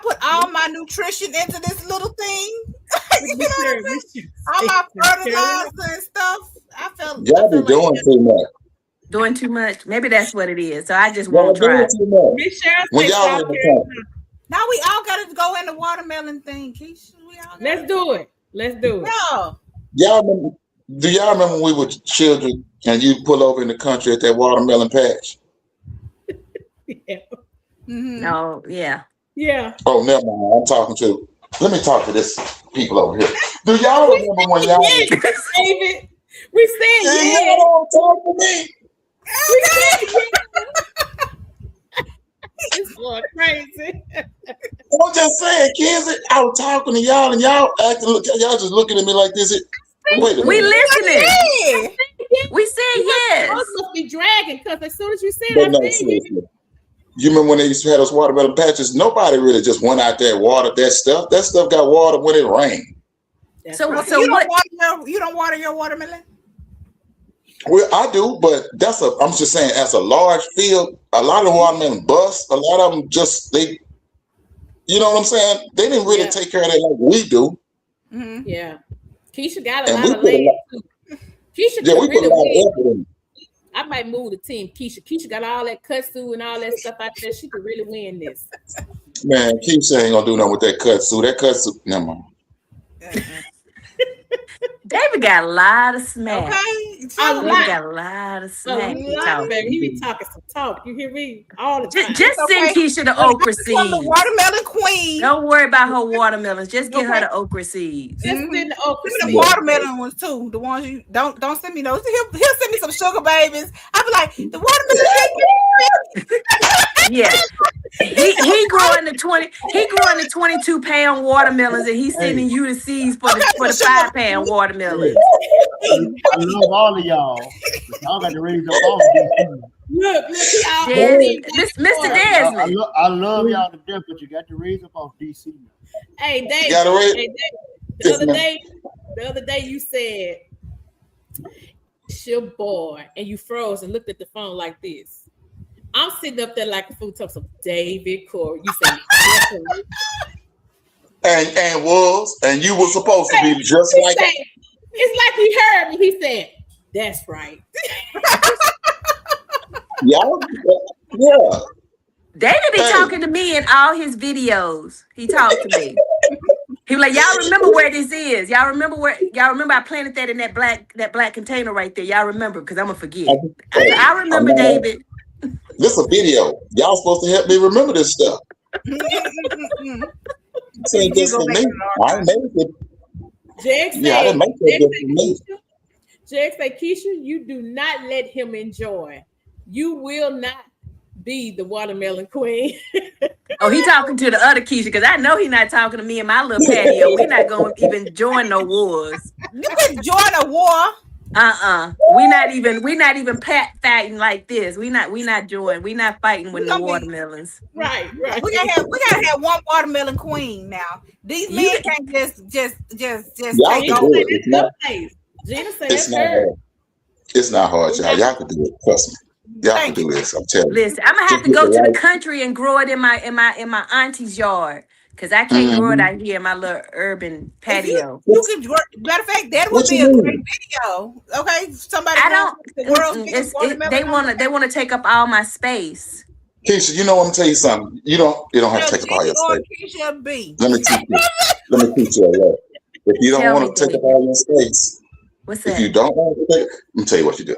put all my nutrition into this little thing. All my fertilizer and stuff. Y'all be doing too much. Doing too much. Maybe that's what it is. So I just won't try. When y'all now we all gotta go in the watermelon thing, Keisha. Let's do it. No. Do y'all remember when we were children and you pull over in the country at that watermelon patch? Yeah. Mm-hmm. Oh, yeah. Yeah. Oh, never mind. I'm talking to Let me talk to this people over here. Do y'all remember when y'all? David, we said Y'all yeah. don't talk to me. We said yeah. It's going crazy. I'm just saying, kids. I was talking to y'all, and y'all acting. Y'all just looking at me like this. Wait a We minute. listening. Yeah. We said yes. Those must be dragging because as soon as you said But it, no, I said seriously. You remember when they used to have those watermelon patches? Nobody really just went out there and watered that stuff. That stuff got watered when it rained. that's So right. So you what? don't water your watermelon? Well, I do, but I'm just saying, as a large field, a lot of watermelon bust. A lot of them you know what I'm saying? They didn't really take care of that like we do. Mm-hmm. Yeah. Keisha got a And lot we of put a legs lot, too. Keisha yeah, could we put a really lot win. of effort in. I might move the team. Keisha got all that kudzu and all that stuff out there. She could really win this. Man, Keisha ain't gonna do nothing with that kudzu. That kudzu, never mind. David got a lot of smack. Okay. A David lot. got a lot of A smack. He lot, talking. baby. He be talking some talk. You hear me? All the time. Just send Okay. Keisha the When I okra become the seeds. watermelon queen. Don't worry about her watermelons. Just get her Okay. the okra seeds. Just send the okra Send me the seeds. watermelon ones too. The ones you don't send me those. He'll send me some sugar babies. I'll be like, the watermelon. Yeah. He growing the 22-pound watermelons, and he's sending you the seeds for the 5-pound watermelons. I love all of y'all, but y'all got to raise up all DC. Look, he all Mr. Desmond. I love y'all to death, but you got to raise up off DC. Hey, Dave. You gotta raise. Hey, Dave. The other day you said, "It's your boy," and you froze and looked at the phone like this. I'm sitting up there like a fool talking some David Corey. You say, and you were supposed to be just like. It's like he heard me. He said, "That's right." Yeah. David be talking to me in all his videos. He talked to me. He was like, y'all remember where this is? Y'all remember I planted that in that black container right there. Y'all remember, because I'm gonna forget. I remember, David. This is a video. Y'all supposed to help me remember this stuff. Say this for me. I made it. I didn't make that just for me. Jag say, Keisha, you do not let him enjoy. You will not be the watermelon queen. Oh, he talking to the other Keisha, because I know he not talking to me in my little patio. We're not going to even join no wars. You can join a war. We're not even fighting like this. We not fighting with the watermelons. Right. We gotta have one watermelon queen now. These men can't just take over. It's not hard. It's not hard, y'all. Y'all can do it. Trust me. Y'all can do this. I'm telling you. Listen, I'm gonna have to go to the country and grow it in my auntie's yard, because I can't grow it out here in my little urban patio. You can. Matter of fact, that would be a great video. Okay, somebody. I don't. They want to take up all my space. Keisha, you know what I'm tell you something. You don't have to take up all your space. Keisha B. Let me teach you a lot. If you don't want to take up all your space, what's that? If you don't want to take it, let me tell you what you do.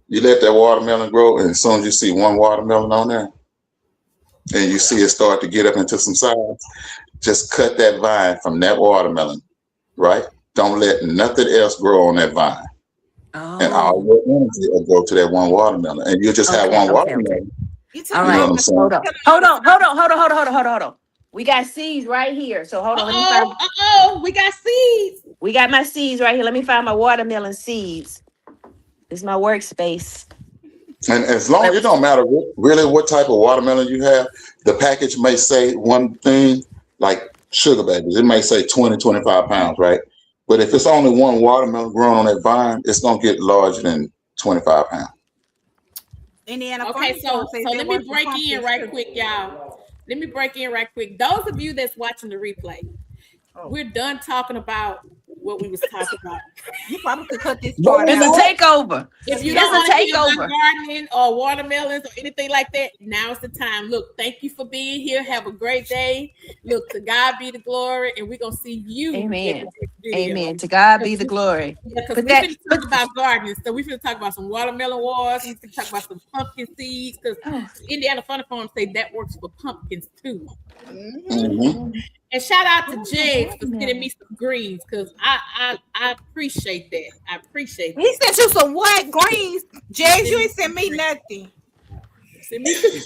You let that watermelon grow, and as soon as you see one watermelon on there, and you see it start to get up into some size, just cut that vine from that watermelon, right? Don't let nothing else grow on that vine. Oh. And all your energy will go to that one watermelon, and you'll just have one watermelon. All right, hold on. We got seeds right here. So hold on. We got seeds. We got my seeds right here. Let me find my watermelon seeds. This is my workspace. And as long as it don't matter really what type of watermelon you have, the package may say one thing, like sugar babies. It may say 20, 25 pounds, right? But if it's only one watermelon growing on that vine, it's going to get larger than 25 pounds. Okay, so let me break in right quick, y'all. Let me break in right quick. Those of you that's watching the replay, we're done talking about what we was talking about. You probably could cut this part out. It's a takeover. If you don't want to hear about gardening or watermelons or anything like that, now's the time. Look, thank you for being here. Have a great day. Look, to God be the glory, and we're gonna see you. Amen. Amen. To God be the glory. Because But we that, finna talk about gardening. So we finna talk about some watermelon wars. We finna talk about some pumpkin seeds. Because oh, Indiana Funny Farm say that works for pumpkins too. Mm-hmm. And shout out to oh, Jags for sending watermelon. me some greens because I appreciate that. I appreciate He that. sent you some what greens, Jags? You Send me ain't sent me nothing. Send me some.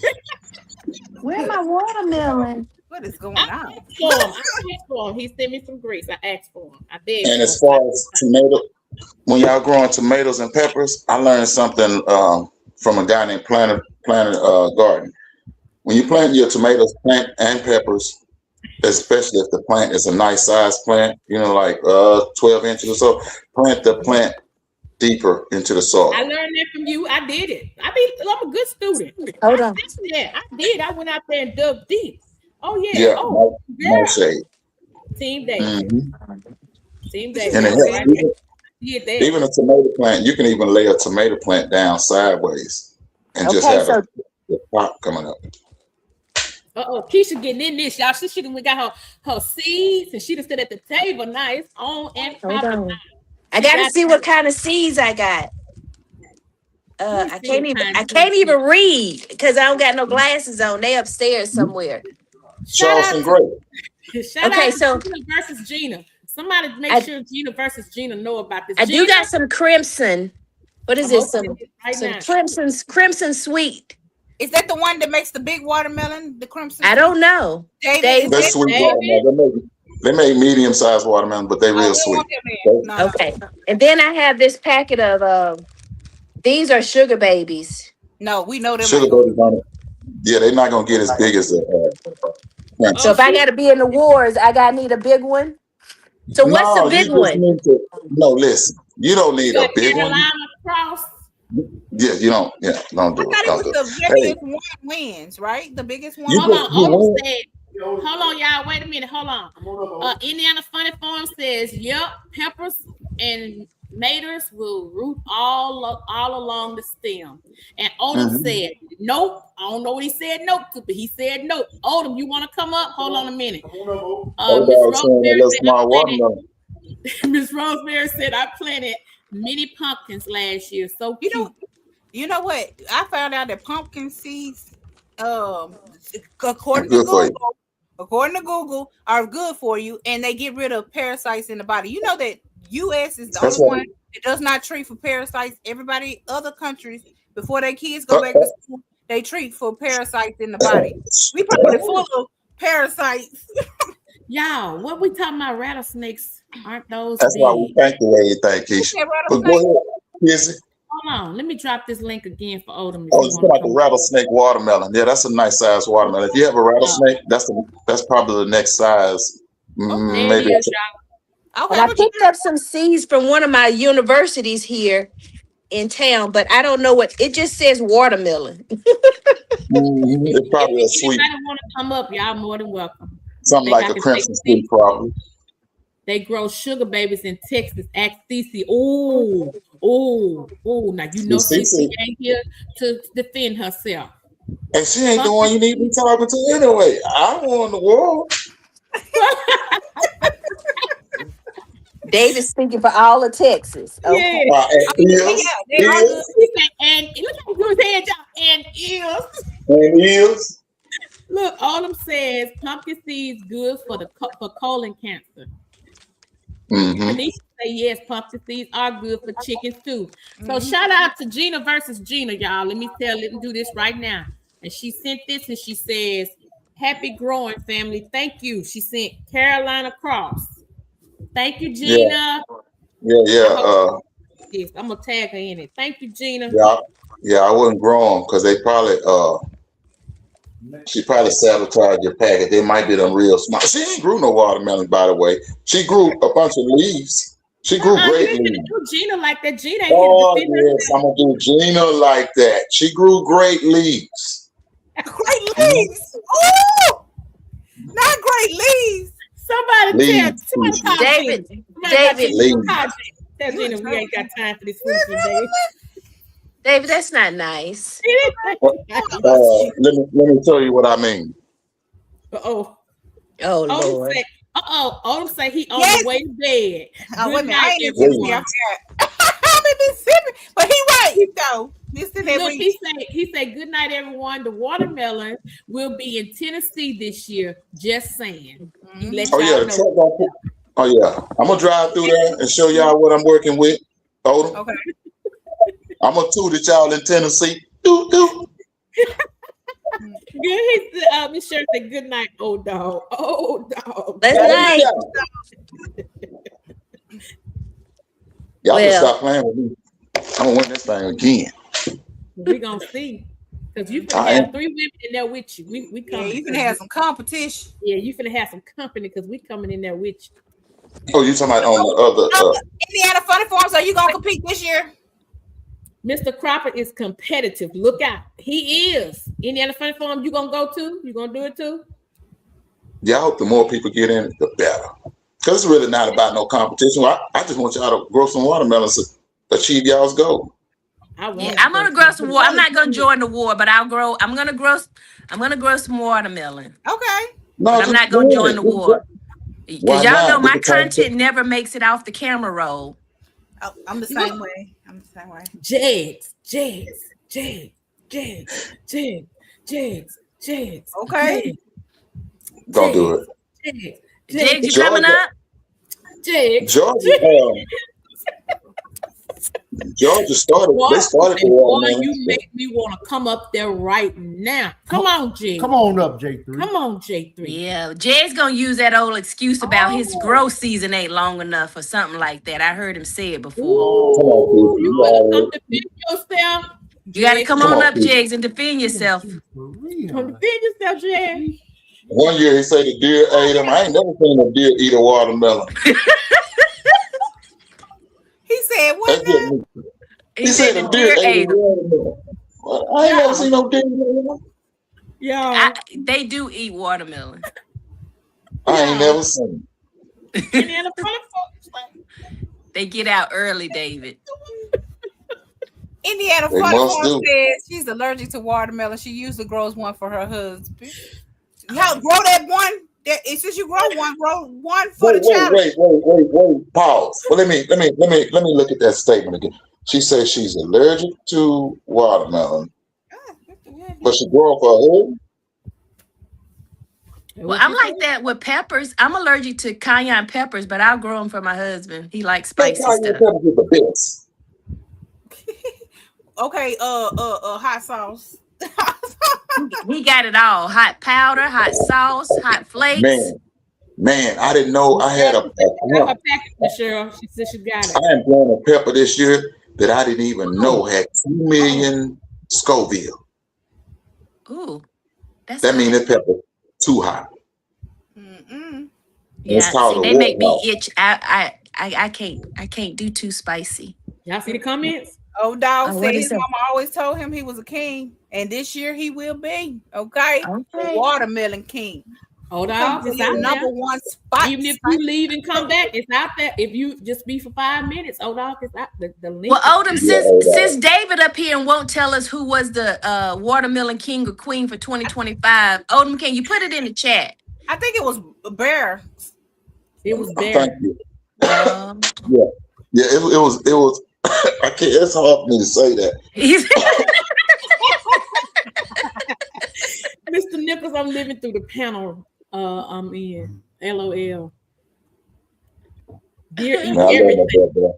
Where my watermelon? What is I going on? asked for him. I asked for him. He sent me some greens. I asked for him. I begged And for him. as far as tomato, when y'all growing tomatoes and peppers, I learned something from a guy named Planted Garden. When you plant your tomatoes, plant and peppers, especially if the plant is a nice size plant, like 12 inches or so, plant the plant deeper into the I soil. learned that from you. I did it. I'm a good student. Hold on. I did. I went out there and dug deep. Oh yeah. Yeah, Oh no yeah. shade. Team David. Hmm. Team He David. And it said, All helps. right. "Send me." Did that. Even a tomato plant, you can even lay a tomato plant down sideways and just Okay, have so a pot coming up. Keisha getting in this, y'all. She done got her seeds and she done stood at the table. Now it's on and hold popping. on. I She gotta got see what kind of seeds I got. let me I see what can't even kind I of seeds can't she even read because I don't got no glasses on. They upstairs somewhere. shout out Charleston Gray. to Okay, Gina so versus Gina. Somebody make I sure Gina versus Gina know about this. I do Gina, got some crimson. What is I'm this? opening it right Some now. crimson sweet. Is that the one that makes the big watermelon, the crimson? I don't know. David, is They're that? sweet David. watermelon. They make medium-sized watermelon, but they Oh, real we don't sweet. want them They- in. No. Okay. And then I have this packet of these are sugar babies. No, we know them Sugar ain't gonna. babies on it. Yeah, they're not gonna get as big as the So Oh, Clemson. if I she gotta be in the wars, I gotta need a big one. So what's the No, you big just one? need to. No, listen. You don't you need got a big one. Carolina Cross. Yeah, you don't. Yeah, don't I do it. thought it Don't was do it. the Hey, biggest one wins, right? The biggest you one. Hold just on. you Odom win. said, hold on, y'all. Wait a minute. Hold on. Indiana Funny Farm says, yep, peppers and tomatoes will root all along the stem. And Odom Mm-hmm. said, nope. I don't know what he said nope to, but he said nope. Odom, you want to come up? Hold on a minute. Miss Everybody saying that Rosemary little said, small I planted, watermelon. Miss Rosemary said, I planted mini pumpkins last year. So You cute. know, you know what? I found out that pumpkin seeds, They're according to good for you. Google, are good for you, and they get rid of parasites in the body. You know that U.S. is the That's only what. one that does not treat for parasites. Everybody, other countries, before their kids go Uh, back to school, they treat for parasites in the body. We probably full of parasites. Y'all, what we talking about? Rattlesnakes aren't those That's why we big? think the way you think, You Keisha. said But rattlesnake. go ahead, Kizzy. Hold on. Let me drop this link again for Odom if Oh, he it's want to about the come up. rattlesnake watermelon. Yeah, that's a nice size watermelon. If you have a Oh, rattlesnake, that's probably the next size. Okay. there it Maybe. is, y'all. Okay, And I but you picked up some seeds from one of my universities here in town, but I don't know what it just says watermelon. It's probably a If sweet, anybody want to come up, y'all more than welcome. something Think like I a can take crimson a sweet, seat? probably. They grow sugar babies in Texas. Ask Cece. Oh. Now you know You see, Cece ain't here to defend herself. and she ain't the Pumpkin one you need to be seeds. talking to anyway. I won the world. David's speaking for all of Texas. Yeah. Okay. And yeah, ears, they are good. ears, He said, and look how you his head, y'all. And ears. and ears. Look, Autumn says pumpkin seeds good for colon cancer. Mm-hmm. Tanisha say yes, pumpkin seeds are good for chickens too. So Mhm. shout out to Gina versus Gina, y'all. Let me do this right now. And she sent this and she says, "Happy growing, family. Thank you." She sent Carolina Cross. Thank you, Yeah, Gina. yeah. I hope this. I'm gonna tag her in it. Thank you, Gina. Yeah, yeah. I wouldn't grow them because they probably she probably sabotaged your packet. They might be them real small. She ain't grew no watermelon, by the way. She grew a bunch of leaves. She grew You great ain't gonna leaves. do Gina like that. Gina ain't here to Oh defend yes, I'm gonna do Gina like that. She grew great leaves. Great Mhm. leaves. Ooh, not great leaves. Somebody Leaves, call Keisha. Gina. David, Somebody got David, Gina. Leaves. Call Gina. Tell You in Gina we trouble. ain't got time for this foolishness today. David, that's not nice. Let me tell you what I mean. Oh, Oh Odom Lord. said, Odom say he on Yes. the way to bed. Oh, wait a Good minute. I night, ain't in Tennessee. I everyone. forgot. I'm in Mississippi. But he right, though. Mississippi. Look, he said, good night, everyone. The watermelon will be in Tennessee this year. Just saying. He let Oh yeah, y'all the know. truck gonna put- Oh yeah, I'm gonna drive through there and show y'all what I'm working with. Odom, Okay. I'm gonna toot at y'all in Tennessee. Doo, doo. Good. He said, Miss Shirley said, good night, old dog. Old dog. That's Y'all nice. can Well. stop playing with me. I'm gonna win this thing again. We're gonna see. Because you finna I have am. 3 women in there with you. We Yeah, coming. you can have some competition. Yeah, you finna have some company because we coming in there with you. Oh, you talking about on the other? Indiana Funny Farms, are you going to compete this year? Mr. Cropper is competitive. Look out. He is. Indiana Funny Farm, you gonna go too? You gonna do it too? Yeah, I hope the more people get in, the better. Because it's really not about no competition. I just want y'all to grow some watermelons to achieve y'all's goal. Yeah, I'm gonna grow some war. I'm not gonna join the war, but I'm gonna grow some watermelon. Okay. No, But I'm not gonna join the war. Why Because y'all not? know my We can content never makes it off the camera roll. Oh, I'm the same way. Jags. Okay. Don't do it. Jags, you coming up? Georgia started. They started the Boy, watermelon. you make me want to come up there right now. Come on, Jay. Come on up, J3. Come on, J3. Yeah, Jay's gonna use that old excuse about his growth season ain't long enough or something like that. I heard him say it before. Ooh, you better come defend yourself. You gotta come on up, Jags, and defend yourself. Come defend yourself, Jay. One year he said the deer ate him. I ain't never seen a deer eat a watermelon. He said, what? He said the deer ate him. Watermelon. I ain't never seen no deer eat watermelon. Yeah. They do eat watermelon. I ain't never seen it. They get out early, David. Indiana They Funny must Farm do. says she's allergic to watermelon. She usually grows one for her husband. Y'all grow that one. Since you grow one for the challenge. Wait. Pause. Well, let me look at that statement again. She says she's allergic to watermelon, but she grow for her. Well, I'm like that with peppers. I'm allergic to cayenne peppers, but I'll grow them for my husband. He likes spicy stuff. The best. Okay, hot sauce. He got it all. Hot powder, hot sauce, hot flakes. Man, I didn't know I had a pepper. Cheryl. She said she got it. I am growing a pepper this year that I didn't even know had 2 million Scoville. Ooh, that means that pepper too hot. Yeah, see, they make me itch. I can't do too spicy. Y'all see the comments? Old dog said his mama always told him he was a king, and this year he will be. Okay. Watermelon king. Old dog, it's out number there. one spot. Even if you leave and come back, it's out there. If you just be for 5 minutes, old dog, it's out the link. Well, Odom, since David up here and won't tell us who was the watermelon king or queen for 2025, Odom, can you put it in the chat? I think it was Bear. It was Bear. Thank you. It was. I can't. It's hard for me to say that. Mr. Nichols, I'm living through the panel. I'm in. LOL. Dear eat everything.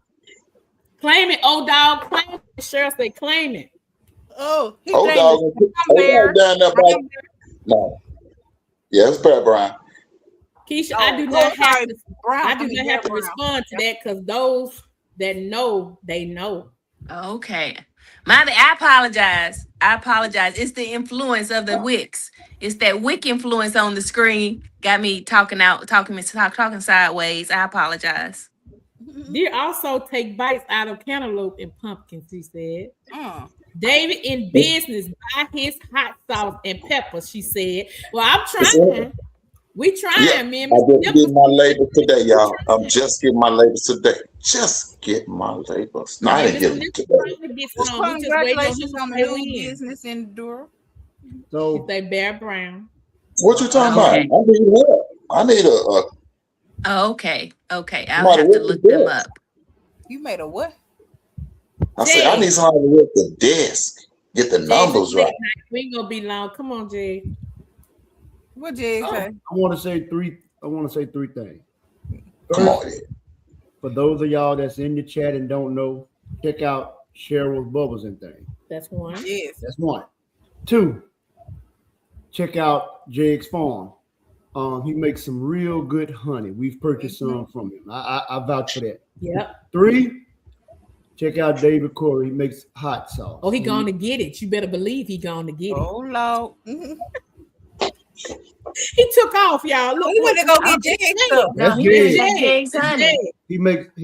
Claim it, old dog. Claim it. Cheryl say claim it. Oh, old dog down there by. No. Yeah, it's Bear Brian. Keisha, I do not have to respond to that because those that know, they know. Okay. Mommy, I apologize. It's the influence of the Wicks. It's that Wick influence on the screen. Got me talking sideways. I apologize. Deer also take bites out of cantaloupe and pumpkins, he said. David in business, buy his hot sauce and peppers, she said. Well, I'm trying. We trying, man. I just get my labels today, y'all. I'm just getting my labels today. Just get my labels. No, I didn't get them today. Congratulations on the new business in Dura. So they Bear Brown. What you talking about? I need help. I need Oh, okay. Okay. I'll Somebody have to whip look the them desk. up. You made a what? I said I need somebody to whip the desk. Get the Jay, numbers right. we ain't gonna be long. Come on, Jay. What Jig say? I want to say three things. Come First, on, for those of y'all that's in the chat and don't know, check out Cheryl's Bubbles and thing. That's one. Yes. That's one. Two, check out Jake's Farm. He makes some real good honey. We've purchased some from him. I vouch for that. Yep. Three, check out David Corey. He makes hot sauce. Oh, he going to get it. You better believe he going to get it. Oh Lord. He took off, y'all. Look, He went to go get Jig stuff. No, That's he did Jig. that Jig's honey. He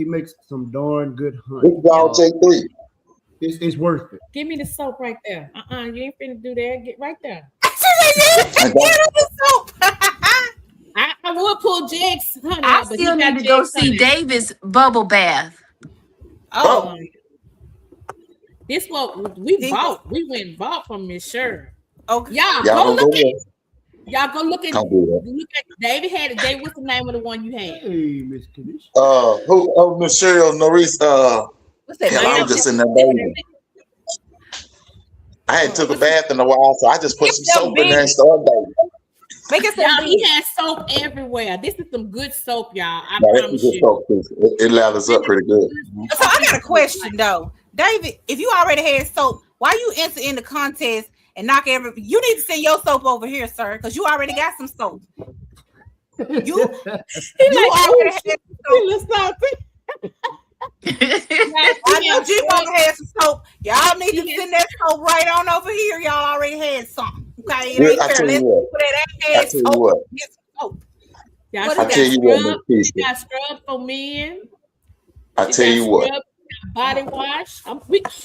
makes some darn good honey. This dog take 3. It's worth it. give me the soap right there. You ain't finna do that. Get right there. I would pull Jake's honey I out, but still he got need to go Jake's see honey. David's bubble bath. Oh, This what we bought. We went and bought from Miss Sher. okay. Y'all Y'all go don't look go at. there. Y'all go look at. Don't do that. Look at David had it. Dave, what's the name of the one you had? Hey, Miss Kanish. Who? Oh, Miss Cheryl Norris. What's that? Hell, I was just in there bathing. I hadn't took a bath in a while, so I just put some soap in there and started bathing. Make it Y'all, sound he big. has soap everywhere. This is some good soap, y'all. I No, that's promise good you. soap. It lathers up pretty good. So I got a question though, David. If you already had soap, why you enter in the contest and knock every? You need to send your soap over here, sir, because you already got some soap. You already had some soap. Let's stop it. I know G already had some soap. Y'all need to send that soap right on over here. Y'all already had some. Okay, it ain't I fair. tell Let's you what. put that I ass tell you soap. what. Get some soap. Y'all, What she is got I tell you what, scrub. Miss She Keisha. got scrub for men. I She tell got you what. scrub, body wash.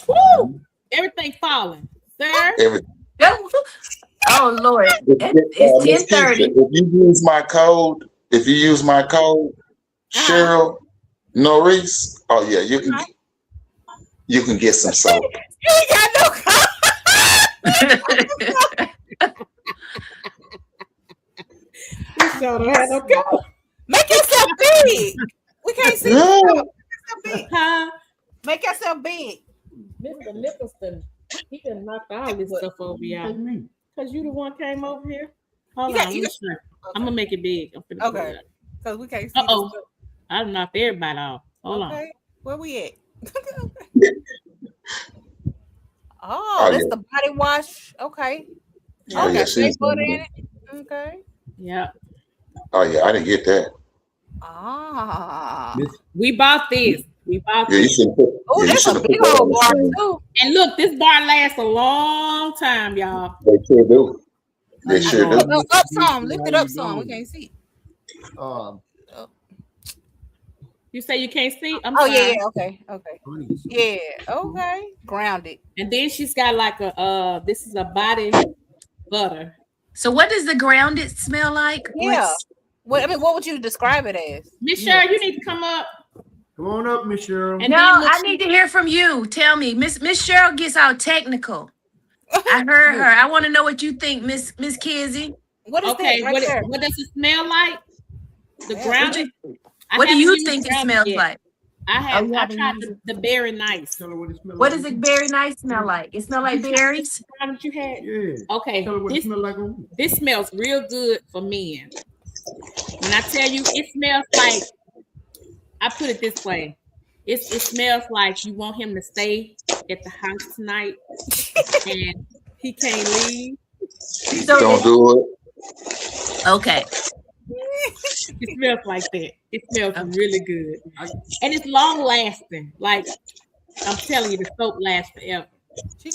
Woo, everything falling, sir. Every Oh Lord, Miss it's Keisha, 10:30. if you use my code, Cheryl Norris. Oh yeah, you can get some soap. You ain't got no color. You sure don't have no color. Make yourself big. We can't see Yeah. yourself. Make yourself big. Huh? Make yourself big. Mr. Nicholson, he done knocked all this stuff over y'all. Because you the one came over here. Hold on, let me see. I'm gonna make it big. I'm finna Okay. Because we can't see Uh-oh. this stuff. I done knocked everybody off. Hold on. Okay. Where we at? Oh, that's yeah. the body wash. Okay. Yeah. Oh yeah, Shea she's butter in it. Okay. Yeah. Oh yeah, I didn't get that. Ah. We bought this. We bought Yeah, you this. should put. Oh, Yeah, you that's should a have put big that on old the bar screen. too. And look, this bar lasts a long time, y'all. They sure do. They sure do. Up some. Lift it up some. We can't see. You say you can't see? I'm Oh sorry. yeah. Okay. Okay. Yeah. Okay. Grounded. And then she's got like a this is a body butter. So what does the grounded smell like? Yeah. What would you describe it as? Miss Cheryl, you need to come up. Come on up, Miss Cheryl. And No, then look, I need to hear from you. Tell me. Miss Cheryl gets all technical. I heard her. I want to know what you think, Miss Kizzy. What is okay, that right there? what does it smell like? The grounded. What do you think it smells like? I tried the berry nice. Tell her what it smells What like. does a berry nice smell like? It smell like berries? What you had? Yeah. Okay. Tell her what it smells like on me. This smells real good for men. When I tell you, it smells like, I put it this way. It smells like you want him to stay at the house tonight and he can't leave. Don't do it. Okay. It smells like that. It smells really good. And it's long lasting. Like, I'm telling you, the soap lasts forever.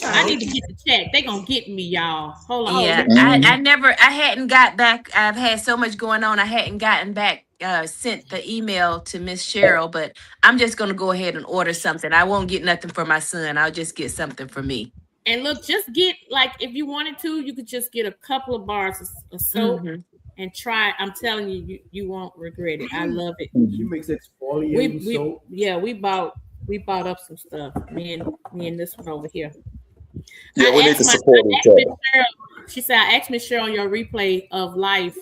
I need to get the check. They gonna get me, y'all. Hold on. Yeah, I hadn't got back. I've had so much going on. I hadn't gotten back, sent the email to Miss Cheryl, but I'm just going to go ahead and order something. I won't get nothing for my son. I'll just get something for me. And look, just get, like, if you wanted to, you could just get a couple of bars of soap and try it. I'm telling you, you won't regret it. I love it. She makes exfoliating soap. Yeah, we bought up some stuff. Me and this one over here. Yeah, we need to support each other. She said, I asked Miss Cheryl on your replay of life.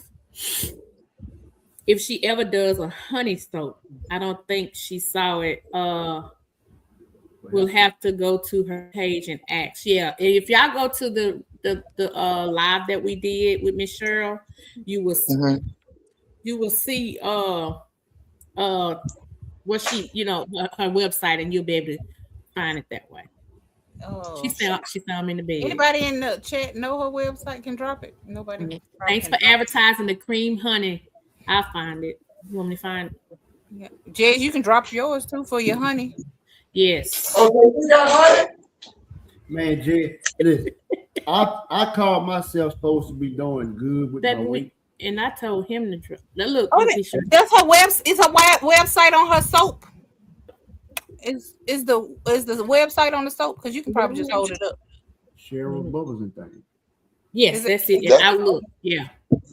if she ever does a honey soap. I don't think she saw it. We'll have to go to her page and ask. Yeah, if y'all go to the live that we did with Miss Cheryl, you will Mhm. you will see uh what she her website, and you'll be able to find it that way. Oh, She found me in the bed. anybody in the chat know her website can drop it? Nobody. Yeah. Thanks for advertising the cream honey. I'll find it. You want me to find it? Yeah. Jez, you can drop yours too for your honey. Yes. Okay, we got honey. Man, Jay, listen, I called myself supposed to be doing good with That my we weight. and I told him to drop. Now look, Oh, Keisha, that's her It's her website on her soap. Is the website on the soap? Because you can probably just hold it up. Cheryl Bubbles and things. yes, Is it- that's it. That- And I look. Yeah.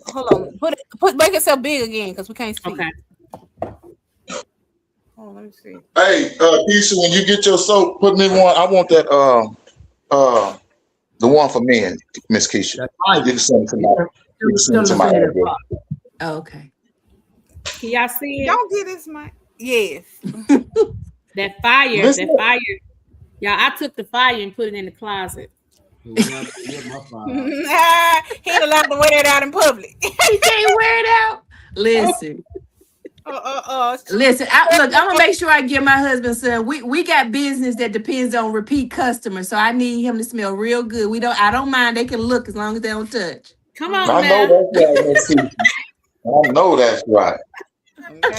Hold on. Make yourself big again because we can't see. Okay. Oh, let me see. Hey, Keisha, when you get your soap, put me one. I want that. The one for men, Miss Keisha. That's right. You can send it to my. You can send it to my address. Oh, okay. Can y'all see it? Don't get this mic. Yes. That fire. Listen. That fire. Yeah, I took the fire and put it in the closet. He ain't allowed to wear that out in public. He can't wear it out. Listen. Listen, look, I'm gonna make sure I get my husband some. We got business that depends on repeat customers, so I need him to smell real good. I don't mind. They can look as long as they don't touch. Come on I now. know that's right, Miss Keisha. I know that's right.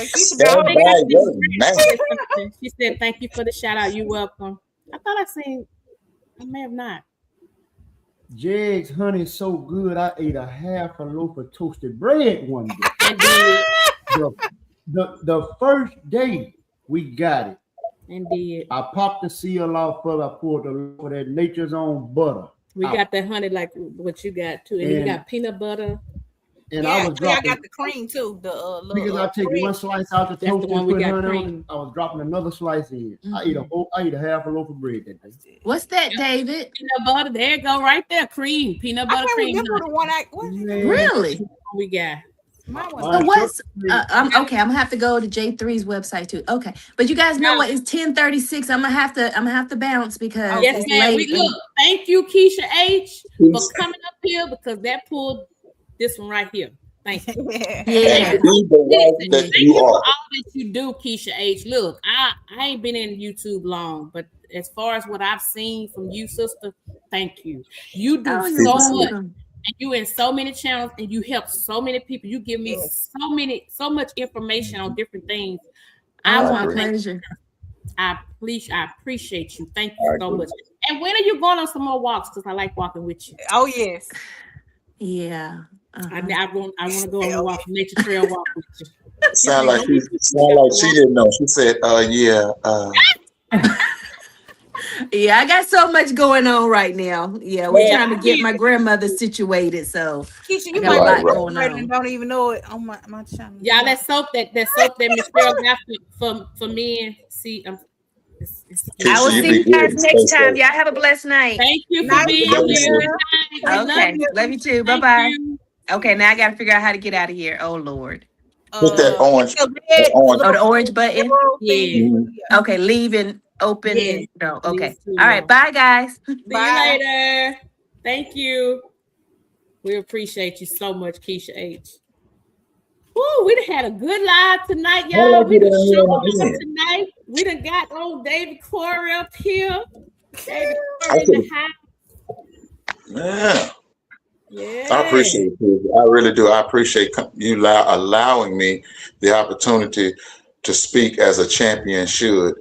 Stand by your man. She said, "Thank you for the shout out. You're welcome." I thought I seen. I may have not. Jeg's honey is so good. I ate a half a loaf of toasted bread one day. Indeed. The first day we got it, Indeed. I popped the seal off of. I poured for that Nature's Own butter. We got that honey like what you got too, and you got peanut butter. And Yeah, I was dropping. I got the cream too. The Because I take one slice out the That's toast the one and we put got honey on cream. it. I was dropping another slice in. I ate a half a loaf of bread that day. What's that, David? Peanut butter. There you go, right there. Cream, peanut I butter can't cream. remember the one Really? We got. Mine was So what's I'm okay? I'm gonna have to go to J3's website too. Okay, but you guys know what? It's 10:36. I'm gonna have to bounce because Yes, it's ma'am. late. We look. Thank you, Keisha H, for coming up here because that pulled this one right here. Thank you. Yeah. And be the wife Listen, that thank you you for are. all that you do, Keisha H. Look, I ain't been in YouTube long, but as far as what I've seen from you, sister, thank you. You do Oh, so you're much, welcome. and you in so many channels, and you help so many people. You give me so much information on different things. I Oh, want my to thank pleasure. I appreciate you. Thank you so much. And when are you going on some more walks? Because I like walking with you. Oh yes. Yeah. I want to go on a walk, nature trail walk with you. Sound like she didn't know. She said, yeah. Yeah, I got so much going on right now. Yeah, we're trying to get my grandmother situated. So Keisha, I you got a might lot going and on. don't even know it on my channel. Yeah, that soap that Miss Girl got for men. See, I will Keisha, you see be you good. guys next Stay time. safe. Y'all have a blessed night. thank you for Nice being Love you, here. sis. We love Okay. you. Love you too. Bye Thank bye. you. Okay, now I got to figure out how to get out of here. Oh Lord. Hit that orange. The That red orange. Oh, the orange button. arrow Yeah. thing. Mhm. Okay, leave and open. Yeah. And, no. Okay. Leave too All right. long. Bye, guys. See Bye. you later. Thank you. We appreciate you so much, Keisha H. Woo, we done had a good live tonight, How y'all. did I We get done in here showed on the up end? tonight. We done got old David Corey up here. David I Corey in the could've- house. Yeah. Yeah. I appreciate it. I really do. I appreciate you allowing me the opportunity to speak as a champion should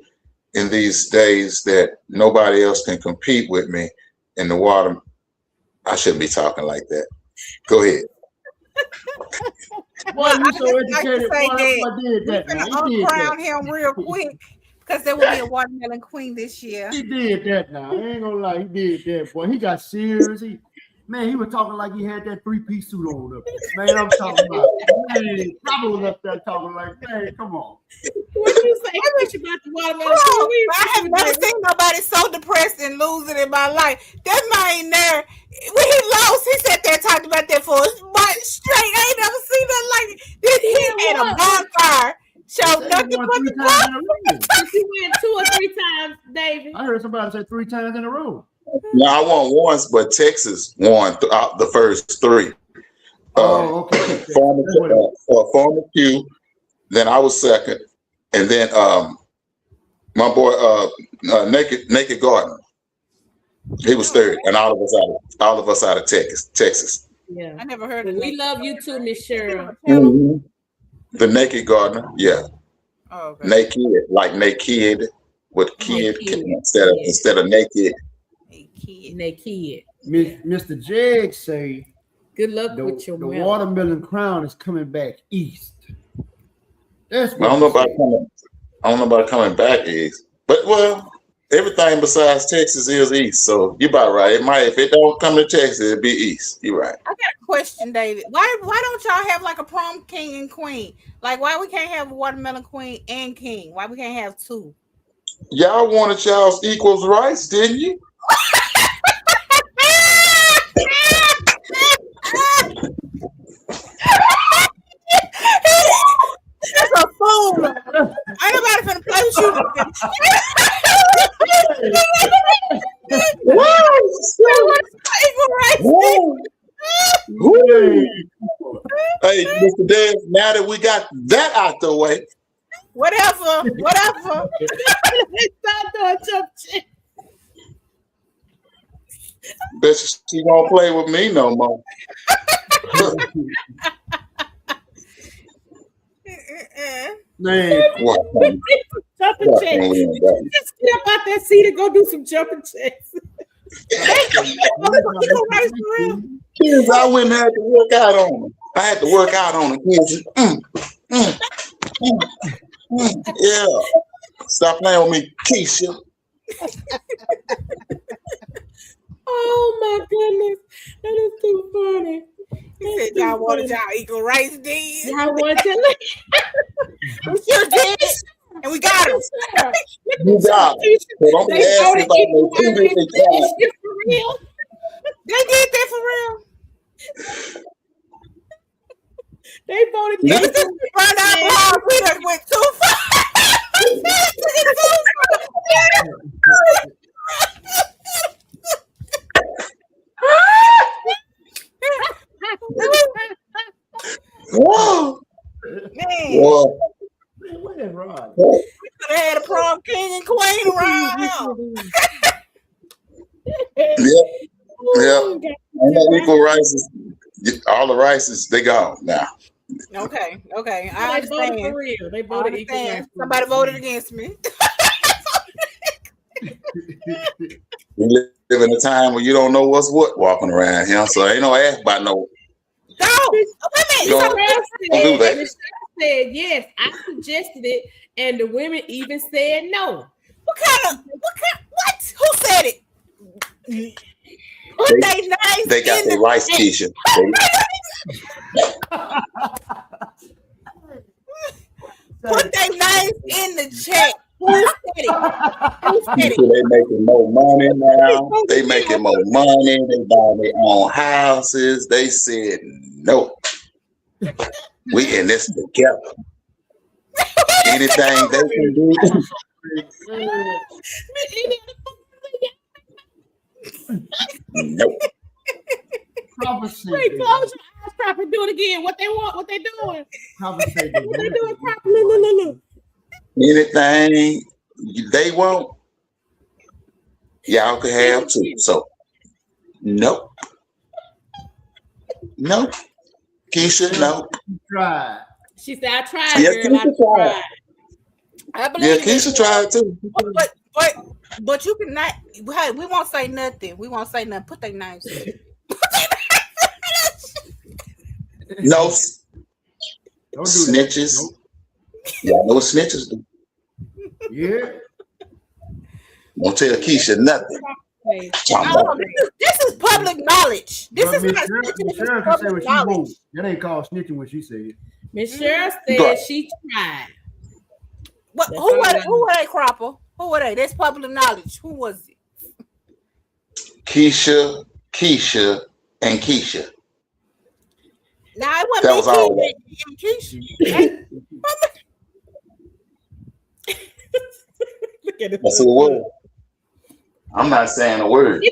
in these days that nobody else can compete with me in the water. I shouldn't be talking like that. Go ahead. Boy, you so I just like to educated. say Boy, that boy did we're that gonna now. He did uncrown that. him real quick because there will be a watermelon queen this year. He did that now. I ain't gonna lie. He did that, boy. He got serious. He was talking like he had that three-piece suit on up there. Man, I'm talking about. Man, Robert was up there talking like, man, come on. What you say? What you about the watermelon? Bro, Queen? I have never seen nobody so depressed and losing in my life. That man ain't there. When he lost, he sat there and talked about that for a month straight. I ain't never seen nothing like it. He had a bonfire. Show nothing but the You went 2 or 3 times, David. I heard somebody say 3 times in a row. No, I won once, but Texas won the first 3. Okay. Former Q, then I was second, and then my boy Naked Gardner, he was third, and all of us out of Texas. Yeah, I never heard of it. We love you too, Miss Cheryl. Mm-hmm. The Naked Gardner, yeah. Oh, okay. Naked, like naked with kid instead of naked. Naked. Mr. Jeg say, good luck with your the watermelon crown is coming back east. That's I don't know about coming back east, but well, everything besides Texas is east. So you're about right. If it don't come to Texas, it'll be east. You're right. I got a question, David. Why don't y'all have like a prom king and queen? Like why we can't have a watermelon queen and king? Why we can't have 2? Y'all wanted y'all's equals rights, didn't you? That's a fool. Ain't nobody finna play with you. Hey, Mr. Dez, now that we got that out the way. Whatever. Bet she won't play with me no more. Man, jumping jacks. Just get up out that seat and go do some jumping jacks. Kids, I went and had to work out on them. I had to work out on them. Kids. Yeah. Stop playing with me, Keisha. Oh my goodness. That is too funny. He said y'all wanted y'all equal rights, did. Y'all want to We sure did. And we got him. You got it. So don't be asking about no for real. They did that for real. They voted against it. We done went too far. Whoa. Man. Whoa. what is wrong? We could have had a prom king and queen around now. Yep. And the equal rights, all the rights, they gone now. Okay. I They voted for real. They voted equal rights. Somebody voted against me. We live in a time where you don't know what's what walking around here, so ain't no ask about no. Don't do that. Michelle said yes. I suggested it, and the women even said no. What? Who said it? They got the rice Keisha. Put their names in the chat. Who said it? They making more money now. They making more money. They buying their own houses. They said no. We in this together. Anything they can do. Nope. Wait, close your eyes properly. Do it again. What they want, what they doing. What they doing properly. Look. Anything they want, y'all can have too. So, nope. Keisha, no. Tried. She said, I tried, yeah, girl. I tried. I believe Keisha tried too. But you cannot. Hey, we won't say nothing. Put their names in. No. Don't do Snitches. Nope. Y'all know what snitches do. Yeah. Won't tell Keisha nothing. This is public knowledge. This is not Michelle can say what she wants. That ain't called snitching when she said. Michelle said she tried. What? Who were they, Cropper? Who were they? That's public knowledge. Who was it? Keisha, and Keisha. Nah, it That was all wasn't that. me, Keisha. Look at it. That's who it was. I'm not saying a word. In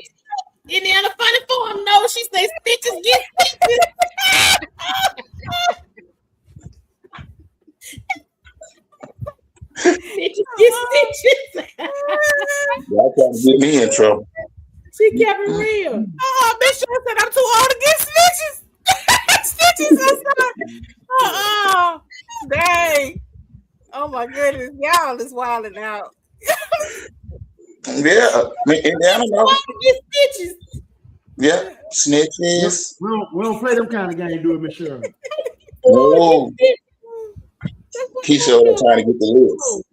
the funny form, no, she says stitches get stitches. Stitches get stitches. Y'all trying to get me in trouble. She kept it real. Oh, Miss Shaw said I'm too old to get stitches. Stitches inside. Dang. Oh my goodness, y'all is wilding out. Yeah, I mean, Indiana, no. Get stitches. Yeah, snitches. We don't play them kind of game, do it, Miss Shirley. No. Keisha over there trying to get the list.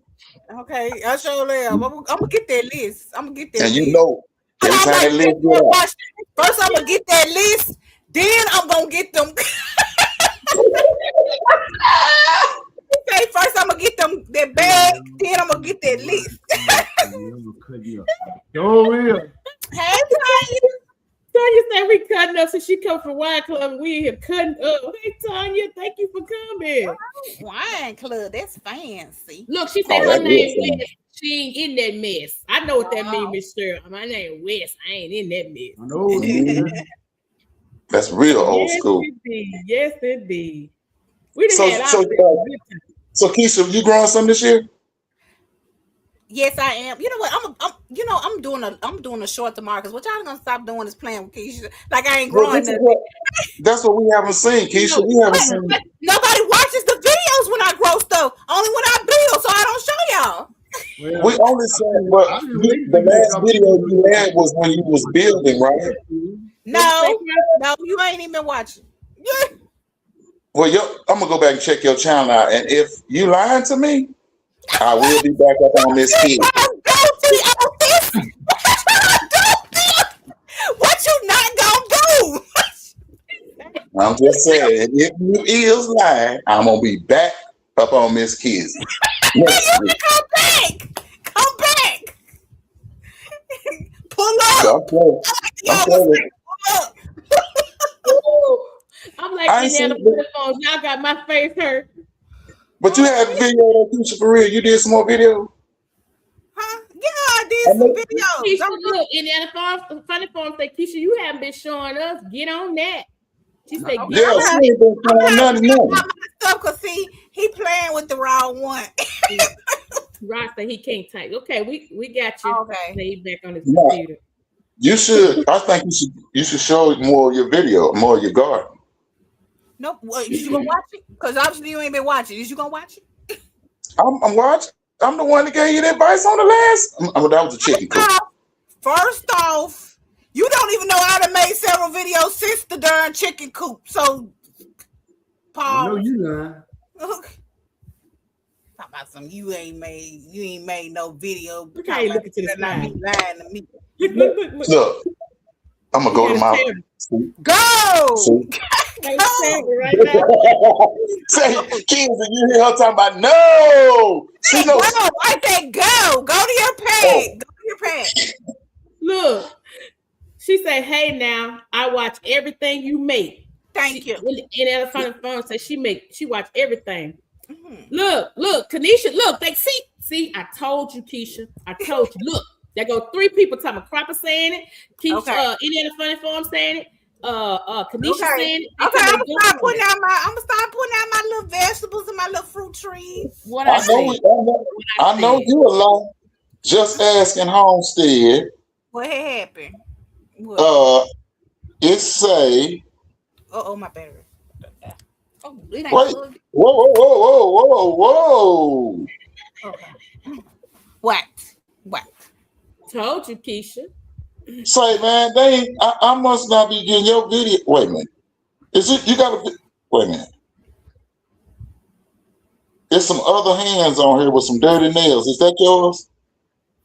Okay, I sure am. I'm gonna get that list. I'm gonna get that And list. you know, every time that list get out. First, I'm gonna get that list. Then I'm gonna get them. Okay, first I'm gonna get them that bag. Then I'm gonna get that list. Oh, real. Hey, Tanya. Tanya said we cutting up, so she come from Wine Club and we here cutting up. Hey Tanya, thank you for coming. Wine Club, that's fancy. Look, she said Oh, her that name is Wes. She ain't in that mess. I know what that means, Miss Shirley. My name Wes. I ain't in that mess. I know. That's real old Yes, school. indeed. Yes, indeed. We done So, had so, our so Keisha, you growing some this year? Yes, I am. You know what? I'm doing a short tomorrow because what y'all gonna stop doing is playing with Keisha. Like I ain't growing nothing. That's what we haven't seen, Keisha. We haven't seen. But nobody watches the videos when I grow stuff. Only when I build, so I don't show y'all. Well, We only seen what the last video you had was when you was building, right? No, you ain't even been watching. Well, I'm gonna go back and check your channel out, and if you lying to me, I will be back up on this kid. What you not gonna do? I'm just saying, if you is lying, I'm gonna be back up on Miss Kids. Come back. Pull up. I'm like Indiana phones. Y'all got my face hurt. But you had a video on Keisha for real. You did some more video? Huh? Yeah, I did some videos. Keisha, look, Indiana Funny Farm said, Keisha, you haven't been showing us. Get on that. She said, yeah, she ain't been showing nothing. Because see, he playing with the wrong one. Ross said he can't type. Okay, we got you. Okay. He's back on his computer. You should. I think you should show more of your video, more of your garden. Nope. Is you gonna watch it? Because obviously you ain't been watching. Is you gonna watch it? I'm watching. I'm the one that gave you the advice on the last. That was a chicken coop. First off, you don't even know how to make several videos since the darn chicken coop. So, Paul. No, you lying. Talk about some. You ain't made no video. Okay, look at this lying to me. Look, I'm gonna go to my. Go. Right now. Say, kids, and you hear her talking about no. She knows. Go. I said go. Go to your page. Go to your page. Look, she said, "Hey, now I watch everything you make." Thank you. And at a funny phone said she watch everything. Mm-hmm. Look, Kanisha, look, they see. I told you, Keisha. I told you. Look, there go 3 people talking. Cropper saying it. Keisha, okay. Indiana Funny Farm saying it. Kanisha saying it. Okay, I'm gonna start putting out my little vegetables and my little fruit trees. I know you a lot. Just asking Homestead. What happened? What? It say. Oh, my battery. Oh, it ain't wait. Whoa. Okay. What? Told you, Keisha. Say, man, I must not be getting your video. Wait a minute. Is it you gotta wait a minute. There's some other hands on here with some dirty nails. Is that yours?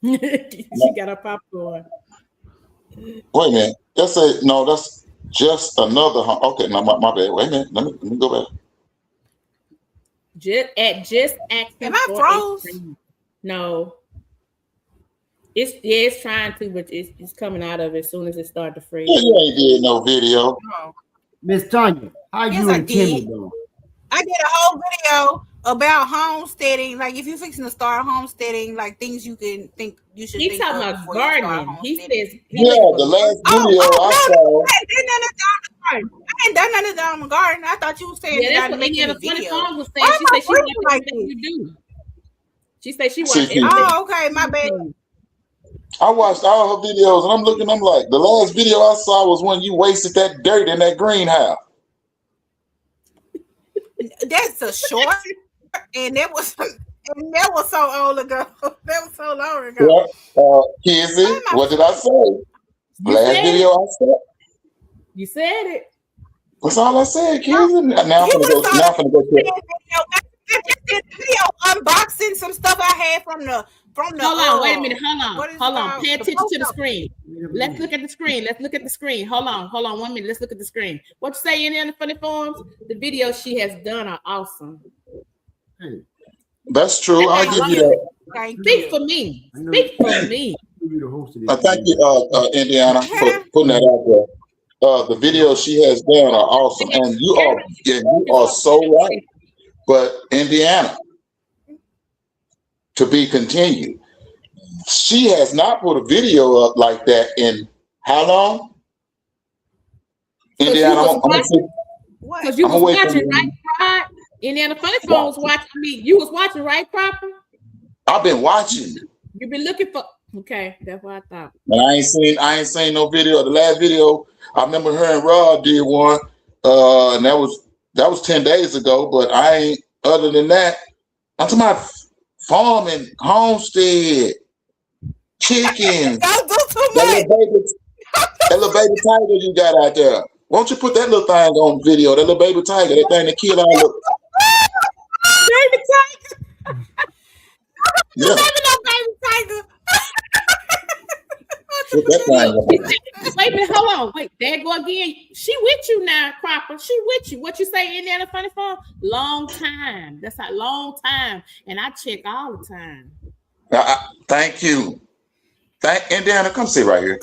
She got her popcorn. Wait a minute. That's just another. Okay, now my bad. Wait a minute. Let me go back. Just asking. Am I froze? No. It's trying to, but it's coming out of it as soon as it starts to freeze. Yeah, you ain't did no video. Miss Tanya. How Yes, you I and Timmy did. doing? I did a whole video about homesteading. Like if you're fixing to start homesteading, like things you can think you should He's think talking of about before you start gardening. He homesteading. says he Yeah, looking for the last Oh, video I no, saw. I ain't done nothing down the garden. I ain't done nothing down the garden. I thought you were saying Yeah, that I that's didn't what make Indiana any Funny videos. Farms was Why saying. am She I said she watched breathing like everything this? you do. She said she See, watched Keisha. everything. Oh, okay, my bad. I watched all her videos, and I'm looking. I'm like, the last video I saw was when you wasted that dirt in that greenhouse. That's a short, and that was so old ago. That was so long ago. Yeah, Kizzy, what did I say? You Last said video it. I said. You said it. That's all I said, Kizzy. Now I'm gonna go. Now I'm gonna go check. I just did a video unboxing some stuff I had from the Hold on, wait a minute. what is it Hold on. called? Pay The attention post to the office. screen. Let's look at the screen. Let's look at the screen. Hold on 1 minute. Let's look at the screen. What you say in the Funny Farms? The videos she has done are awesome. Hey, That's true. I'll give you that. Thank Speak you. for me. Speak for me. you the host of this. Thank you, Indiana, for putting that out there. The videos she has done are awesome, and you are so right. But Indiana, to be continued. She has not put a video up like that in how long? Indiana, Because you I'm was away from watching, you. right, Pride? Indiana Funny Farm was watching. I mean, you was watching, right, Proper? I've been watching. You've been looking for. Okay, that's what I thought. And I ain't seen no video. The last video, I remember her and Rod did one, and that was 10 days ago. But I ain't. Other than that, I'm talking about farming, homestead, chickens. Don't do too That much. little baby tiger you got out there. Won't you put that little thing on video? That little baby tiger, that thing that killed all the Baby tiger. yeah. Baby tiger. Put that thing on. Wait a minute, hold on. Wait, there go again. She with you now, Cropper. She with you. What you say, Indiana Funny Farm? Long time. That's a long time. And I check all the time. Thank you. Indiana, come sit right here.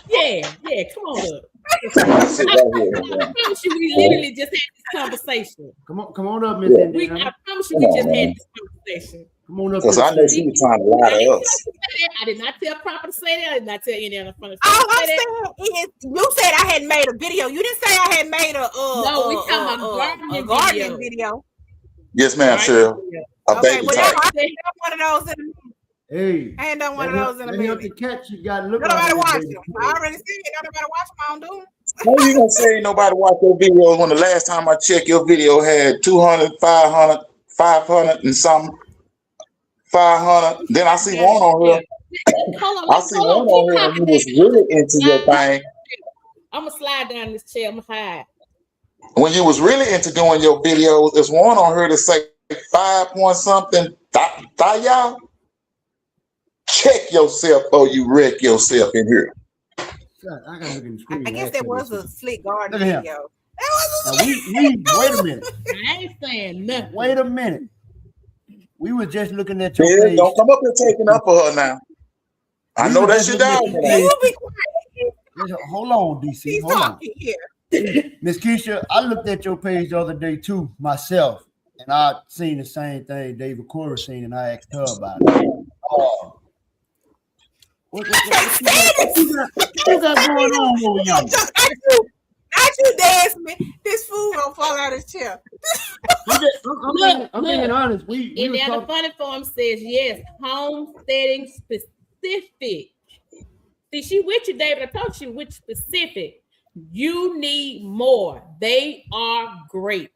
Yeah, come on up. Sit right here. I promise you, we literally just had this conversation. Come on up, Miss Indiana. I promise you, we just had this conversation. Come on up. Because I know she was trying to lie to us. I did not tell Cropper to say that. I did not tell Indiana Funny All Farm to I'm say that. saying is, you said I had made a video. You didn't say I had made No, we talking about gardening video. Yes, ma'am, Cheryl. A Okay, baby well, tiger. I ain't done one of those in a minute. Hey, I ain't done one of those in a They help minute. the cats. You got to look. Nobody out watch for them. them. I already said it. Nobody watch them. I don't do them. How you gonna say ain't nobody watch your videos when the last time I checked your video had 200, 500, 500 and something? 500. Then I see one on here. I see one on here and you was really into your thing. I'm gonna slide down this chair. I'm gonna hide. When you was really into doing your videos, there's one on here to say 5 point something. Y'all check yourself or you wreck yourself in here. I gotta look in the screen. I guess that was a slick garden Look at him. video. That was a Now, wait a minute. I ain't saying nothing. Wait a minute. We were just looking at your Yeah, page. don't come up here taking up for her now. I know that's your dog. You be quiet. Hold on, DC. He's Hold on. talking here. Miss Keisha, I looked at your page the other day too, myself, and I seen the same thing David Cora seen, and I asked her about it. What you got going on over here? Not you, Desmond. This fool gonna fall out of his chair. I'm being honest. We Indiana Funny Farm says yes, homesteading specific. See, she with you, David. I told you which specific. You need more. They are great.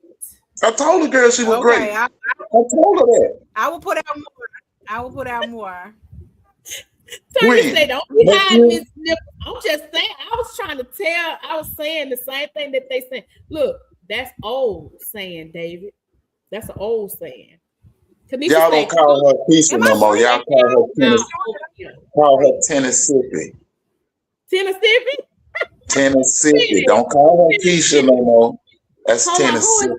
I told the girl she was great. I told her that. I will put out more. Tony say, don't be hiding Miss Nichols. I'm just saying, I was saying the same thing that they say. Look, that's old saying, David. That's an old saying. Y'all don't call her Keisha no more. Y'all call her Tennessee. Tennessee. Don't call her Keisha no more. That's Tennessee.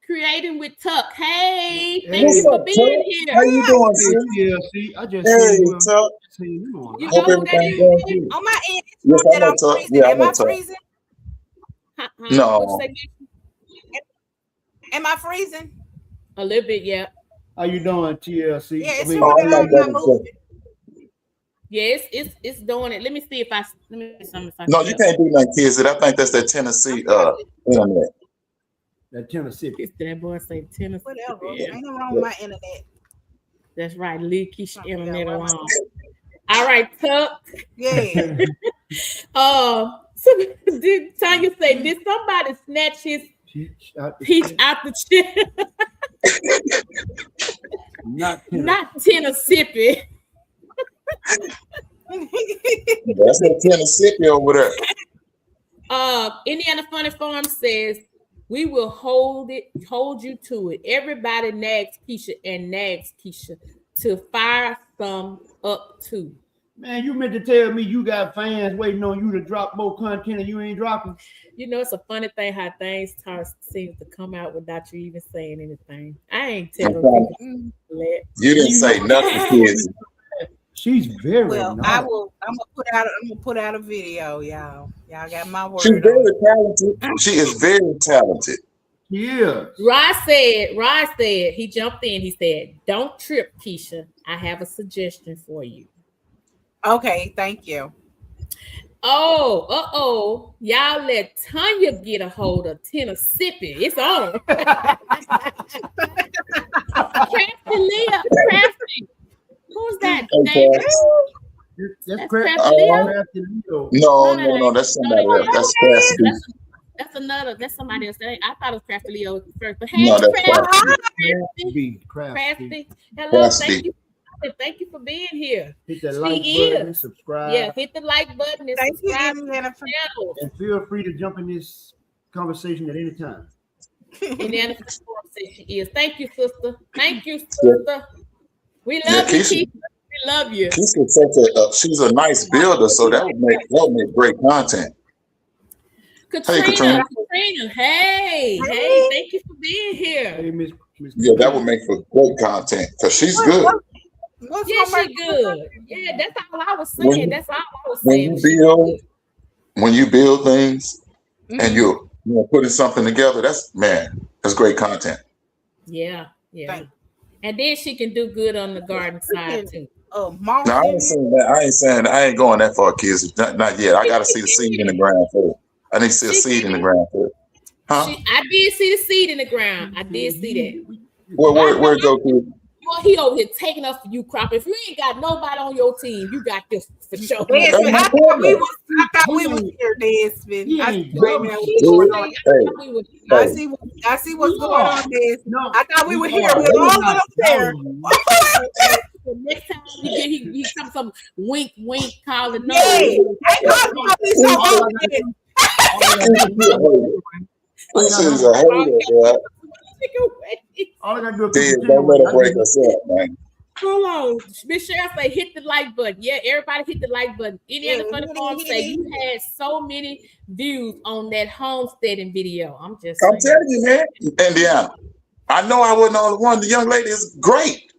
Creating with Tuck. Hey, thank you for being here. How you doing, sis? I just Tuck. You know Hope everything's going good. On my end, yes, that I'm freezing. Am I freezing? No. Am I freezing? A little bit, yeah. How you doing, TLC? Yeah, it's I super like I'm that not one. moving. Yeah, it's doing it. Let me see if I No, you can't do nothing, kids. I think that's that Tennessee internet. That Tennessee. It's that boy say Tennessee. Whatever. Yeah. Ain't no wrong with my internet. That's right. Leave Keisha Something internet else. alone. All right, Tuck. Yeah. So did Tanya say, did somebody snatch his Peach out the peach out the chair? Not Tennessee. Not Tennessee. That's that Tennessee over there. Indiana Funny Farm says, we will hold you to it. Everybody nags Keisha to fire some up too. Man, you meant to tell me you got fans waiting on you to drop more content and you ain't dropping. You know, it's a funny thing how things seem to come out without you even saying anything. I ain't telling people. You didn't say nothing, kids. She's very well. nice. I'm gonna put out a video, y'all. Y'all got my word. She's very talented. She is very talented. Yeah. Rod said, he jumped in. He said, don't trip, Keisha. I have a suggestion for you. Okay, thank you. Oh, y'all let Tanya get a hold of Tennessee. It's on. Crafty Leah. Crafty. Who's that? That's Crafty Leah? No, that's somebody else. That's Crafty. That's another. That's somebody else. I thought it was Crafty Leo first. But hey, No, that's Crafty. Hello, thank you for being here. Hit that like button, subscribe. Yeah, hit the like button and subscribe to the channel. And feel free to jump in this conversation at any time. Indiana says she is. Thank you, sister. Thank you, sister. We love you, Keisha. We love you. She's a nice builder, so that would make great content. Katrina. Hey, thank you for being here. Hey, Miss. Yeah, that would make for great content because she's good. Yeah, she good. Yeah, that's all I was saying. When you build things and you're putting something together, that's great content. Yeah. And then she can do good on the garden side too. No, I ain't saying that. I ain't going that far, kids. Not yet. I gotta see the seed in the ground first. I need to see a seed in the ground first. Huh? I did see the seed in the ground. I did see that. Where it go, kid? Well, he over here taking us for you, Crop. If you ain't got nobody on your team, you got this for sure. I thought we was here, Desmond. I see what's going on, Desmond. I thought we were here. We're all up there. The next time he comes some wink, calling no. This is a hater, bro. All I gotta do is don't let her break us up, man. Hold on. Miss Cheryl say hit the like button. Yeah, everybody hit the like button. Indiana Funny Farm say you had so many views on that homesteading video. I'm telling you, man. Indiana. I know I wasn't the only one. The young lady is great.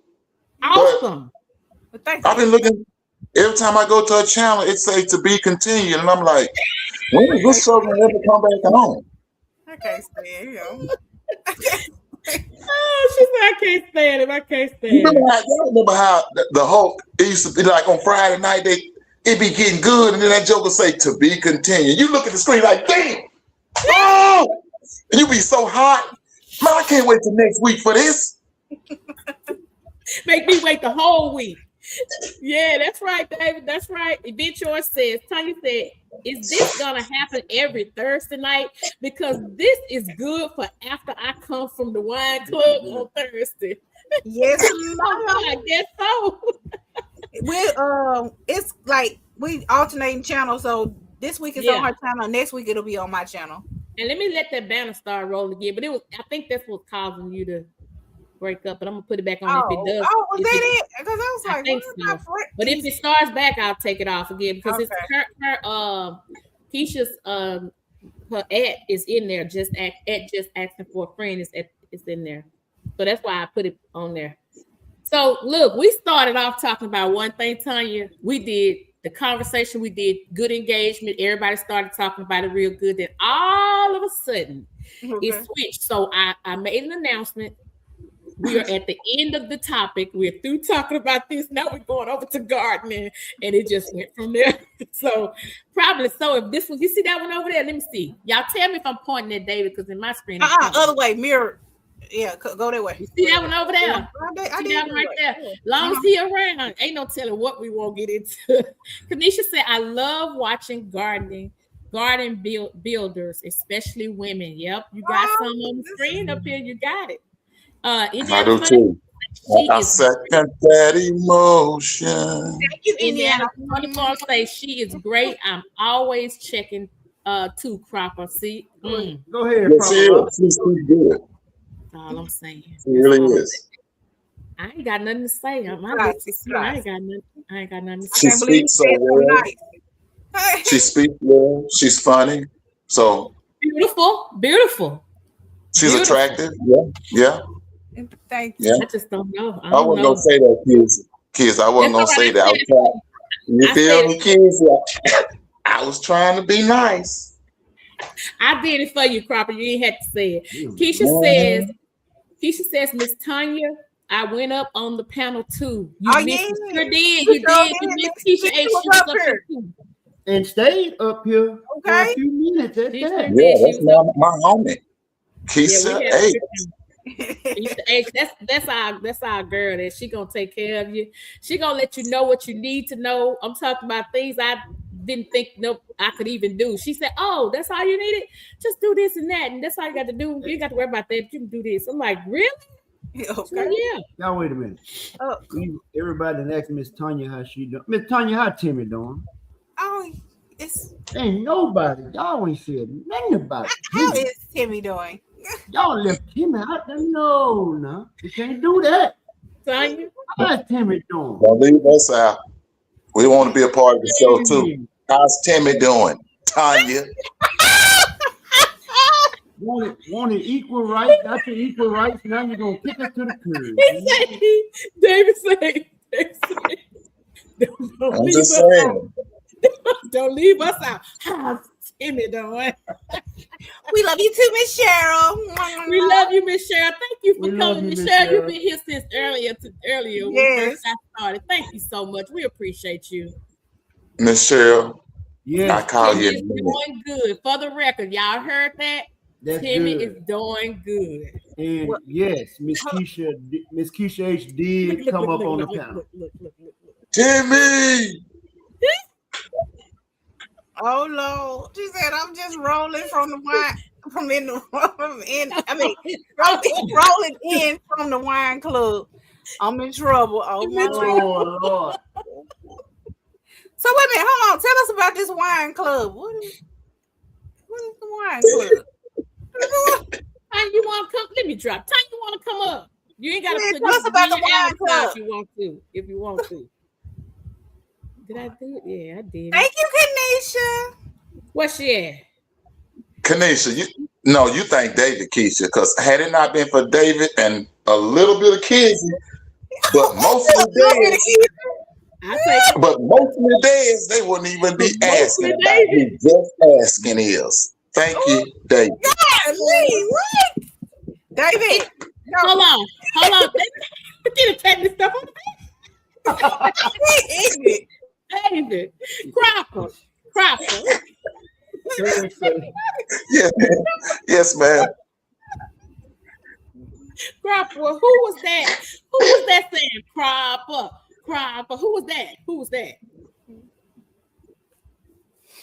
Awesome. But I've been looking every time I go to a channel, it says to be continued. And I'm like, when is this show gonna ever come back on? I can't stand him. Oh, she said I can't stand him. I can't stand him. Remember how the Hulk, it used to be like on Friday night, it be getting good, and then that joker say to be continued. You look at the screen like, damn, oh, and you be so hot. Man, I can't wait till next week for this. Make me wait the whole week. Yeah, that's right, David. That's right. Event Yours says, Tanya said, is this gonna happen every Thursday night? Because this is good for after I come from the wine club on Thursday. Yes, I guess so. It's like we alternating channels. So this week is on her channel, next week it'll be on my channel. And let me let that banner start rolling again. But I think that's what's causing you to break up, but I'm gonna put it back on if it does. Oh, was that it? Because I was like, I think so. But if it starts back, I'll take it off again because it's her Keisha's her ad is in there. Just asking for a friend is in there, so that's why I put it on there. So look, we started off talking about one thing, Tanya. We did The conversation we did, good engagement. Everybody started talking about it real good. Then all of a sudden, it switched. So I made an announcement. We are at the end of the topic. We're through talking about this. Now we're going over to gardening, and it just went from there. So probably so. If this one, you see that one over there? Let me see. Y'all tell me if I'm pointing at David because in my screen, other way, mirror. Yeah, go that way. You see that one over there? Yeah, I see that one right there. Long as he around, ain't no telling what we won't get into. Kanisha said, "I love watching garden builders, especially women." Yep, you got some on the screen up here. You got it. I do too. I second that emotion. Thank you, Indiana. Say she is great. I'm always checking too, Cropper. See, go ahead. Yes, she is. She's good. That's all I'm saying. She really is. I ain't got nothing to say. I ain't got nothing to say. She speaks so well. She speaks well. She's funny. So beautiful. She's attractive. Yeah. Thank you. Yeah. I just don't know. I wasn't gonna say that, kids. I wasn't gonna say that. You feel me, kids? I was trying to be nice. I did it for you, Cropper. You ain't had to say it. Keisha says, Miss Tanya, I went up on the panel too. You did. You did. You missed Keisha H. She was up here too. And stayed up here for a few minutes. Yeah, that's my homie. Keisha H. That's our girl. That she gonna take care of you. She gonna let you know what you need to know. I'm talking about things I didn't think I could even do. She said, "Oh, that's all you needed. Just do this and that, and that's all you got to do. You got to worry about that. You can do this." I'm like, really? Okay. So, yeah. Now wait a minute. Everybody asked Miss Tanya how she doing. Miss Tanya, how Timmy doing? Oh, it's ain't nobody. Y'all ain't said nothing about it. How is Timmy doing? Y'all left Timmy out there. No. You can't do that. Tanya, how's Timmy doing? Don't leave us out. We want to be a part of the show too. How's Timmy doing? Tanya. Wanted equal rights. Got your equal rights. Now you're gonna kick us to the curb. David said, I'm just saying. Don't leave us out. How's Timmy doing? We love you too, Miss Cheryl. We love you, Miss Cheryl. Thank you for coming, Miss Cheryl. You've been here since earlier when we first got started. Thank you so much. We appreciate you. Miss Cheryl. Yeah. I call you. Doing good. For the record, y'all heard that? That's Timmy good. is doing good. And yes, Miss Keisha H did come up on the panel. Timmy. Oh Lord, she said, "I'm just rolling from the wine, rolling in from the wine club. I'm in trouble. Oh my Lord. So wait a minute, hold on. Tell us about this wine club. What is the wine club? Time you want to come? Let me drop. Time you want to come up? You ain't got to tell us about the wine club if you want to. Did I do it? Yeah, I did. Thank you, Kanisha. What's she at? Kanisha, you thank David, Keisha, because had it not been for David and a little bit of Kizzy, but mostly days, they wouldn't even be asking about who just asking is. Thank you, David. Yeah, what? David. No. Hold on. Get a technical stuff on the David. Cropper. Yes, ma'am. Cropper. Who was that saying? Cropper. Who was that?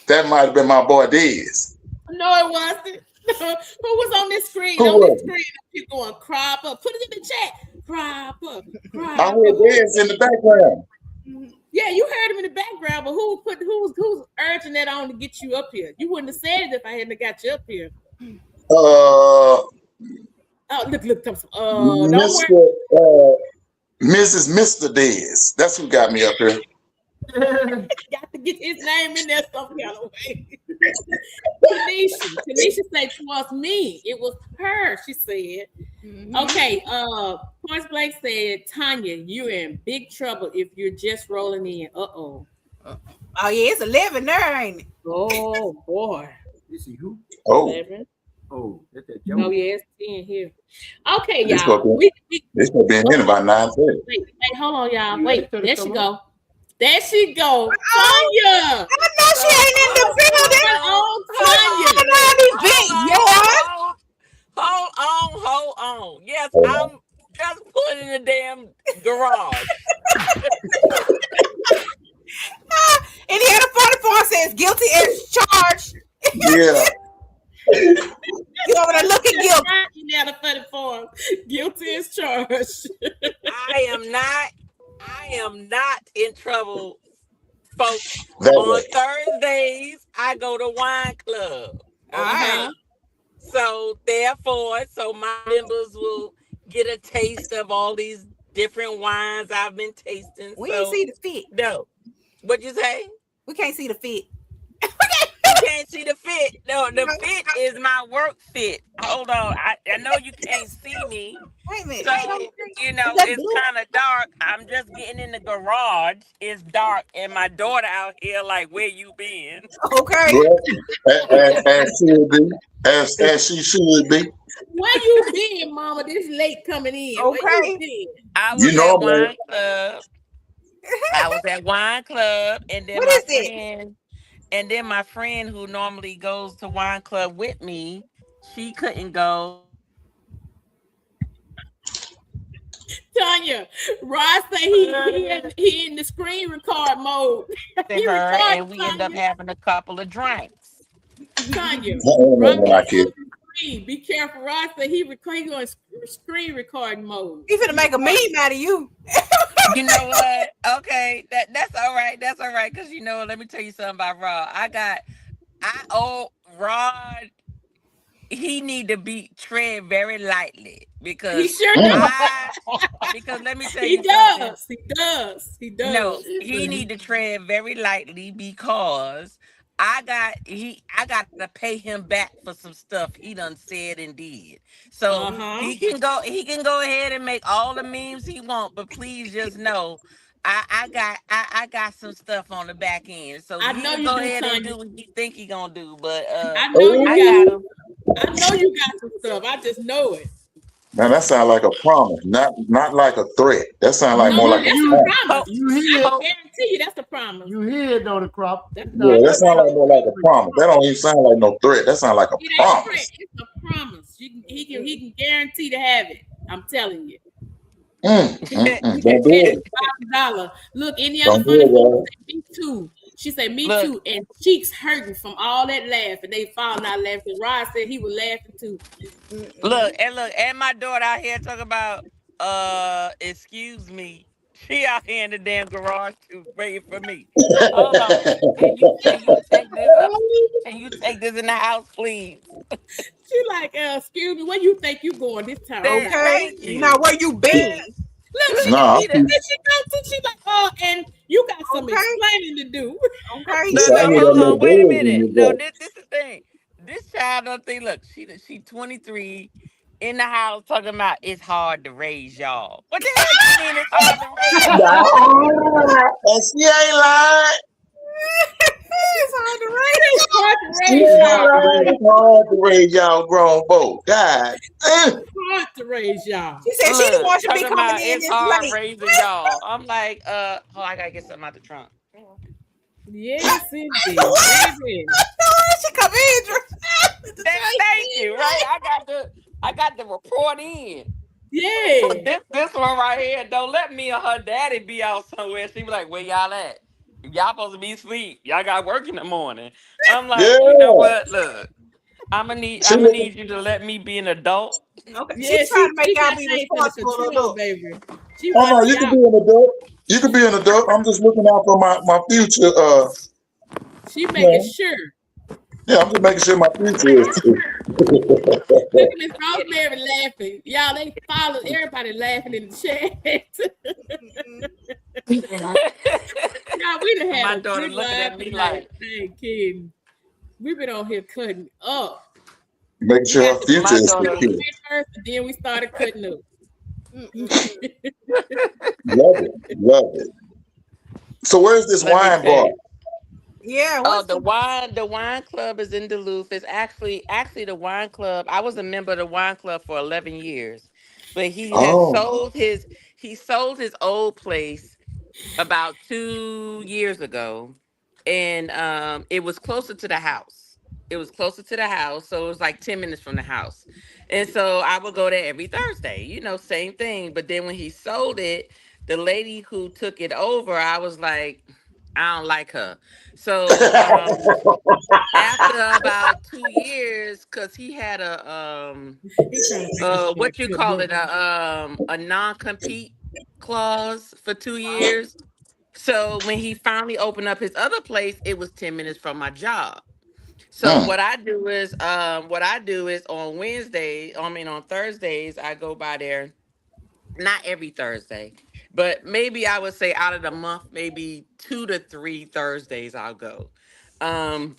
That might have been my boy Diz. No, it wasn't. Who was on this screen? You're going Cropper. Put it in the chat. Cropper. I heard Diz in the background. Yeah, you heard him in the background, but who's urging that on to get you up here? You wouldn't have said it if I hadn't got you up here. Look, Mr. Diz. That's who got me up here. Got to get his name in there some kind of way. Tanisha said towards me. It was her, she said. Mm-hmm. Okay, Point Blank said, Tanya, you're in big trouble if you're just rolling in. Oh yeah, it's 11 there, ain't it? Oh boy. You see who? Oh, 11. Oh, that's that No, Joe. yeah, it's 10 here. Okay, this gonna y'all. be this gonna be in here about 9:30. Wait, hold on, y'all. You Wait, asked her to there she come go. There she go. Oh, Tanya. I know she So, ain't in the building. Oh, Come Tanya. on, event, yours. hold on. Yes, I'm just put in the damn garage. Indiana 44 says guilty as charged. Yeah. You over there looking guilty. You now the funny form. Guilty as charged. I am not in trouble, folks. That On way. Thursdays, I go to wine club. All Okay. right. So therefore, so my members will get a taste of all these different wines I've been tasting. We ain't So see the fit. no. What'd you say? We can't see the fit. You can't see the fit. No, the fit is my work fit. Hold on. I know you can't see me. Wait a minute. So, Is that it's blue? kind of dark. I'm just getting in the garage. It's dark. And my daughter out here like, where you been? Okay. Yeah. As should be. As she should be. Where you been, mama? This late coming in. Where Okay. you been? I You was know at I'm wine club. I was at wine club. And then What my is it? friend, and then my friend who normally goes to wine club with me, she couldn't go. Tanya, Rod say he in the screen record mode. He Her record and we end up Tanya. having a couple of drinks. Tanya, When Rod I say kid. screen. Be careful, Rod say he going screen recording mode. He finna make a meme out of you. You know what? Okay, that's all right. That's all right. Cause let me tell you something about Rod. I owe Rod. He need to be tread very lightly He because sure does. because let me tell He you something. does. He does. He does. No, he need to tread very lightly because I got to pay him back for some stuff he done said and did. So Uh-huh. he can go ahead and make all the memes he want, but please just know I got some stuff on the back end. So I he know can you go do, ahead and Tanya. do what he think he gonna do. But I know you I got got Oh, him. I know you got some stuff. I just know it. now that sounds like a promise, not like a threat. That sounds like No, more no, like a that's a promise. Ho, promise. You I hear? can ho, guarantee you that's a promise. You hear it on the crop? That's No, Yeah, that that's sounds not. like more like a promise. That don't even sound like no threat. That sounds like a it ain't a threat. promise. It's a promise. He can guarantee to have it. I'm telling you. He can Don't do bet it. $1,000. Look, any other Don't do funny it, folks guys. say me too. She said me look, too, and cheeks hurting from all that laughing. They falling out laughing. Rod said he was laughing too. and my daughter out here talking about excuse me. She out here in the damn garage too, waiting for me. Hold on. Can you take this up? Can you take this in the house, please? She like, excuse me, where you think you going this time of night? Okay. Thank Now you. where you been? Look, she Nah, got She she the said she go to she like, oh, and you got some Okay. explaining to do. Okay. you You say I better hear that hold little on, wait a buzz in minute. your No, voice. this is the thing. This child don't think. Look, she 23 in the house talking about it's hard to raise y'all. What the hell you mean it's hard to raise Nah, y'all? and she ain't lying. it's hard to It raise. is hard to She raise It's ain't hard y'all. to lying. read. It's hard to raise y'all grown folk. God. Hard to raise y'all. She said she the Look, one should be talking coming about in it's this hard late. raising y'all. I'm like, oh, I gotta get something out the trunk. Yes, indeed, baby. She come in. Thank you. Right, I got the report in. Yeah. This one right here, don't let me or her daddy be out somewhere. She be like, where y'all at? Y'all supposed to be asleep. Y'all got work in the morning. I'm like, you know Yeah. what? Look, She I'm gonna need you to let me be an adult. Okay. She Yeah, trying to make she y'all got be things under responsible control, adults. baby. She oh no, watching you can y'all. be an adult. You can be an adult. I'm just looking out for my future. She You making know, sure. yeah, I'm just making sure my future is. Look at Miss Rosemary laughing. Y'all, they follow everybody laughing in the chat. Y'all, we done had My a daughter good looking laugh at me tonight. like, I ain't kidding. We've been on here cutting up. Making We sure got her the future my is beginning daughter. secure. first, and then we started cutting up. Love it, love it. So where's this Let me wine tell bar? you. Yeah, Oh, what's the wine club is in Duluth. It's actually the wine club. I was a member of the wine club for 11 years. But Oh. he sold his old place about 2 years ago, and it was closer to the house. It was closer to the house, so it was like 10 minutes from the house, and so I would go there every Thursday. Same thing. But then when he sold it, the lady who took it over, I was like, I don't like her. So after about 2 years, because he had He trying to make us feel what you good. call it, a non-compete clause for 2 years. So when he finally opened up his other place, it was 10 minutes from my job. So Mm. what I do is on on Thursdays, I go by there, not every Thursday, but maybe I would say out of the month, maybe 2 to 3 Thursdays I'll go. Um,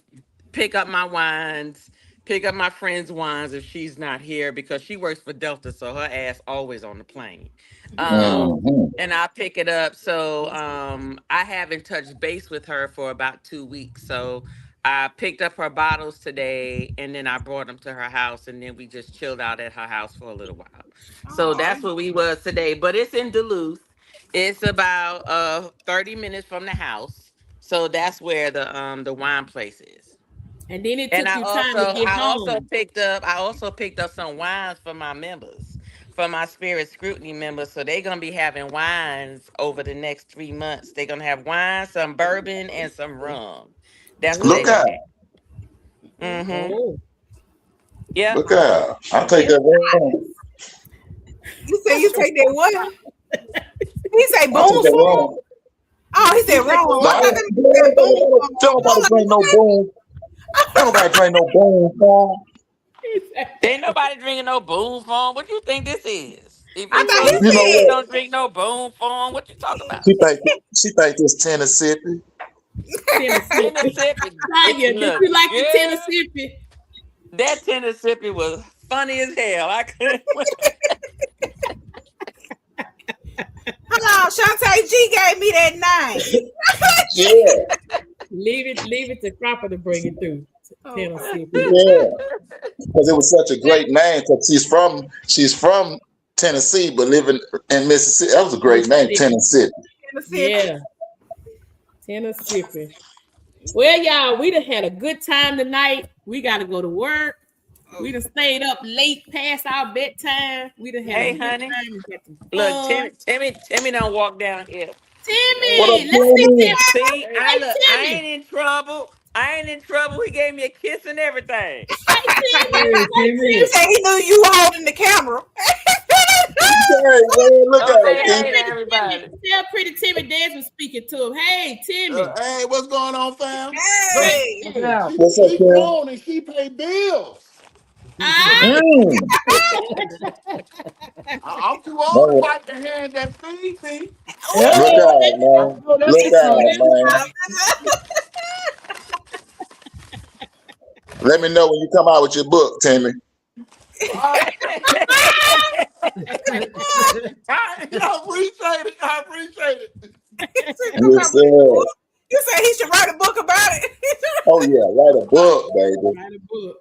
Pick up my wines, pick up my friend's wines if she's not here because she works for Delta, so her ass always on the plane. Oh, Mhm. And I pick it up. So I haven't touched base with her for about 2 weeks. So I picked up her bottles today and then I brought them to her house and then we just chilled out at her house for a little while. So oh, that's what we was today. But it's in Duluth. It's about 30 minutes from the house. So that's where the wine place is. and then it And took I you time also to get I also home. picked up I also picked up some wines for my members, for my spirit scrutiny members. So they're gonna be having wines over the next 3 months. They're gonna have wine, some bourbon, and some rum. That's what they're Look gonna out. have. Mm-hmm. Oh, Yep. Look out. I'll take Yep. that wrong. you say you take that what? He say I'll take boom that farm? wrong. Oh, he said wrong. No, I thought that nigga said boom farm. don't I'm nobody like, drink no boom. Don't nobody drink no boom farm. Ain't nobody drinking no Boom Farm. What you think this is? If I you thought know he the You know kids said. what? don't drink no Boom Farm, what you talking about? She think this Tennessee. Tennessee. Tennessee. Tanya, did Look, you like the girl, Tennessee? that Tennessee was funny as hell. I couldn't. Hold on, Shantae G gave me that name. Yeah, Leave it to Cropper to bring it through. Oh, Tennessee. yeah. Because it was such a great name. Because she's from Tennessee, but living in Mississippi. That was a great name, Mississippi. Tennessee. Mississippi. Yeah, Tennessee. Well, y'all, we done had a good time tonight. We got to go to work. We done stayed up late past our bedtime. We done had a Hey, good honey. time. We had some Look, fun. Timmy don't walk down here. What up, Timmy, let's see Tammy? Timmy. See, Hey, I Timmy. ain't in trouble. I ain't in trouble. He gave me a kiss and everything. Hey, Timmy. Hey, Hey, He Timmy. said he knew you were holding the camera. Hey, man, look Don't out, say Tell hey Keith. to pretty everybody. Timmy. Tell pretty Timmy Dance was speaking to him. Hey, Timmy. Hey, what's going on, fam? Look, Hey. Hey. What's up, she Tim? grown and she pay bills. Ah. Mm. I'm too old to No, bite the hand that feeds me. look Oh, out, man. Oh, that's Look what's up. out, man. Let me know when you come out with your book, Timmy. I appreciate it. I appreciate it. Yes, sir. You said he should write a book about it. Oh yeah, write a book, baby. write a book.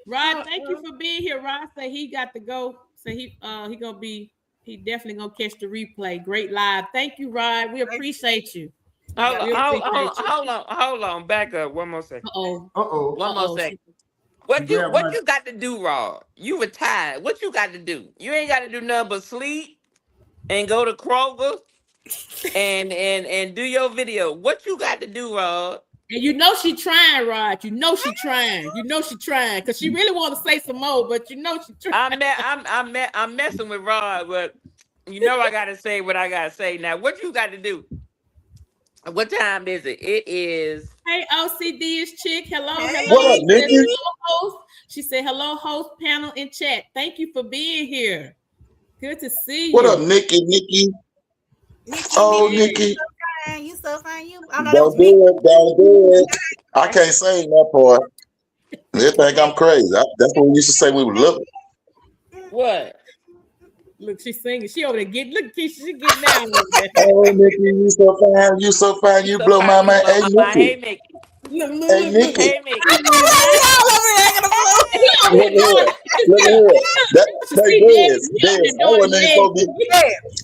Rod, thank you for being here. Rod said he got to go. So he definitely gonna catch the replay. Great live. Thank you, Rod. We appreciate you. Hold We on, appreciate you. hold on. Back up one more second. Uh-oh. Uh-oh. One more second. She grabbed What my you got to do, Rod? You retired. What you got to do? You ain't got to do nothing but sleep and go to Kroger and do your video. What you got to do, Rod? And you know she trying, Rod. You know she trying. You know she trying. Because she really want to say some more, but you know she trying. I'm messing with Rod, but you know I gotta say what I gotta say. Now, what you got to do? What time is it? It is. Hey, OCD is chick. Hello, Hey. What hello. up, She said Nikki? hello, host. She said hello, host panel in chat. Thank you for being here. Good to see What you. up, Nikki? Nikki? Nikki, Oh, Nikki, Nikki. you so fine. You. I know that was Don't me. do it. Don't do it. I can't sing that part. They think I'm crazy. That's what we used to say we were little. What? Look, she's singing. She over there getting. Look, Keisha, she getting down over there. Oh, Nikki, you so fine. You so fine. You So blow my fine, you mind. blow Hey, my mind. Nikki. Hey, Mickey. Hey, Nikki. Hey, Mickey. Y'all over there hanging the floor. Look here. Look here. Hey, Dez, I wasn't even supposed to be.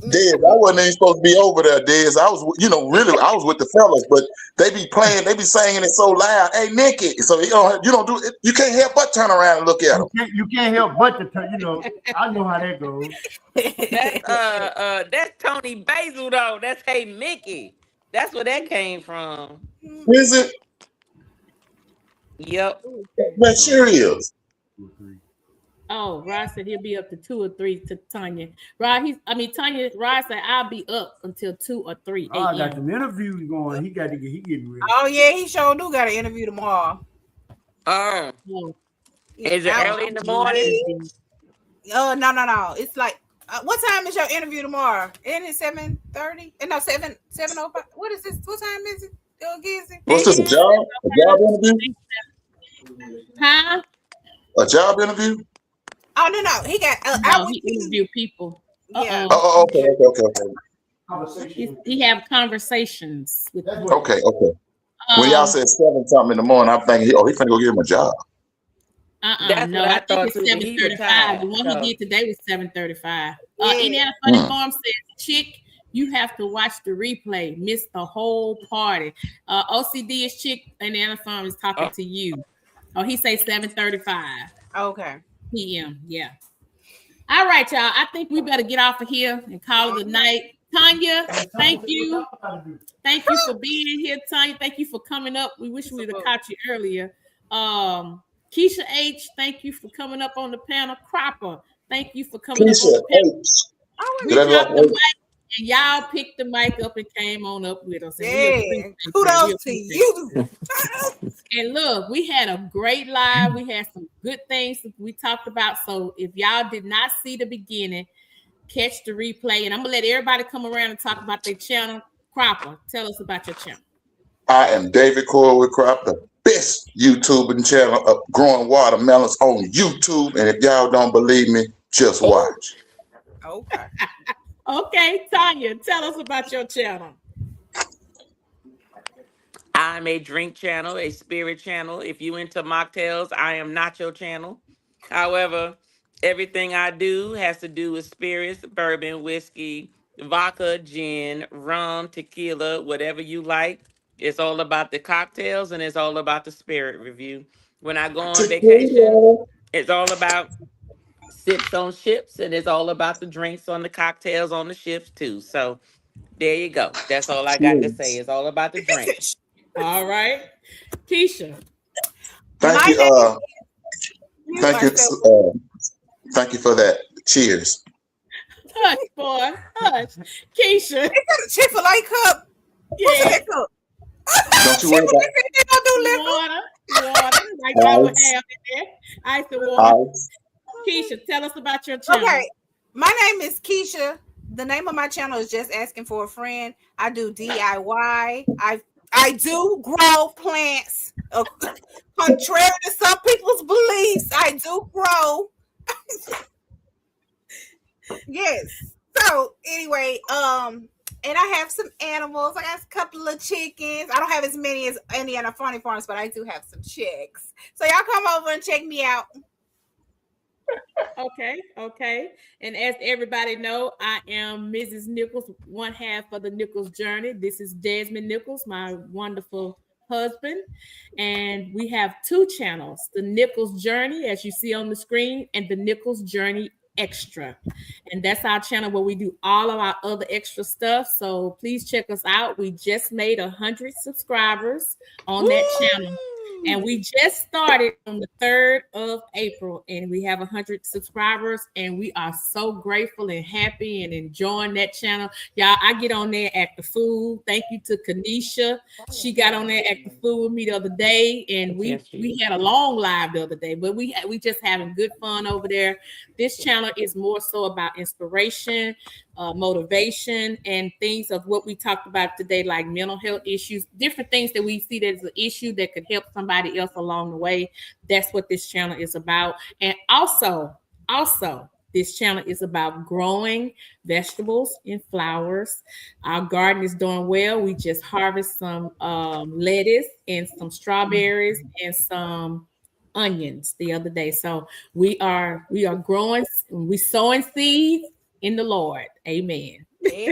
Dez, I wasn't even supposed to be over there, Dez. I was, really, I was with the fellas, but they be playing, they be singing it so loud. Hey, Nikki. So you don't do it. You can't help but turn around and look at them. You can't help but to turn. I know how that goes. That's Tony Basil though. That's Hey Mickey. That's where that came from. Is it? Yep. That sure is. Oh, Rod said he'll be up to 2 or 3 to Tanya. Rod said I'll be up until 2 or 3 Oh, I got a.m. some interviews going. He getting ready. Oh yeah, he sure do got an interview tomorrow. Oh, Is it early in the morning? No. It's like what time is your interview tomorrow? Isn't it 7:30? No, 7:05. What is this? What time is it? What's this, a job? A job interview? Huh? A job interview? Oh no. He got he interview people. Yeah. Oh, okay. He have conversations with them. Okay. When y'all said 7 something in the morning, I'm thinking, he finna go give him a job. That's No, what I I think thought it's too. 7:35. The one he did today was 7:35. Indiana Funny Farm says, Chick, you have to watch the replay. Miss the whole party. OCD is Chick. Indiana Farm is talking to you. Oh, he say 7:35. Okay. PM. Yeah. All right, y'all. I think we better get off of here and call it a night. Tanya, thank you. Thank you for being here, Tanya. Thank you for coming up. We wish we would have caught you earlier. Keisha H, thank you for coming up on the panel. Cropper, thank you for coming up on the panel. We dropped the mic and y'all picked the mic up and came on up with us. And kudos to you. And look, we had a great live. We had some good things we talked about. So if y'all did not see the beginning, catch the replay. And I'm gonna let everybody come around and talk about their channel. Cropper, tell us about your channel. I am David Coyle with Crop, the best YouTubing channel of growing watermelons on YouTube. And if y'all don't believe me, just watch. Okay. Okay, Tanya, tell us about your channel. I'm a drink channel, a spirit channel. If you into mocktails, I am not your channel. However, everything I do has to do with spirits, bourbon, whiskey, vodka, gin, rum, tequila, whatever you like. It's all about the cocktails and it's all about the spirit review. When I go on vacation, it's all about sips on ships and it's all about the drinks on the cocktails on the ships too. So there you go. That's all I got to say. It's all about the drinks. All right. Keisha. Thank you. Thank you for that. Cheers. Hush, boy. Hush. Keisha. Chick-fil-A cup. What's that cup? Don't you worry about water. Like I would have in there. Ice and water. Keisha, tell us about your channel. Okay. My name is Keisha. The name of my channel is Just Asking for a Friend. I do DIY. I do grow plants. Contrary to some people's beliefs, I do grow. Yes. So anyway, and I have some animals. I got a couple of chickens. I don't have as many as Indiana Funny Farms, but I do have some chicks. So y'all come over and check me out. Okay. And as everybody know, I am Mrs. Nichols, one half of the Nichols journey. This is Desmond Nichols, my wonderful husband. And we have 2 channels, the Nichols Journey, as you see on the screen, and the Nichols Journey Extra. And that's our channel where we do all of our other extra stuff. So please check us out. We just made 100 subscribers on that channel. And we just started on the 3rd of April, and we have 100 subscribers, and we are so grateful and happy and enjoying that channel. Y'all, I get on there at the food. Thank you to Kanisha. She got on there at the food with me the other day, and we had a long live the other day, but we just having good fun over there. This channel is more so about inspiration, motivation, and things of what we talked about today, like mental health issues, different things that we see that is an issue that could help somebody else along the way. That's what this channel is about. And also, This channel is about growing vegetables and flowers. Our garden is doing well. We just harvest some lettuce and some strawberries and some onions the other day. So we are growing, we sowing seeds in the Lord. Amen.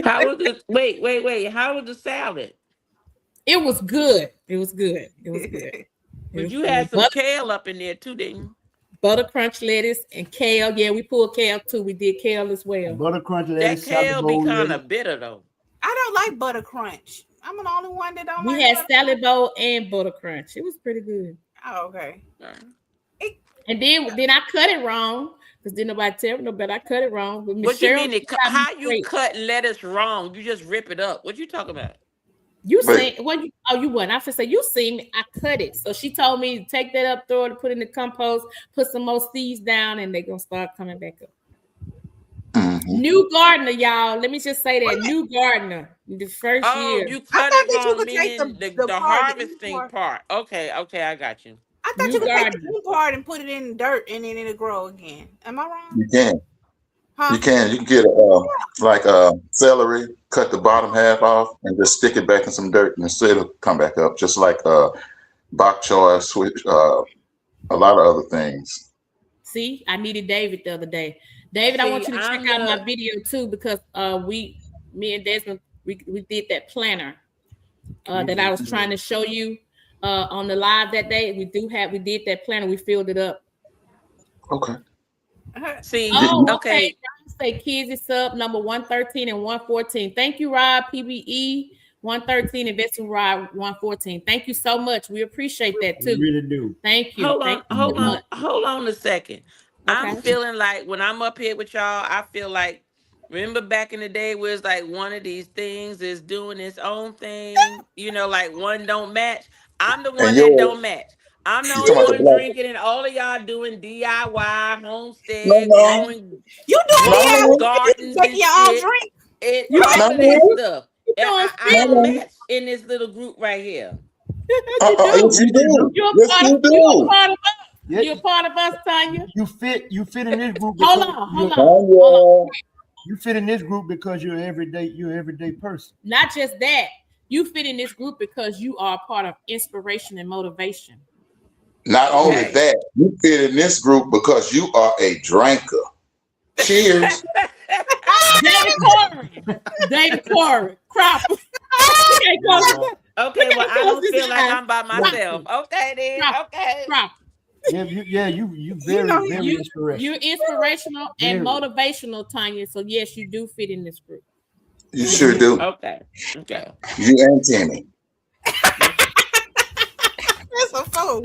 How was the wait? How was the salad? It was good. It was good. It was good. It But was you had good. some kale up in there too, didn't you? Butter crunch lettuce and kale. Yeah, we pulled kale too. We did kale as well. Butter crunch That lettuce, salad kale be bowl kind lettuce. of bitter though. I don't like butter crunch. I'm the only one that don't We like had butter salad bowl and butter crunch. It was pretty good. Oh, okay. And then I cut it wrong because didn't nobody tell me no better. I cut it wrong. But What you Michelle, mean? How you cut lettuce wrong? You just rip it up. What you talking about? you But seen what? You wasn't. I should say you seen me. I cut it. So she told me to take that up, throw it, put it in the compost, put some more seeds down, and they're gonna start coming back up. New gardener, y'all. Let me just say that new gardener. The first Oh, year. you I cut thought it that you wrong, could take meaning the the part, the end harvesting part. part. Okay, I got you. I thought New you could take gardener. the end part and put it in the dirt and then it'll grow again. Am I wrong? you can. Huh? You can. You can get like celery, cut the bottom half off, and just stick it back in some dirt, and it'll come back up. Just like bok choy, switch, a lot of other things. See, I needed David the other day. David, I want See, you to check I'm out my the video too because me and Desmond, we did that planner that I was trying to show you on the live that day. We did that planner. We filled it up. Okay. see. Oh, okay. Okay, Rob say kids is up number 113 and 114. Thank you, Rob. PBE 113 investing Rob 114. Thank you so much. We appreciate that We too. really do. Thank you. Thank you so much. hold on a second. I'm Okay. feeling like when I'm up here with y'all, I feel like remember back in the day where it's like one of these things is doing its own thing, like one don't match. I'm the And one that yours, don't match. I'm the you talking only about the one black? drinking, and all of y'all doing DIY, No, homestead, no, growing You doing no, gardens take and your own shit, drink? and You all of that no, stuff. you doing I fit? don't no. match in this little group right here. You Yes, do. you do. You're a Yes, part you of you're a do. part of us. Yeah, You're a part of us, Tanya. you fit in this group Hold because on, you're hold on, hold on. you fit in this group because you're an everyday person. Not just that. You fit in this group because you are a part of inspiration and motivation. Not only Okay. that, you fit in this group because you are a drinker. Cheers. David Corey, crop. Okay, Okay, well, I don't feel like I'm by Crop, myself. Okay, then. crop, Okay. crop. You very You inspirational. you're inspirational and Very. motivational, Tanya. So yes, you do fit in this group. You sure do. Okay. Okay. You and Timmy. That's a fool.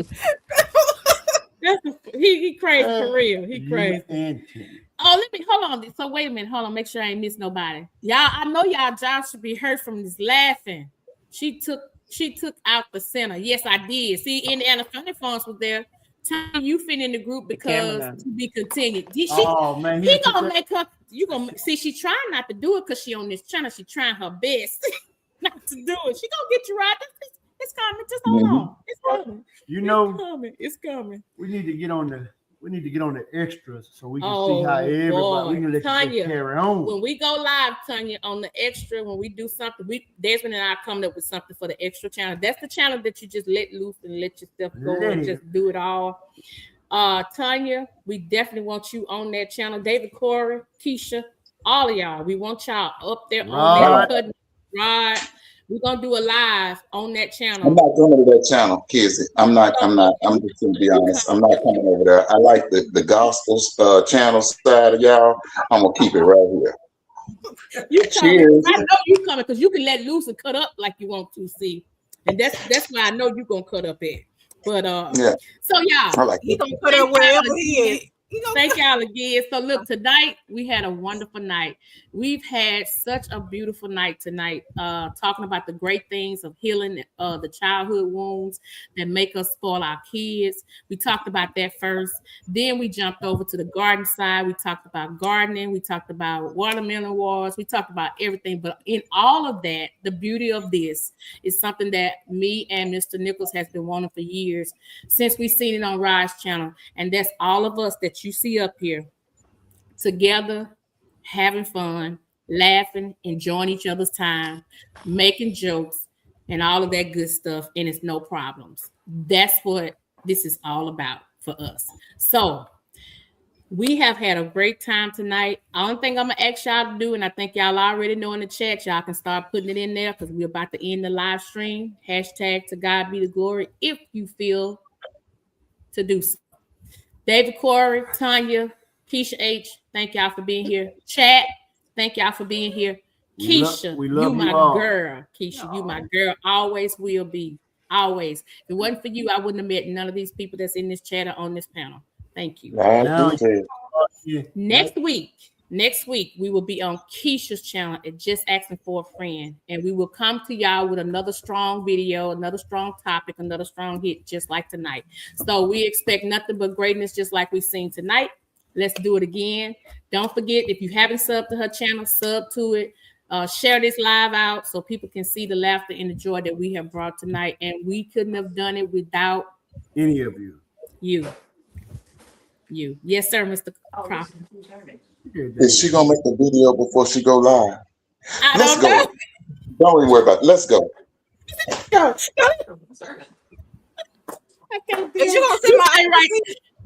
He crazy for real. He crazy. And Oh, let me hold on. So wait a minute. Hold on. Make sure I ain't miss nobody. Y'all, I know y'all Josh should be hurt from this laughing. She took out the center. Yes, I did. See, Indiana Funny Phones was there. Tell you fit in the group because to be continued. oh man, He gonna make her. You gonna see? She trying not to do it because she on this channel. She trying her best not to do it. She gonna get you right. It's coming. Just hold on. It's coming. It's coming. We need to get on the extras so we can see how everybody. We can let Tanya, you carry on. When we go live, Tanya, on the extra, when we do something, Desmond and I coming up with something for the extra channel. That's the channel that you just let loose and let yourself go and just do it all. Tanya, we definitely want you on that channel. David Corey, Keisha, all of y'all. We want y'all up there on that cutting rod. We're gonna do a live on that channel. I'm not coming to that channel, Kizzy. I'm just gonna be honest. I'm not coming over there. I like the gospel channel side of y'all. I'm gonna keep it right here. You coming? Cheers. I know you coming because you can let loose and cut up like you want to. See, and that's why I know you're gonna cut up it. But yeah. So y'all, I like He gonna cut up wherever he is. Thank y'all again. So look, tonight we had a wonderful night. We've had such a beautiful night tonight, talking about the great things of healing the childhood wounds that make us spoil our kids. We talked about that first. Then we jumped over to the garden side. We talked about gardening. We talked about watermelon wars. We talked about everything. But in all of that, the beauty of this is something that me and Mr. Nichols has been wanting for years since we seen it on Rise channel. And that's all of us that you see up here together, having fun, laughing, enjoying each other's time, making jokes, and all of that good stuff, and it's no problems. That's what this is all about for us. So we have had a great time tonight. Only thing I'm gonna ask y'all to do, and I think y'all already know in the chat, y'all can start putting it in there because we're about to end the live stream. Hashtag to God be the glory if you feel to do so. David Corey, Tanya, Keisha H, thank y'all for being here. Chat, thank y'all for being here. Keisha, we love you my all. girl. Keisha, you my girl. Always will be. Always. If it wasn't for you, I wouldn't have met none of these people that's in this chat or on this panel. Thank you. Next week, we will be on Keisha's channel at Just Asking for a Friend. And we will come to y'all with another strong video, another strong topic, another strong hit, just like tonight. So we expect nothing but greatness, just like we've seen tonight. Let's do it again. Don't forget, if you haven't subbed to her channel, sub to it. Share this live out so people can see the laughter and the joy that we have brought tonight. And we couldn't have done it without any of you. You. Yes, sir, Mr. Crawford. Is she gonna make the video before she go live? Let's go. Don't even worry about it. Let's go. I can't do you gonna send my right.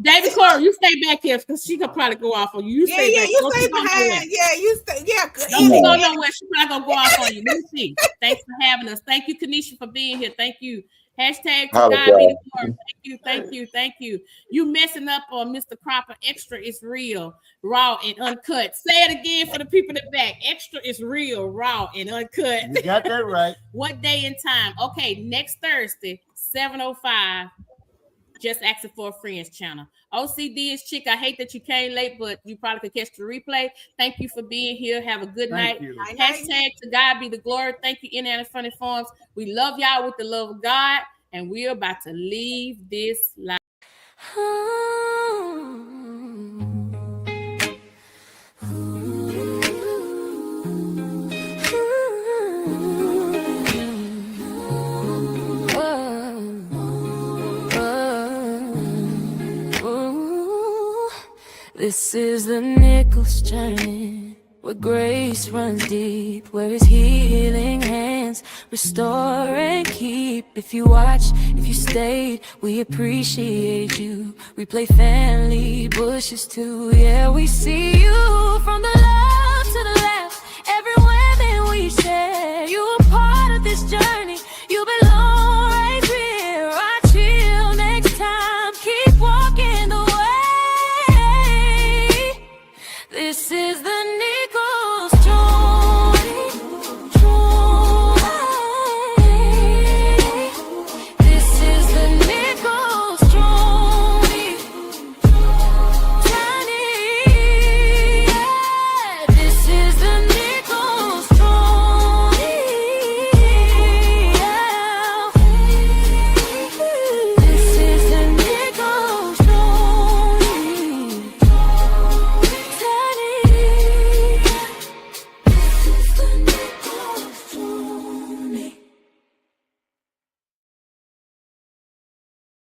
David Corey, you stay back here because she could probably go off on you. You stay back. You stay behind. Yeah, you stay. Yeah, don't go nowhere. She probably gonna go off on you. Let me see. Thanks for having us. Thank you, Kanisha, for being here. Thank you. Hashtag to God be the glory. Thank you. You messing up on Mr. Cropper. Extra is real, raw and uncut. Say it again for the people in the back. Extra is real, raw and uncut. You got that right. What day and time? Okay, next Thursday, 7:05. Just Asking for a Friend's channel. OCD is Chick. I hate that you came late, but you probably could catch the replay. Thank you for being here. Have a good night. Hashtag to God be the glory. Thank you, Indiana Funny Farms. We love y'all with the love of God, and we're about to leave this life. This is the Nichols journey, where grace runs deep, where his healing hands restore and keep. If you watch, if you stayed, we appreciate you. We play family bushes too, yeah, we see you from the